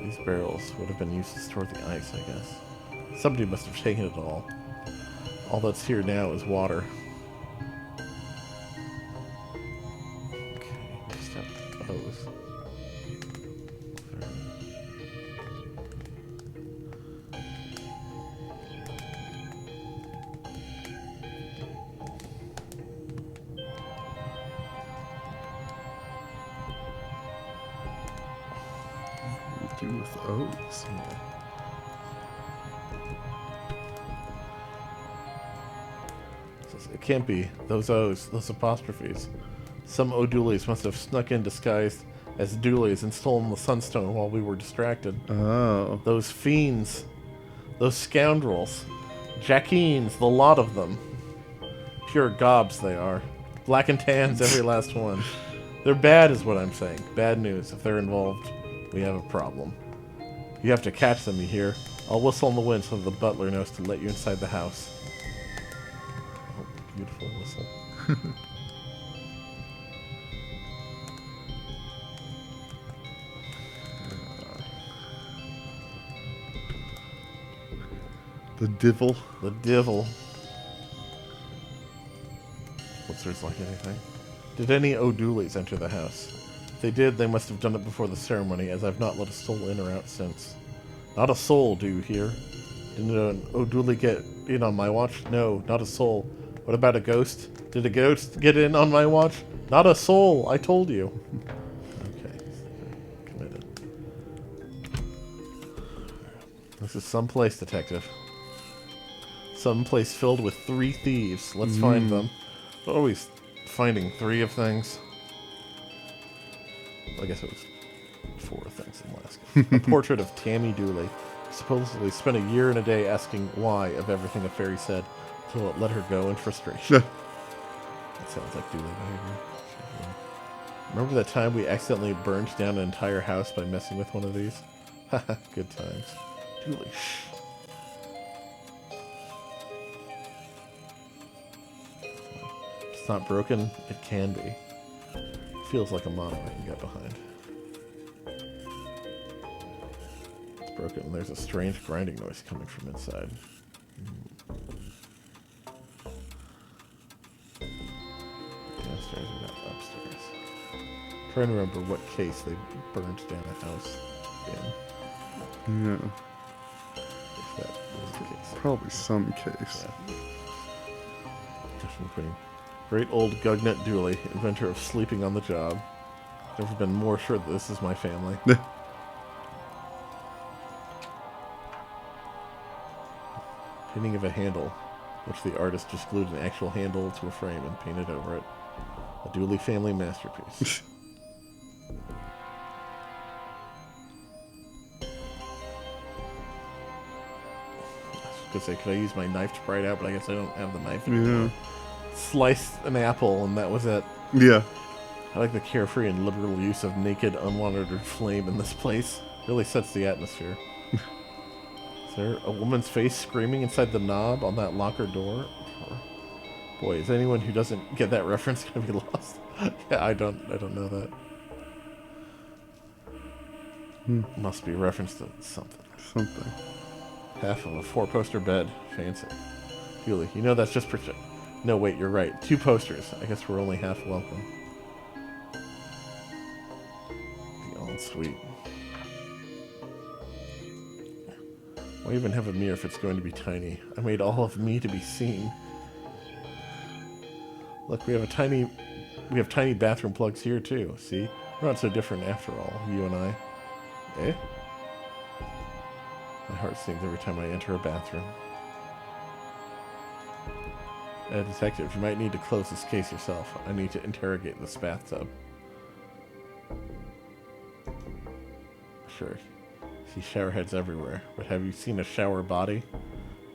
These barrels would have been used to store the ice, I guess. Somebody must have taken it all. All that's here now is water. Okay, next up, O's. Do with O's. Yeah. It can't be. Those O's, those apostrophes. Some O'Dooleys must have snuck in disguised as Dooleys and stolen the Sunstone while we were distracted. Oh. Those fiends. Those scoundrels. Jackines, the lot of them. Pure gobs they are. Black and tans, every last one. They're bad is what I'm saying. Bad news. If they're involved, we have a problem. You have to catch them, you hear? I'll whistle on the wind so the butler knows to let you inside the house. Oh, beautiful whistle. The Divil. The Divil. What's there's like anything? Did any O'Dooleys enter the house? If they did, they must have done it before the ceremony, as I've not let a soul in or out since. Not a soul, do you hear? Didn't an O'Dooley get in on my watch? No, not a soul. What about a ghost? Did a ghost get in on my watch? Not a soul, I told you. Okay, committed. This is someplace, detective. Some place filled with 3 thieves. Let's find them. Always finding 3 of things. I guess it was 4 things in the last game. A portrait of Tammy Dooley. Supposedly spent a year and a day asking why of everything a fairy said until it let her go in frustration. That sounds like Dooley behavior. Remember that time we accidentally burned down an entire house by messing with one of these? Haha, good times. Dooley, shh. It's not broken, it can be. Feels like a motto I can get behind. It's broken and there's a strange grinding noise coming from inside. Downstairs or not upstairs. I'm trying to remember what case they burned down a house in. Yeah. If that was the case. Probably some case. Yeah. Great old Gugnet Dooley, inventor of sleeping on the job. Never been more sure that this is my family. Painting of a handle, which the artist just glued an actual handle to a frame and painted over it. A Dooley family masterpiece. I was gonna say, could I use my knife to pry it out? But I guess I don't have the knife anymore. Sliced an apple, and that was it. Yeah. I like the carefree and liberal use of naked, unmonitored flame in this place. Really sets the atmosphere. Is there a woman's face screaming inside the knob on that locker door? Boy, is anyone who doesn't get that reference gonna be lost? Yeah, I don't know that. Must be a reference to something. Something. Half of a 4-poster bed. Fancy. Dooley, you know that's just No, wait, you're right. 2 posters. I guess we're only half welcome. The ensuite. Why even have a mirror if it's going to be tiny? I made all of me to be seen. Look, we have tiny bathroom plugs here too. See? We're not so different after all, you and I. Eh? My heart sings every time I enter a bathroom. Detective, you might need to close this case yourself. I need to interrogate this bathtub. Sure. See shower heads everywhere, but have you seen a shower body?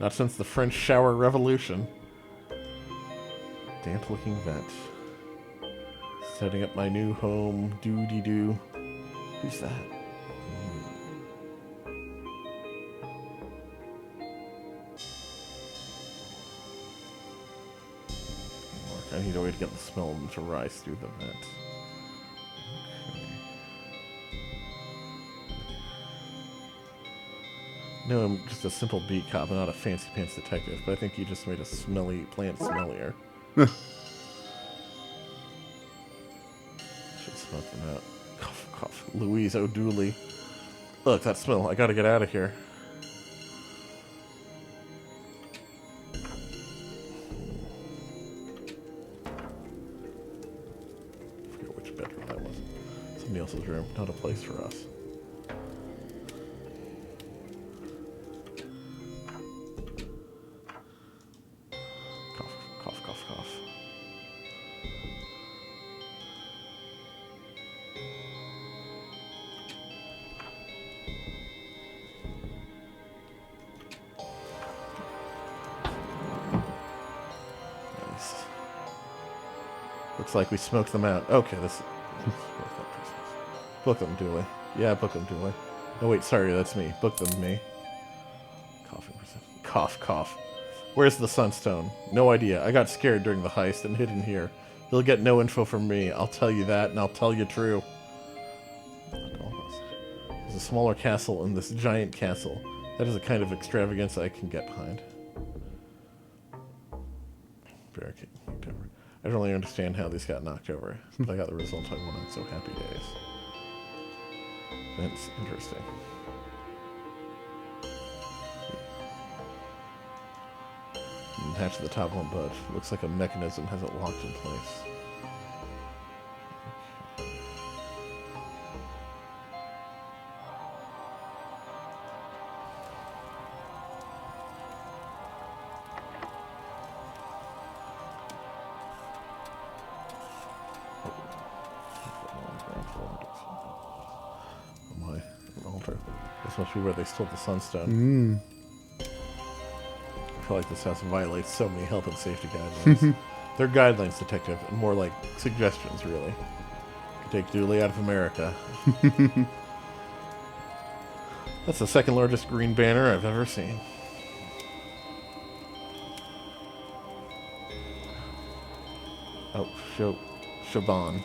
Not since the French shower revolution. Damp-looking vent. Setting up my new home. Doo-dee-doo. Who's that? I need a way to get the smell to rise through the vent. Okay. No, I'm just a simple beat cop and not a fancy pants detective, but I think you just made a smelly plant smellier. Should smoke them out. Cough, cough. Louise O'Dooley. Look, that smell. I gotta get out of here. Somebody else's room, not a place for us. Cough, cough, cough, cough. Nice. Looks like we smoked them out. Okay, this book them, Dooley. Yeah, book them, Dooley. Oh, wait, sorry, that's me. Book them, me. Coughing for a second. Cough, cough. Where's the sunstone? No idea. I got scared during the heist and hid in here. You'll get no info from me. I'll tell you that, and I'll tell you true. There's a smaller castle in this giant castle. That is a kind of extravagance I can get behind. Barricade. I don't really understand how these got knocked over, but I got the result I wanted, so happy days. That's interesting. Hatch at the top won't budge. Looks like a mechanism has it locked in place. shelter. This must be where they stole the Sunstone. I feel like this house violates so many health and safety guidelines. They're guidelines, detective, and more like suggestions, really. Could take Dooley out of America. That's the second largest green banner I've ever seen. Oh, Siobhan.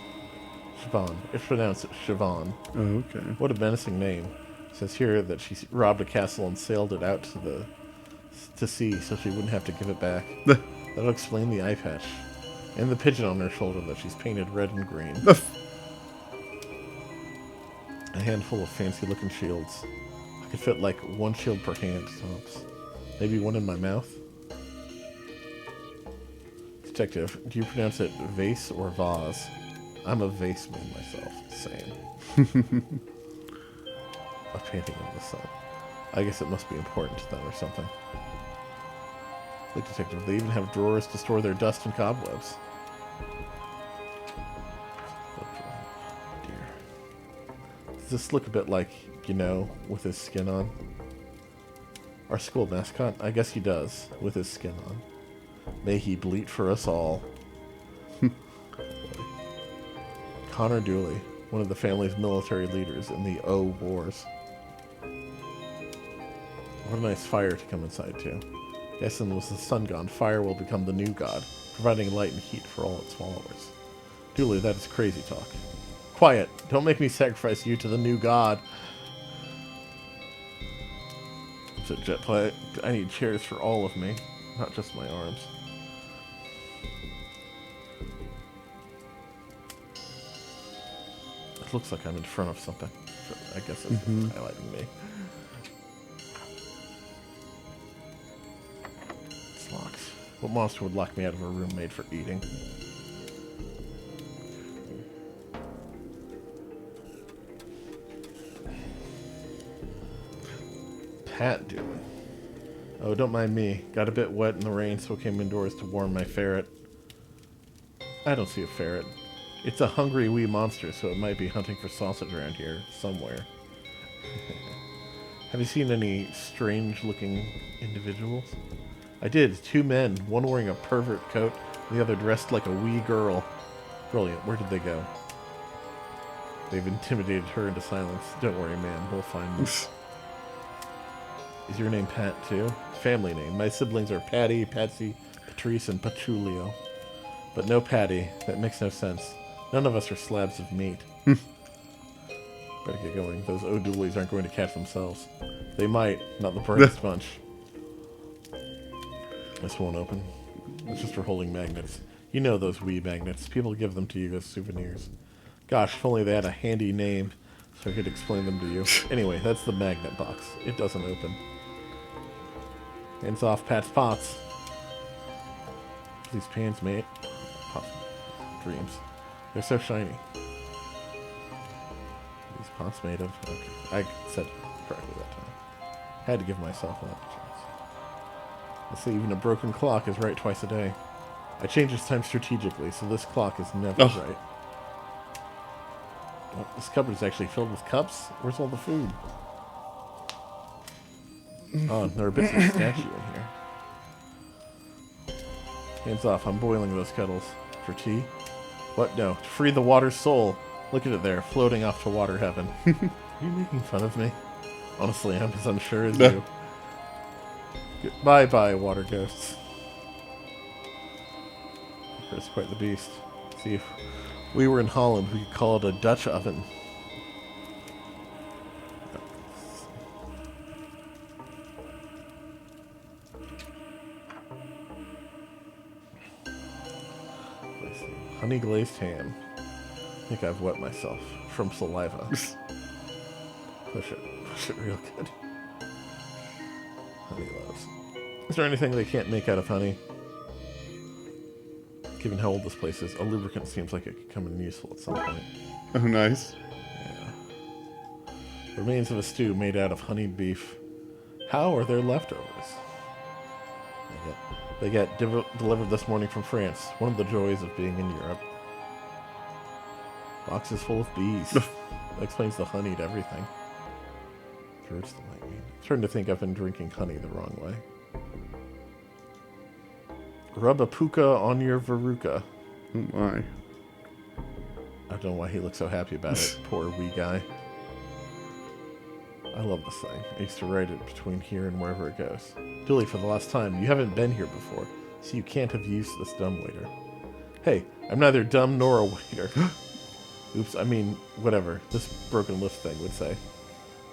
Siobhan. It's pronounced Siobhan. Oh, okay. What a menacing name. It says here that she robbed a castle and sailed it out to sea so she wouldn't have to give it back. That'll explain the eye patch. And the pigeon on her shoulder that she's painted red and green. A handful of fancy-looking shields. I could fit like one shield per hand, tops. Maybe one in my mouth? Detective, do you pronounce it vase or vase? I'm a vase man myself. Same. A painting of the sun. I guess it must be important to them or something. Look, detective, they even have drawers to store their dust and cobwebs. Oh, dear. Does this look a bit like, you know, with his skin on? Our school mascot? I guess he does, with his skin on. May he bleat for us all. Connor Dooley, one of the family's military leaders in the O Wars. What a nice fire to come inside to. Yes, and with the sun gone, fire will become the new god, providing light and heat for all its followers. Dooley, that is crazy talk. Quiet! Don't make me sacrifice you to the new god! So Jetplay, I need chairs for all of me, not just my arms. It looks like I'm in front of something. I guess it's highlighting me. It's locked. What monster would lock me out of a room made for eating? Pat Dooley. Oh, don't mind me. Got a bit wet in the rain, so came indoors to warm my ferret. I don't see a ferret. It's a hungry wee monster, so it might be hunting for sausage around here, somewhere. Have you seen any strange-looking individuals? I did. 2 men, one wearing a pervert coat, and the other dressed like a wee girl. Brilliant. Where did they go? They've intimidated her into silence. Don't worry, man. We'll find them. Is your name Pat, too? Family name. My siblings are Patty, Patsy, Patrice, and Patchoulio. But no Patty. That makes no sense. None of us are slabs of meat. Better get going. Those O'Dooleys aren't going to catch themselves. They might. Not the brightest bunch. This won't open. It's just for holding magnets. You know those wee magnets. People give them to you as souvenirs. Gosh, if only they had a handy name so I could explain them to you. Anyway, that's the magnet box. It doesn't open. Hands off Pat's pots. These pans, mate. Dreams. They're so shiny. These pots made of... Okay. I said it correctly that time. Had to give myself that chance. Let's see, even a broken clock is right twice a day. I change its time strategically, so this clock is never right. Oh, this cupboard is actually filled with cups? Where's all the food? Oh, there are bits of statue in here. Hands off, I'm boiling those kettles. For tea? What? No. To free the water soul. Look at it there, floating off to water heaven. Are you making fun of me? Honestly, I'm as unsure as you. Bye-bye, water ghosts. It's quite the beast. See, if we were in Holland, we could call it a Dutch oven. Honey glazed ham. I think I've wet myself from saliva. Push it real good. Honey loves. Is there anything they can't make out of honey? Given how old this place is, a lubricant seems like it could come in useful at some point. Oh, nice. Yeah. Remains of a stew made out of honeyed beef. How are there leftovers? They get delivered this morning from France. One of the joys of being in Europe. Boxes full of bees. That explains the honeyed everything. Hurts the lightning. I'm starting to think I've been drinking honey the wrong way. Rub a puka on your veruca. Oh my. I don't know why he looks so happy about it. Poor wee guy. I love this thing. I used to ride it between here and wherever it goes. Dilly, for the last time, you haven't been here before, so you can't have used this dumbwaiter. Hey, I'm neither dumb nor a waiter. Oops, I mean, whatever this broken lift thing would say.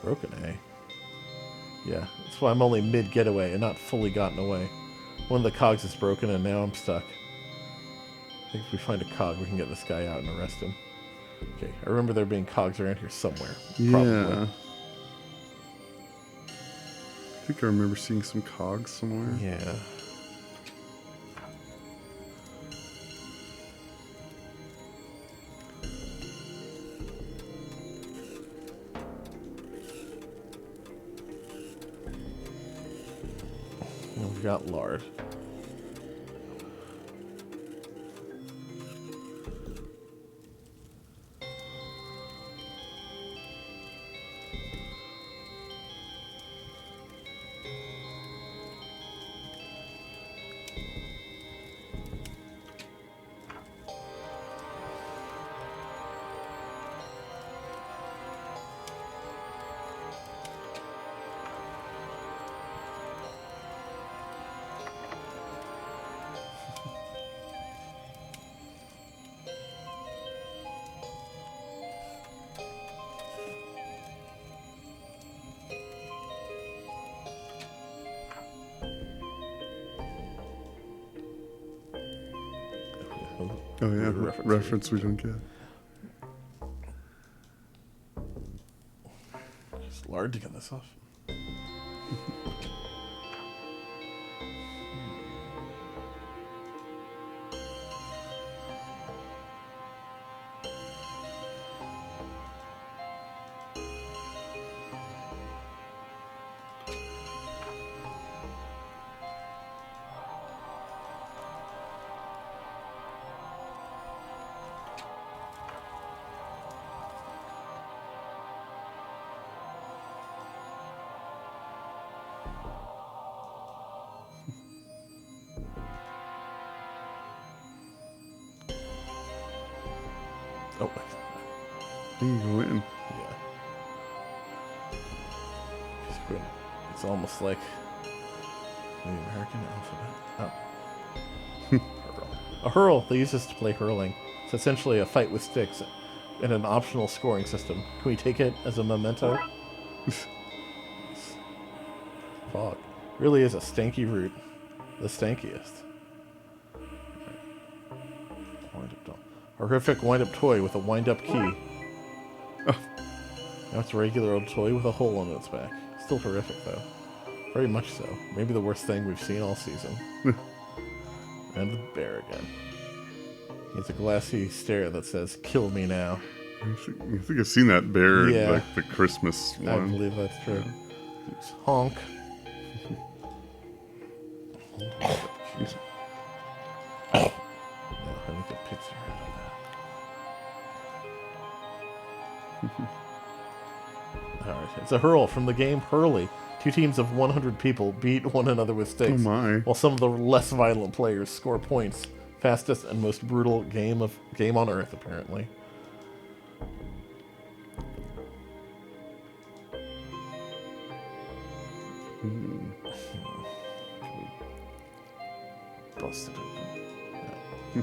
Broken, eh? Yeah, that's why I'm only mid-getaway and not fully gotten away. One of the cogs is broken and now I'm stuck. I think if we find a cog, we can get this guy out and arrest him. Okay, I remember there being cogs around here somewhere. Probably. Yeah. I think I remember seeing some cogs somewhere. Yeah. And we've got lard. Oh yeah, reference we don't get. It's lard to get this off. Oh, You can go in. yeah. It's almost like the American alphabet. Oh. Hurl. A hurl. They use this to play hurling. It's essentially a fight with sticks and an optional scoring system. Can we take it as a memento? Fog. Really is a stanky root. The stankiest. Wind-up doll. Horrific wind-up toy with a wind-up key. Oh. Now it's a regular old toy with a hole in its back. Still horrific, though. Very much so. Maybe the worst thing we've seen all season. And the bear again. He has a glassy stare that says, "Kill me now." I think I've seen that bear, Yeah. like the Christmas one. I believe that's true. It's honk. No, I think a picture out of that. Alright, it's a hurl from the game Hurley. Two teams of 100 people beat one another with sticks, Oh my. while some of the less violent players score points. Fastest and most brutal game on Earth, apparently. Busted open. Yeah.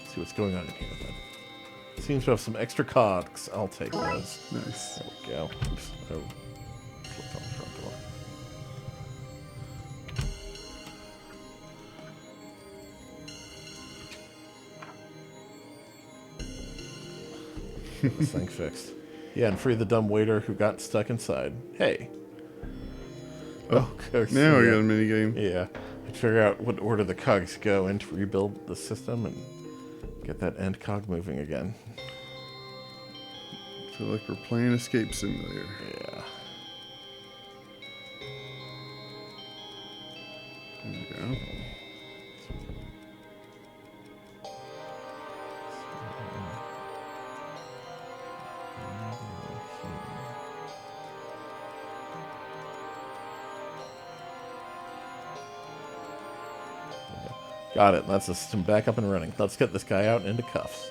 See what's going on in here then. Seems to have some extra cogs. I'll take those. Nice. There we go. Oops. Oh. Clicked on the front door. Get this thing fixed. Yeah, and free the dumb waiter who got stuck inside. Hey. Oh, of course. now we yeah. got a mini game. Yeah. I'd figure out what order the cogs go in to rebuild the system and get that end cog moving again. feel like we're playing Escape Simulator. Yeah. There we go. Got it. That's the system back up and running. Let's get this guy out into cuffs.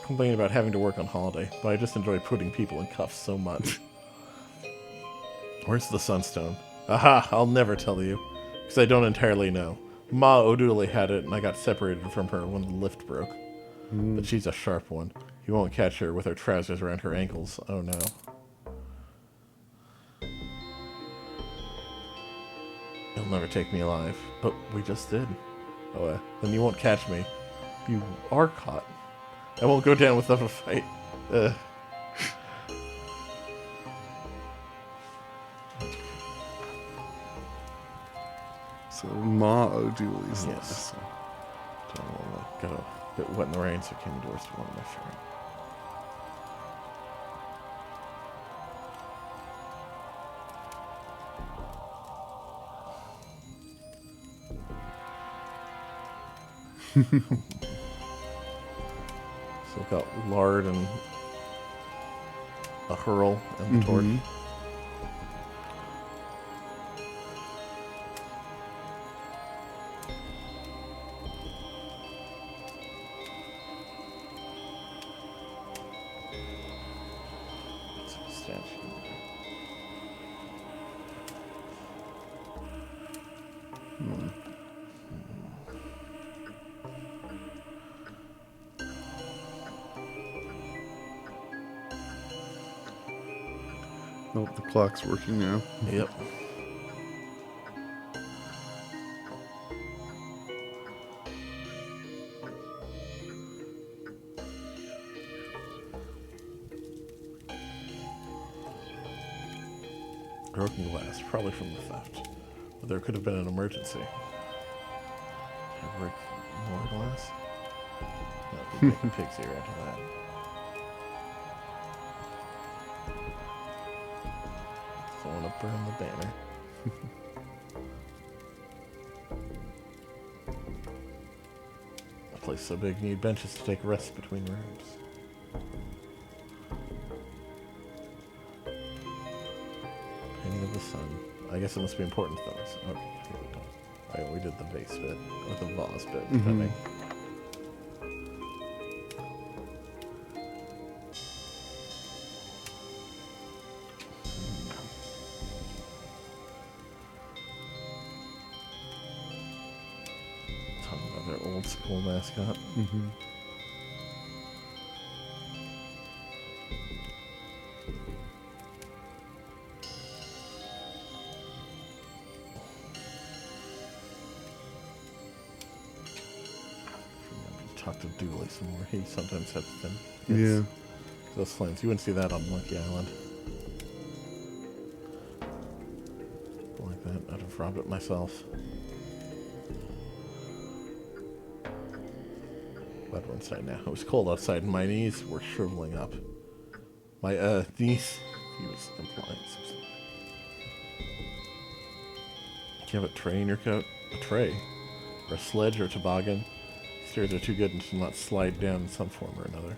Complaining about having to work on holiday, but I just enjoy putting people in cuffs so much. Where's the Sunstone? Aha! I'll never tell you, because I don't entirely know. Ma O'Dooley had it, and I got separated from her when the lift broke. But she's a sharp one. You won't catch her with her trousers around her ankles. Oh no. You'll never take me alive. But we just did. Oh, then you won't catch me. You are caught. I won't go down without a fight. So Ma O'Dooley's Yes. last. Got a bit wet in the rain, so I came indoors to warm my shirt. So we've got lard and a hurl and the torch. It's a statue. Oh, the clock's working now. Yep. Broken glass, probably from the theft. But there could have been an emergency. Can I break more glass? No, we make a pig's ear out of that. Don't want to burn the banner. A place so big, you need benches to take rests between rooms. Painting of the sun. I guess it must be important things. Okay, here we go. Oh, we did the base bit, or the vase bit, depending. Talking about their old school mascot. Talk to Dooley some more. He sometimes has them. Yeah. Those flames. You wouldn't see that on Monkey Island. Like that. I'd have robbed it myself. Glad we're inside now. It was cold outside and my knees were shriveling up. My, knees... He was implying some stuff. Do you have a tray in your coat? A tray? Or a sledge or a toboggan? Stairs are too good to not slide down in some form or another.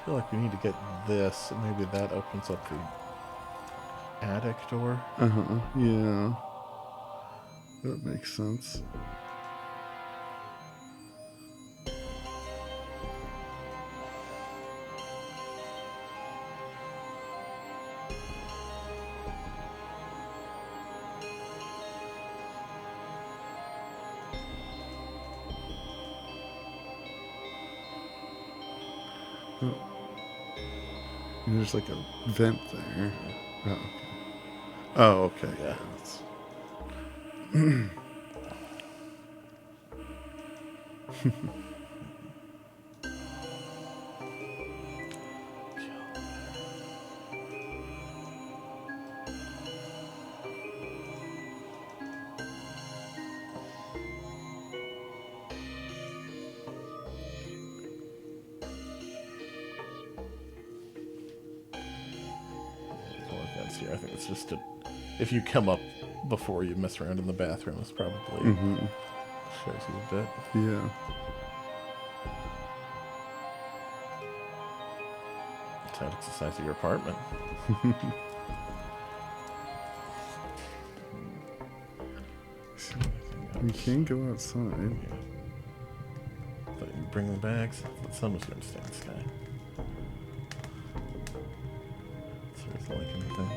feel like we need to get this. Maybe that opens up the attic door. Uh-huh. Yeah. That makes sense. Oh. There's like a vent there. Oh, okay. Yeah. Here. I think it's just if you come up before you mess around in the bathroom, it's probably shows you a bit. Yeah. That's the size of your apartment. We can go outside. Yeah. But you bring the bags. The sun was going to stay in the sky. So it's like anything.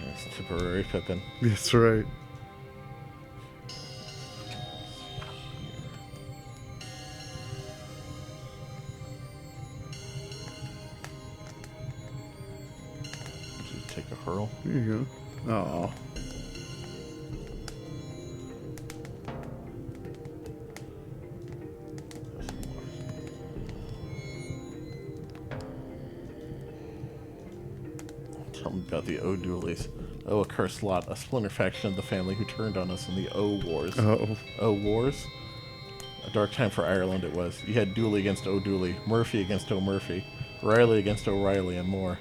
There's temporary Pippin. That's right. Just take a hurl. There you go. Aw. Tell me about the O-Doolies. Oh, a cursed lot, a splinter faction of the family who turned on us in the O-Wars. Oh. O-Wars? A dark time for Ireland it was. You had Dooley against O'Dooley, Murphy against O'Murphy, Riley against O'Reilly, and more.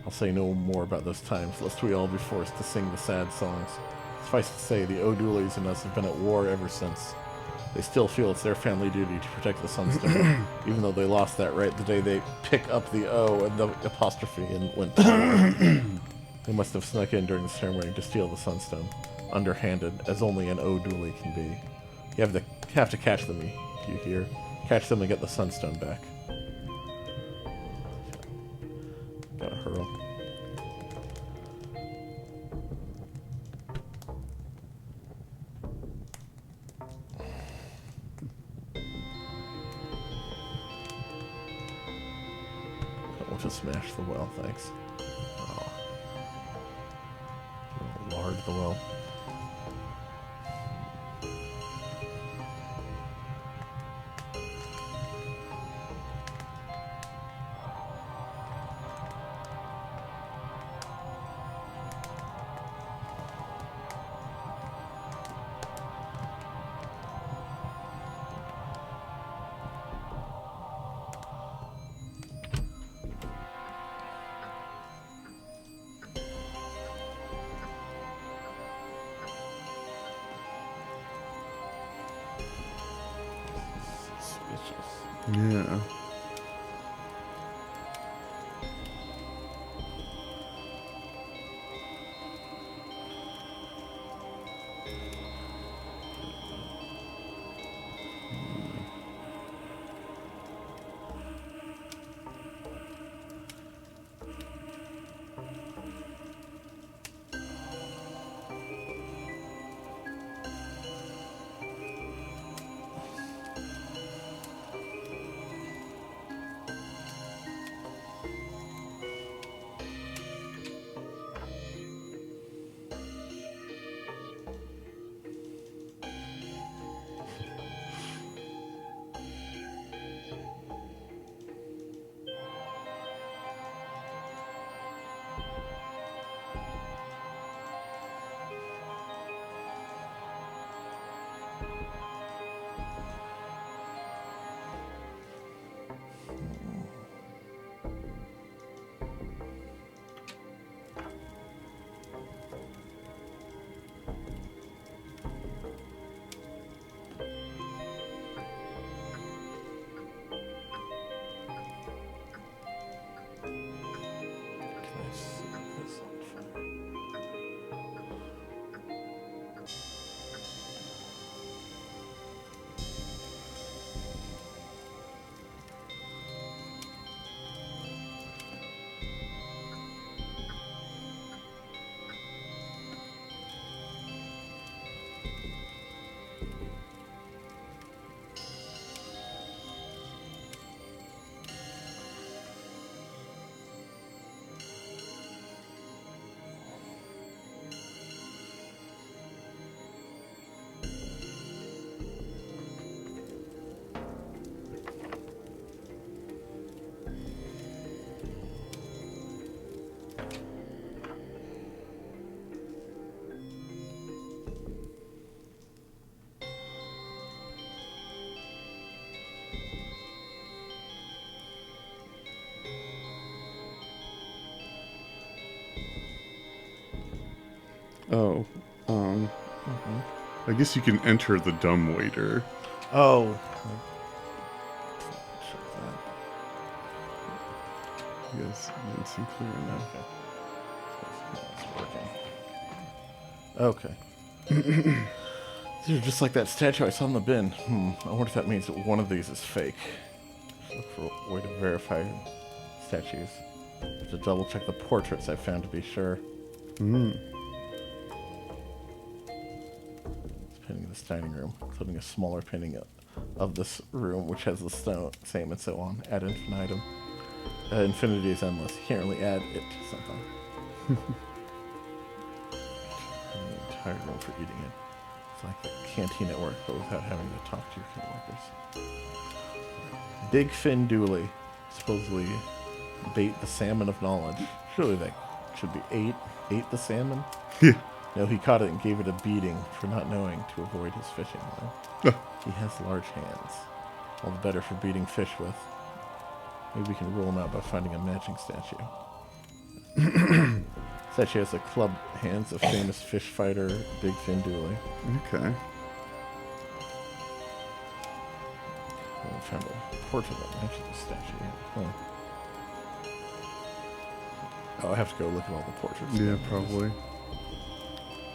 I'll say no more about those times, lest we all be forced to sing the sad songs. Suffice to say, the O'Dooleys and us have been at war ever since. They still feel it's their family duty to protect the Sunstone, even though they lost that right the day they pick up the O and the apostrophe and went to war. They must have snuck in during the ceremony to steal the Sunstone, underhanded, as only an O-Dooley can be. You have to catch them, you hear? Catch them and get the Sunstone back. Gotta hurl. We'll just smash the well, thanks. Oh. Lard the well. Yeah. Oh, I guess you can enter the dumbwaiter. Oh. Yes, it's clear enough. Okay. Okay. These are just like that statue I saw in the bin. I wonder if that means that one of these is fake. Look for a way to verify statues. To double check the portraits I found to be sure. It's painting this dining room, including a smaller painting of this room, which has the same and so on, ad infinitum. Infinity is endless. You can't really add it to something. The entire room for eating it. It's like the canteen at work, but without having to talk to your coworkers. Big Fin Dooley. Supposedly bait the salmon of knowledge. Surely that should be ate the salmon? Yeah. No, he caught it and gave it a beating for not knowing to avoid his fishing line. He has large hands. All the better for beating fish with. Maybe we can rule him out by finding a matching statue. Statue has the club hands of famous fish fighter Big Fin Dooley. Okay. I found a portrait that matches the statue. Huh. Oh, I have to go look at all the portraits. Yeah, probably.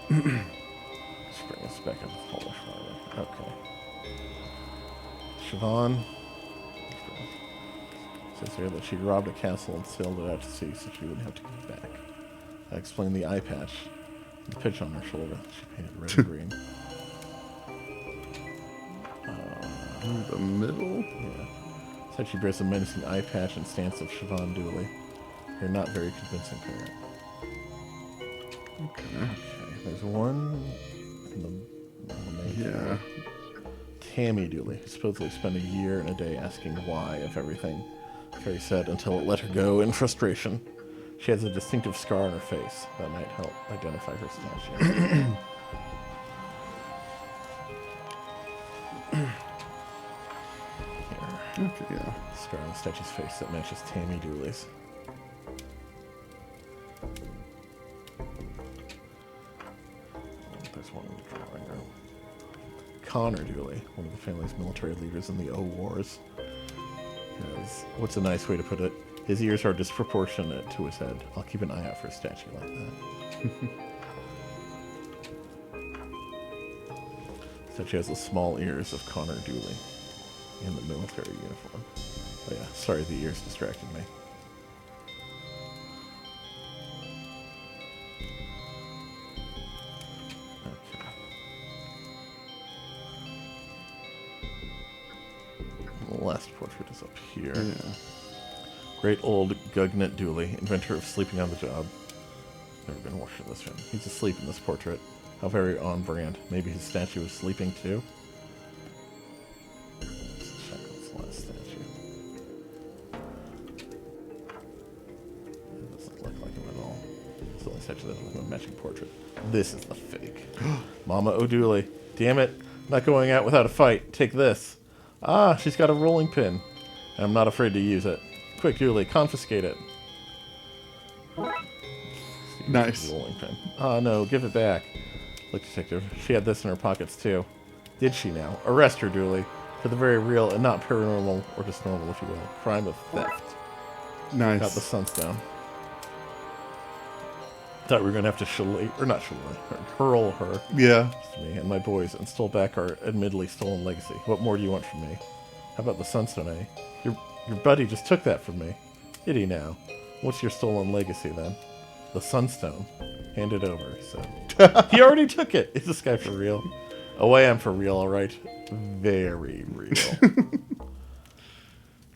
Let's bring us back up to the hall. Okay. Siobhan says here that she robbed a castle and sailed it out to sea so she wouldn't have to give it back. I explained the eye patch, the pitch on her shoulder. She painted red and green. In the middle? Yeah. Said she bears a menacing eye patch and stance of Siobhan Dooley. You're not very convincing parent. Okay. There's one in the main floor. Tammy Dooley, who supposedly spent a year and a day asking why of everything Carrie said until it let her go in frustration. She has a distinctive scar on her face that might help identify her statue. Okay, yeah. Scar on the statue's face that matches Tammy Dooley's. There's one in the drawing room. Connor Dooley, one of the family's military leaders in the O-Wars. What's a nice way to put it? His ears are disproportionate to his head. I'll keep an eye out for a statue like that. Statue has the small ears of Connor Dooley in the military uniform. Oh yeah, sorry, the ears distracted me. Okay. The last portrait is up here. Yeah. Great old Gugnet Dooley, inventor of sleeping on the job. Never been washed in this room. He's asleep in this portrait. How very on brand. Maybe his statue is sleeping too? Let's check this last statue. It doesn't look like him at all. It's the only statue that doesn't have a matching portrait. This is the fake. Mama O'Dooley. Damn it. I'm not going out without a fight. Take this. Ah, she's got a rolling pin. And I'm not afraid to use it. Quick, Dooley, confiscate it. Nice. Rolling pin. Oh no, give it back. Look, detective, she had this in her pockets too. Did she now? Arrest her, Dooley, for the very real and not paranormal, or just normal, if you will, crime of theft. Nice. Got the sunstone. Thought we were gonna have to hurl her. Yeah. To me and my boys and stole back our admittedly stolen legacy. What more do you want from me? How about the sunstone, eh? Your buddy just took that from me. Did he now? What's your stolen legacy then? The sunstone. Hand it over, he said. He already took it. Is this guy for real? Oh, I am for real, alright. Very real.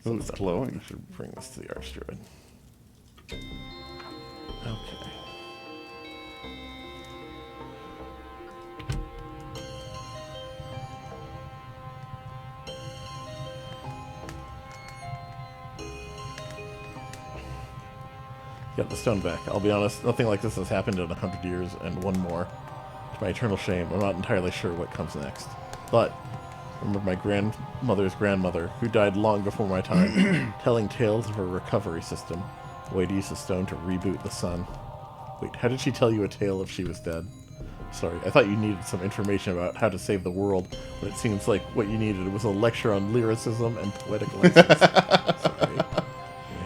Oh, it's glowing. I should bring this to the Archdruid. Okay. Got the stone back. I'll be honest, nothing like this has happened in 100 years and one more. To my eternal shame, I'm not entirely sure what comes next. But I remember my grandmother's grandmother, who died long before my time, telling tales of her recovery system, a way to use the stone to reboot the sun. Wait, how did she tell you a tale if she was dead? Sorry, I thought you needed some information about how to save the world, but it seems like what you needed was a lecture on lyricism and poetic license. Sorry.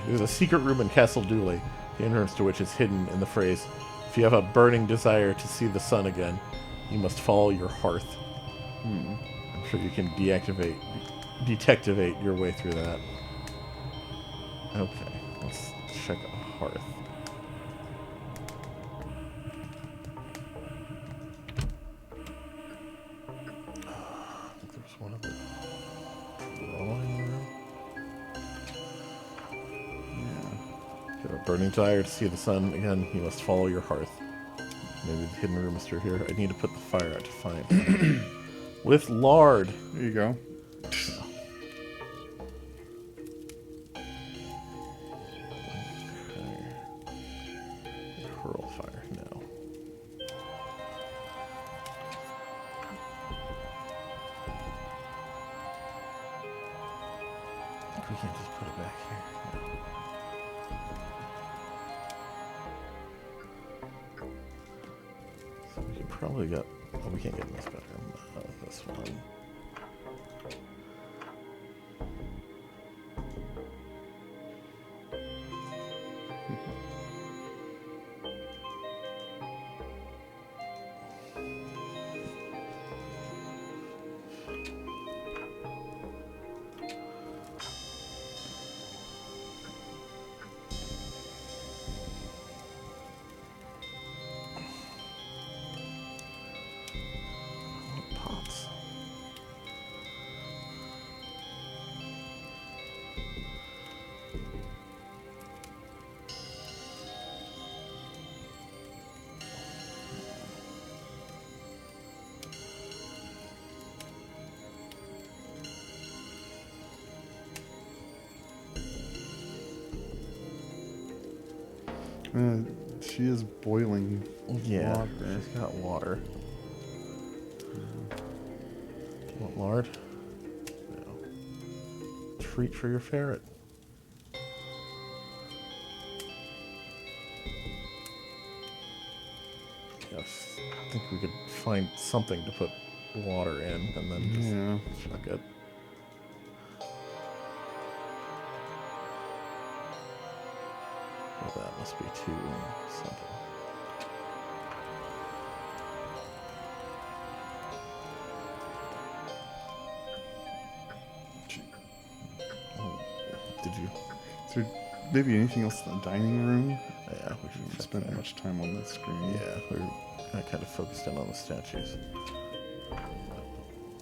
There's a secret room in Castle Dooley, the entrance to which is hidden in the phrase, "If you have a burning desire to see the sun again, you must follow your hearth." I'm sure you can detectivate your way through that. Okay, let's check a hearth. I think there's one of the drawing room. If you have a burning desire to see the sun again, you must follow your hearth. Maybe the hidden room is through here. I need to put the fire out to find it. With lard. There you go. Hurl fire, no. We can't just put it back here. No. So we could probably get... Oh, we can't get in this bedroom. This one. Pots. She is boiling. Yeah, water. she's got water. Do you want lard? No. Treat for your ferret. Yes. I think we could find something to put water in and then just chuck it. Well, that must be too simple. Oh, did you? Is there maybe anything else in the dining room? Yeah, we We should didn't check spend there. much time on this screen. Yeah, we're kind of focused in on the statues.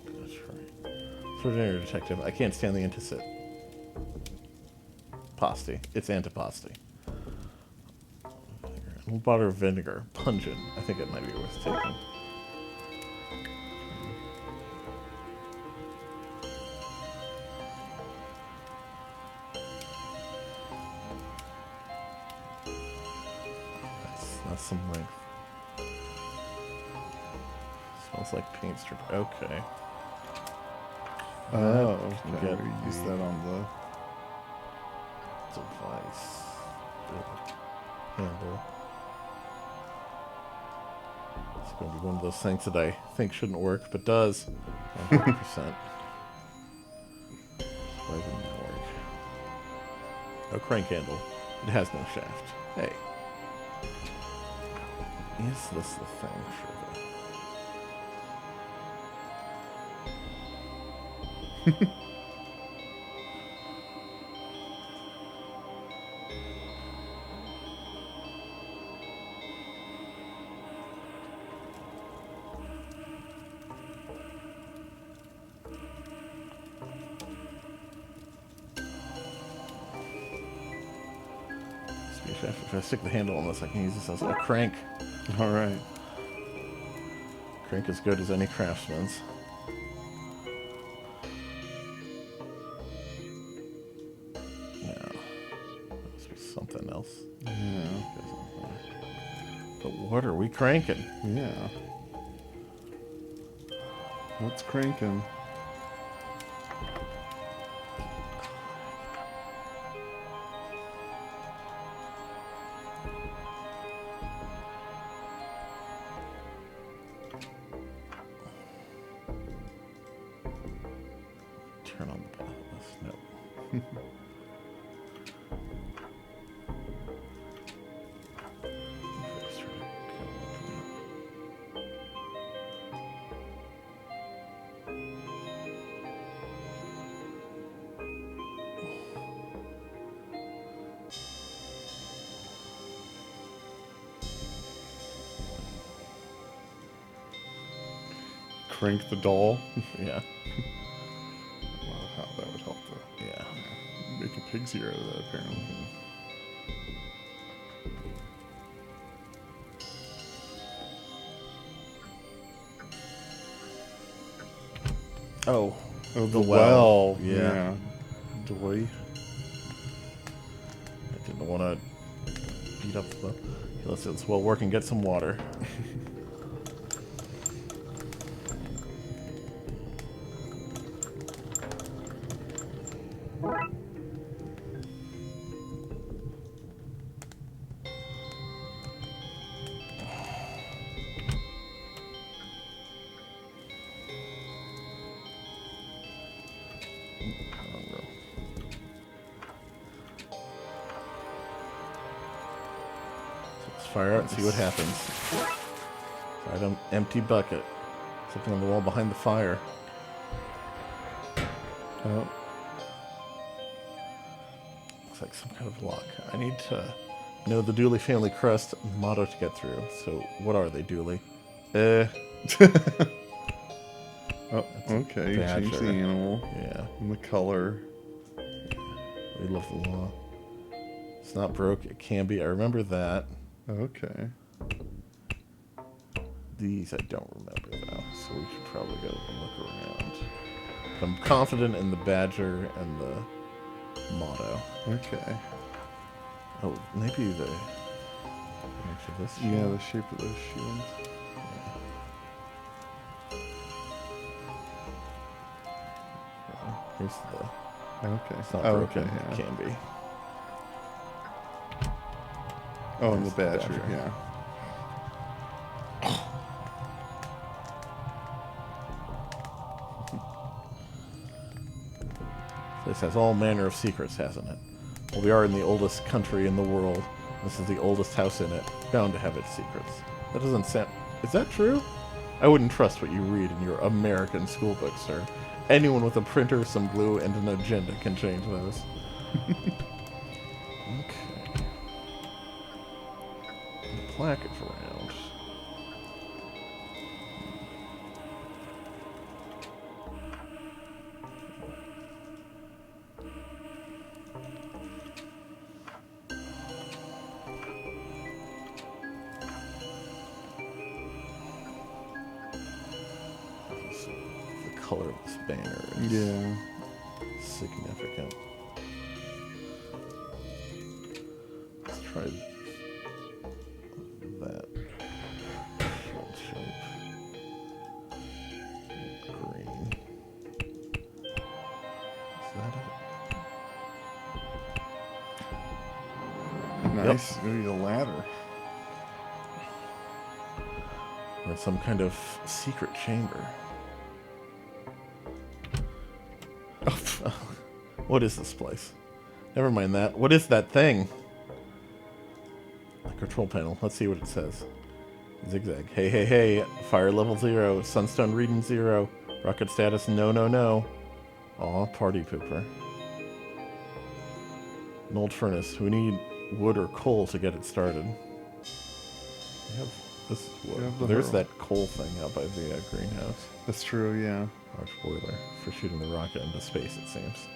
That's right. For dinner, detective, I can't stand the pasty. It's antipasti. Butter vinegar, pungent. I think it might be worth taking. That's some length. Smells like paint strip. Okay. Oh, Can okay. get We use the that on device. Handle. It's going to be one of those things that I think shouldn't work, but does. 100%. Why wouldn't that work? No crank handle. It has no shaft. Hey. Is this the thing? Surely. If I stick the handle on this, I can use this as a crank. All right. Crank as good as any craftsman's. No. Must be something else. Yeah. But what are we cranking? Yeah. What's cranking? Turn on the ballast. No. Crank the doll. Yeah. Wow, how that would help though. Yeah. Make a pig's ear out of that, apparently. Oh. Oh, the well. Yeah. Doy. I didn't want to beat up the... Let's let this well work and get some water. Fire out and see what happens. Item, empty bucket. Something on the wall behind the fire. Oh. Looks like some kind of lock. I need to know the Dooley family crest motto to get through. So, what are they, Dooley? Oh, okay. You changed the animal. Yeah. And the color. We love the law. It's not broke. It can be. I remember that. Okay. These I don't remember, though. So we should probably go and look around. But I'm confident in the badger and the motto. Okay. Oh, maybe the image of this. Yeah, the shape of those shields. Here's the... Okay. It's not Okay, broken. yeah. It can be. Oh, and the There's the badger, badger. yeah. This has all manner of secrets, hasn't it? Well, we are in the oldest country in the world. This is the oldest house in it. Bound to have its secrets. That doesn't sound... Is that true? I wouldn't trust what you read in your American school book, sir. Anyone with a printer, some glue, and an agenda can change those. Okay. The plaque is around. The color of this banner is Yeah. significant. Let's try that shield shape. Green. Is that it? Nice. Maybe a ladder. Or some kind of secret chamber. What is this place? Never mind that. What is that thing? The control panel. Let's see what it says. Zigzag. Hey, hey, hey. Fire level 0. Sunstone reading 0. Rocket status no, no, no. Aw, party pooper. An old furnace. We need wood or coal to get it started. We have this wood. have the There's hurl. that coal thing out by the greenhouse. That's true, yeah. Large boiler for shooting the rocket into space, it seems.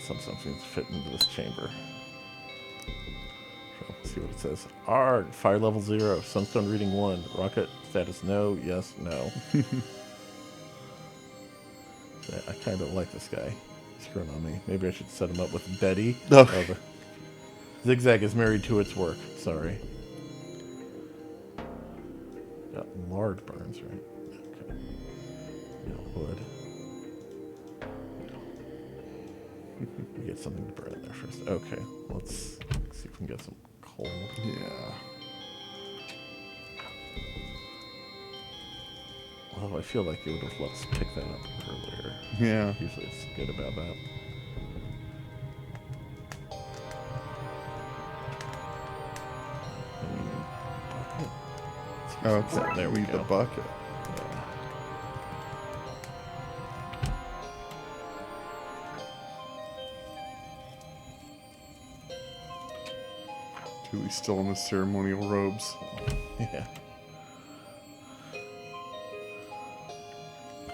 Something seems to fit into this chamber. So, let's see what it says. Arg! Fire level 0. Sunstone reading 1. Rocket status no, yes, no. I kind of like this guy. He's screwing on me. Maybe I should set him up with Betty. Okay. Oh, Zigzag is married to its work. Sorry. Got lard burns, right? Okay. Got wood. We get something to burn in there first. Okay, let's see if we can get some coal. Yeah. Oh, I feel like it would have let us pick that up earlier. Yeah. Usually it's good about that. Oh, it's There we need go. the bucket. Julie's still in his ceremonial robes. Yeah.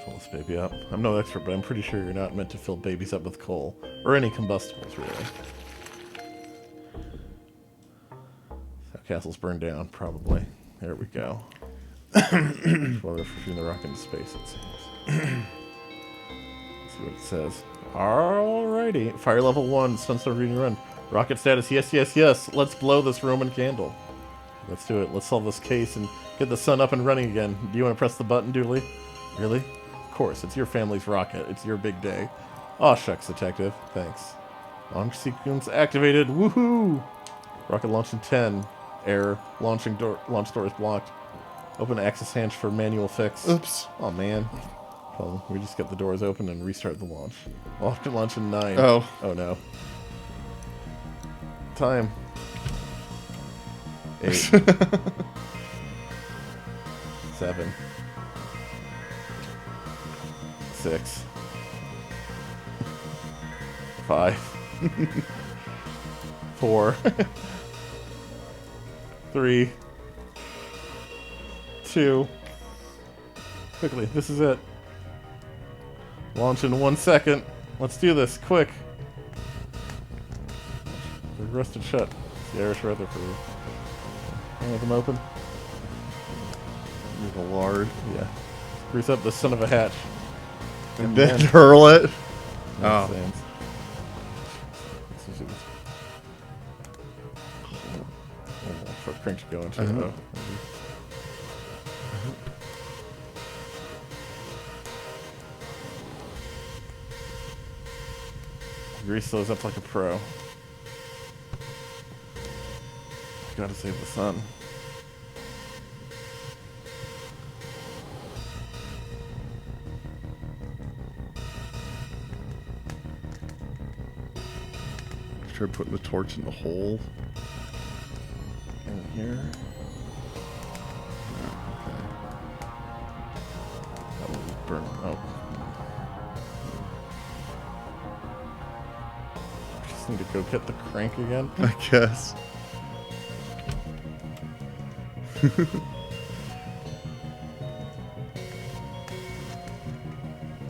Fill this baby up. I'm no expert, but I'm pretty sure you're not meant to fill babies up with coal. Or any combustibles, really. That castle's burned down, probably. There we go. Well, they're shooting the rocket into space, it seems. Let's see what it says. Alrighty. Fire level 1, Sunstar reading run. Rocket status, yes, yes, yes. Let's blow this Roman candle. Let's do it. Let's solve this case and get the sun up and running again. Do you want to press the button, Dooley? Really? Of course. It's your family's rocket. It's your big day. Aw, shucks, detective. Thanks. Launch sequence activated. Woohoo! Rocket launch in 10. Error. Launch door is blocked. Open access hatch for manual fix. Oops. Oh man. Well, we just get the doors open and restart the launch. Launch in 9. Oh. Oh no. Time. 8. 7. 6. 5. 4. 3. 2. Quickly, this is it. Launch in 1 second. Let's do this, quick. They're rusted shut. It's the Irish Rutherford. Can I make them open? Need the lard. Yeah. Grease up the son of a hatch. And then hurl it. No Oh. sense. For crank to go into. Uh-huh. Grease those up like a pro. Gotta save the sun. Try putting the torch in the hole. In here. That will burn. Oh. Just need to go get the crank again. I guess.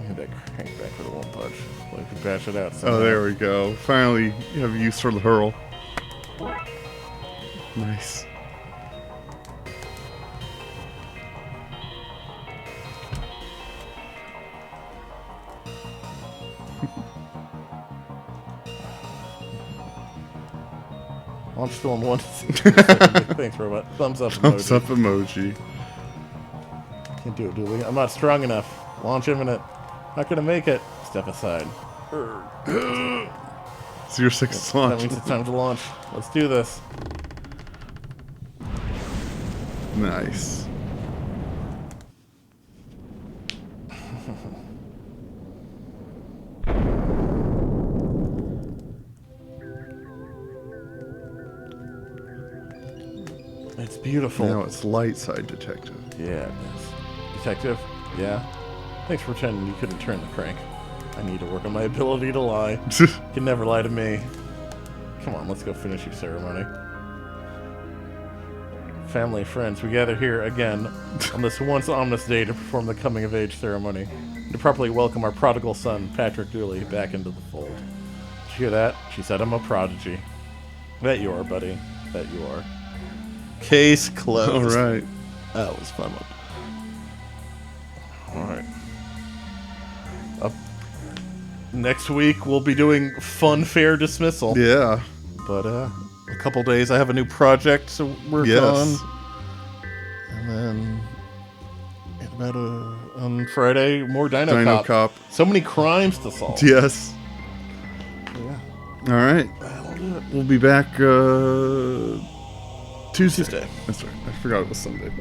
Hand that crank back, but it won't budge. Well, we can bash it out Oh, somehow. there we go. Finally, you have use for the hurl. Nice. I'm still in one. Thanks, robot. Thumbs up. Thumbs emoji. up emoji. Can't do it, Dooley. I'm not strong enough. Launch imminent. Not gonna make it. Step aside. It's your sixth That launch. means it's time to launch. Let's do this. Nice. It's beautiful. Now it's light side detective. Yeah, it is. Detective? Yeah? Thanks for pretending you couldn't turn the crank. I need to work on my ability to lie. You can never lie to me. Come on, let's go finish your ceremony. Family and friends, we gather here again on this once ominous day to perform the coming-of-age ceremony and to properly welcome our prodigal son, Patrick Dooley, back into the fold. Did you hear that? She said I'm a prodigy. Bet you are, buddy. Bet you are. Case closed. All right. That was fun one. Alright. Up next week we'll be doing Fun Fair Dismissal. Yeah. But a couple days I have a new project to work Yes. on. And then on Friday, more Dino, Dino Cop. Cop. So many crimes to solve. Yes. Yeah. All right. That'll do it. We'll be back Tuesday. Tuesday. That's right. I forgot it was Sunday.